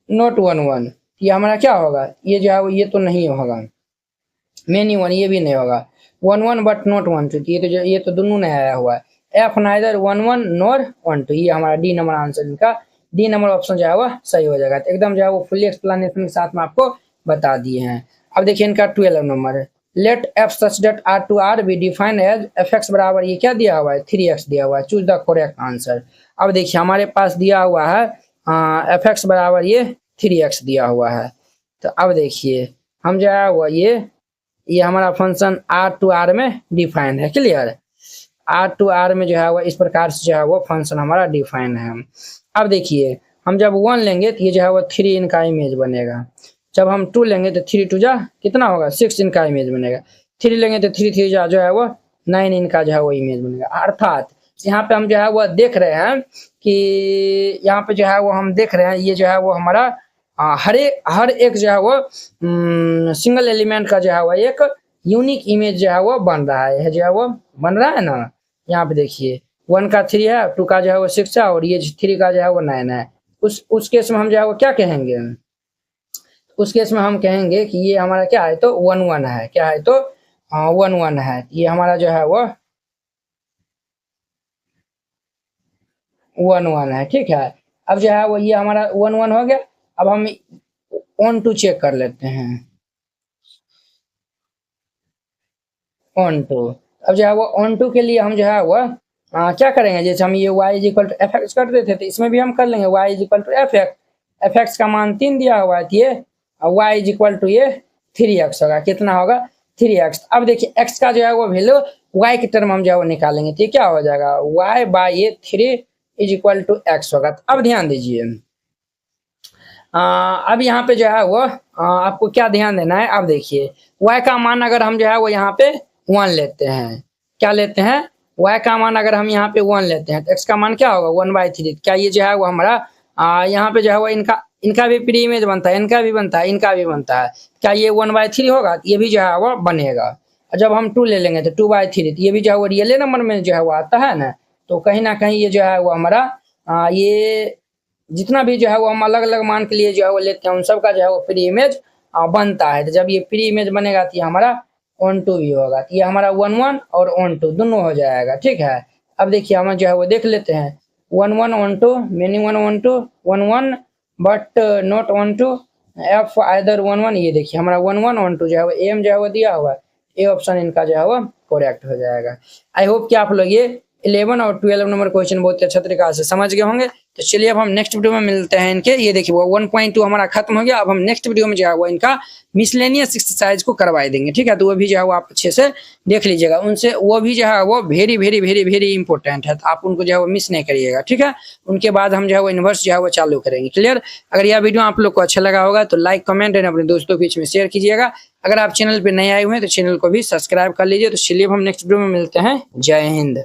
नॉट 1 1, ये हमारा क्या होगा, ये जो है ये तो नहीं होगा, मेनी 1 ये भी नहीं होगा, 1 1 बट नॉट 1 2, ये तो दोनों नहीं आया हुआ है, एफ नाइदर 1 1 नॉर 1 2, ये हमारा डी नंबर आंसर, इनका डी नंबर ऑप्शन जो है वो सही हो जाएगा। तो एकदम जो है वो फुली एक्सप्लेनेशन के साथ में आपको बता दिए हैं। अब देखिए इनका 12 number, let F such that r be defined as f x बराबर ये क्या दिया हुआ है, 3x दिया हुआ है, चूज द करेक्ट आंसर। अब देखिए हमारे पास दिया हुआ है एफ एक्स बराबर ये 3x दिया हुआ है, तो अब देखिए हम जो है वो ये हमारा फंक्शन r में डिफाइन है, क्लियर। r में जो है वो इस प्रकार से जो है वो फंक्शन हमारा डिफाइन है। अब देखिए हम जब 1 लेंगे तो ये जो है वो 3 इनका इमेज बनेगा, जब हम 2 लेंगे तो 3 2 जा कितना होगा, 6 इनका इमेज बनेगा, 3 लेंगे तो 3 3 जा जो है वो 9 इनका जो है वो इमेज बनेगा। अर्थात यहाँ पे हम जो है वो देख रहे हैं कि यहाँ पे जो है वो हम देख रहे हैं ये जो है वो हमारा हर एक जो है वो सिंगल एलिमेंट का जो है वो एक यूनिक इमेज जो है वो बन रहा है, जो है वो बन रहा है ना। यहाँ पे देखिए 1 का 3 है, 2 का जो है वो 6 है और ये 3 का जो है वो 9 है। उस केस में हम जो है वो क्या कहेंगे, उस केस में हम कहेंगे कि ये हमारा क्या है, तो 1 1 है। क्या है, तो 1 1 है। ये हमारा जो है वो 1 1 है, ठीक है। अब जो है वो ये हमारा 1 1 हो गया। अब हम ऑन टू चेक कर लेते हैं, ऑन टू। अब जो है वो ऑन टू के लिए हम जो है वो क्या करेंगे, जैसे हम ये y is equal to f x करते थे, तो इसमें भी हम कर लेंगे y is equal to f x. F x का मान 3 दिया हुआ है, तो ये y इज इक्वल टू ये 3x होगा। कितना होगा, 3x। अब देखिए x का जो है वो वैल्यू y के टर्म हम जो है वो निकालेंगे, तो ये क्या हो जाएगा, y बाई ये 3 इज इक्वल टू x होगा। तो अब ध्यान दीजिए, अब यहाँ पे जो है वो आपको क्या ध्यान देना है। अब देखिए y का मान अगर हम जो है वो यहाँ पे 1 लेते हैं, क्या लेते हैं, y का मान अगर हम यहाँ पे 1 लेते हैं, तो x का मान क्या होगा 1/3। क्या ये जो है वो हमारा यहाँ पे जो है वो इनका भी प्री इमेज बनता है, इनका भी बनता है, इनका भी बनता है। क्या ये 1/3 होगा, ये भी जो है वो बनेगा। जब हम 2 ले लेंगे तो 2/3, ये भी जो है वो रियल नंबर में जो है वो आता है ना। तो कहीं ना कहीं ये जो है वो हमारा ये जितना भी जो है वो हम अलग अलग मान के लिए जो है वो लेते हैं, उन सब का जो है वो प्री इमेज बनता है। तो जब ये प्री इमेज बनेगा तो ये हमारा ऑन टू भी होगा, तो ये हमारा 1 1 और ऑन टू दोनों हो जाएगा, ठीक है। अब देखिए हम जो है वो देख लेते हैं 1 1 onto, meaning 1 onto 1 1 but not onto f either 1 1। ये देखिए हमारा 1 1 ऑन टू जो है वो एम जो है वो दिया हुआ है, ए ऑप्शन इनका जो है वो करेक्ट हो जाएगा। आई होप कि आप लोग ये 11 और 12 नंबर क्वेश्चन बहुत अच्छा तरीका से समझ गए होंगे। तो चलिए अब हम नेक्स्ट वीडियो में मिलते हैं इनके। ये देखिए वो 1.2 हमारा खत्म हो गया। अब हम नेक्स्ट वीडियो में जो है वो इनका मिसलेनियस एक्सरसाइज को करवाई देंगे, ठीक है। तो वो भी जो है वो आप अच्छे से देख लीजिएगा, उनसे वो भी जो है वो very very very very important है, तो आप उनको जो है वो मिस नहीं करिएगा, ठीक है। उनके बाद हम जो है वो इन्वर्स जो है वो चालू करेंगे, क्लियर। अगर यह वीडियो आप लोग को अच्छा लगा होगा तो लाइक कमेंट एंड अपने दोस्तों के बीच में शेयर कीजिएगा। अगर आप चैनल पर नए आए हुए हैं तो चैनल को भी सब्सक्राइब कर लीजिए। तो चलिए हम नेक्स्ट वीडियो में मिलते हैं। जय हिंद।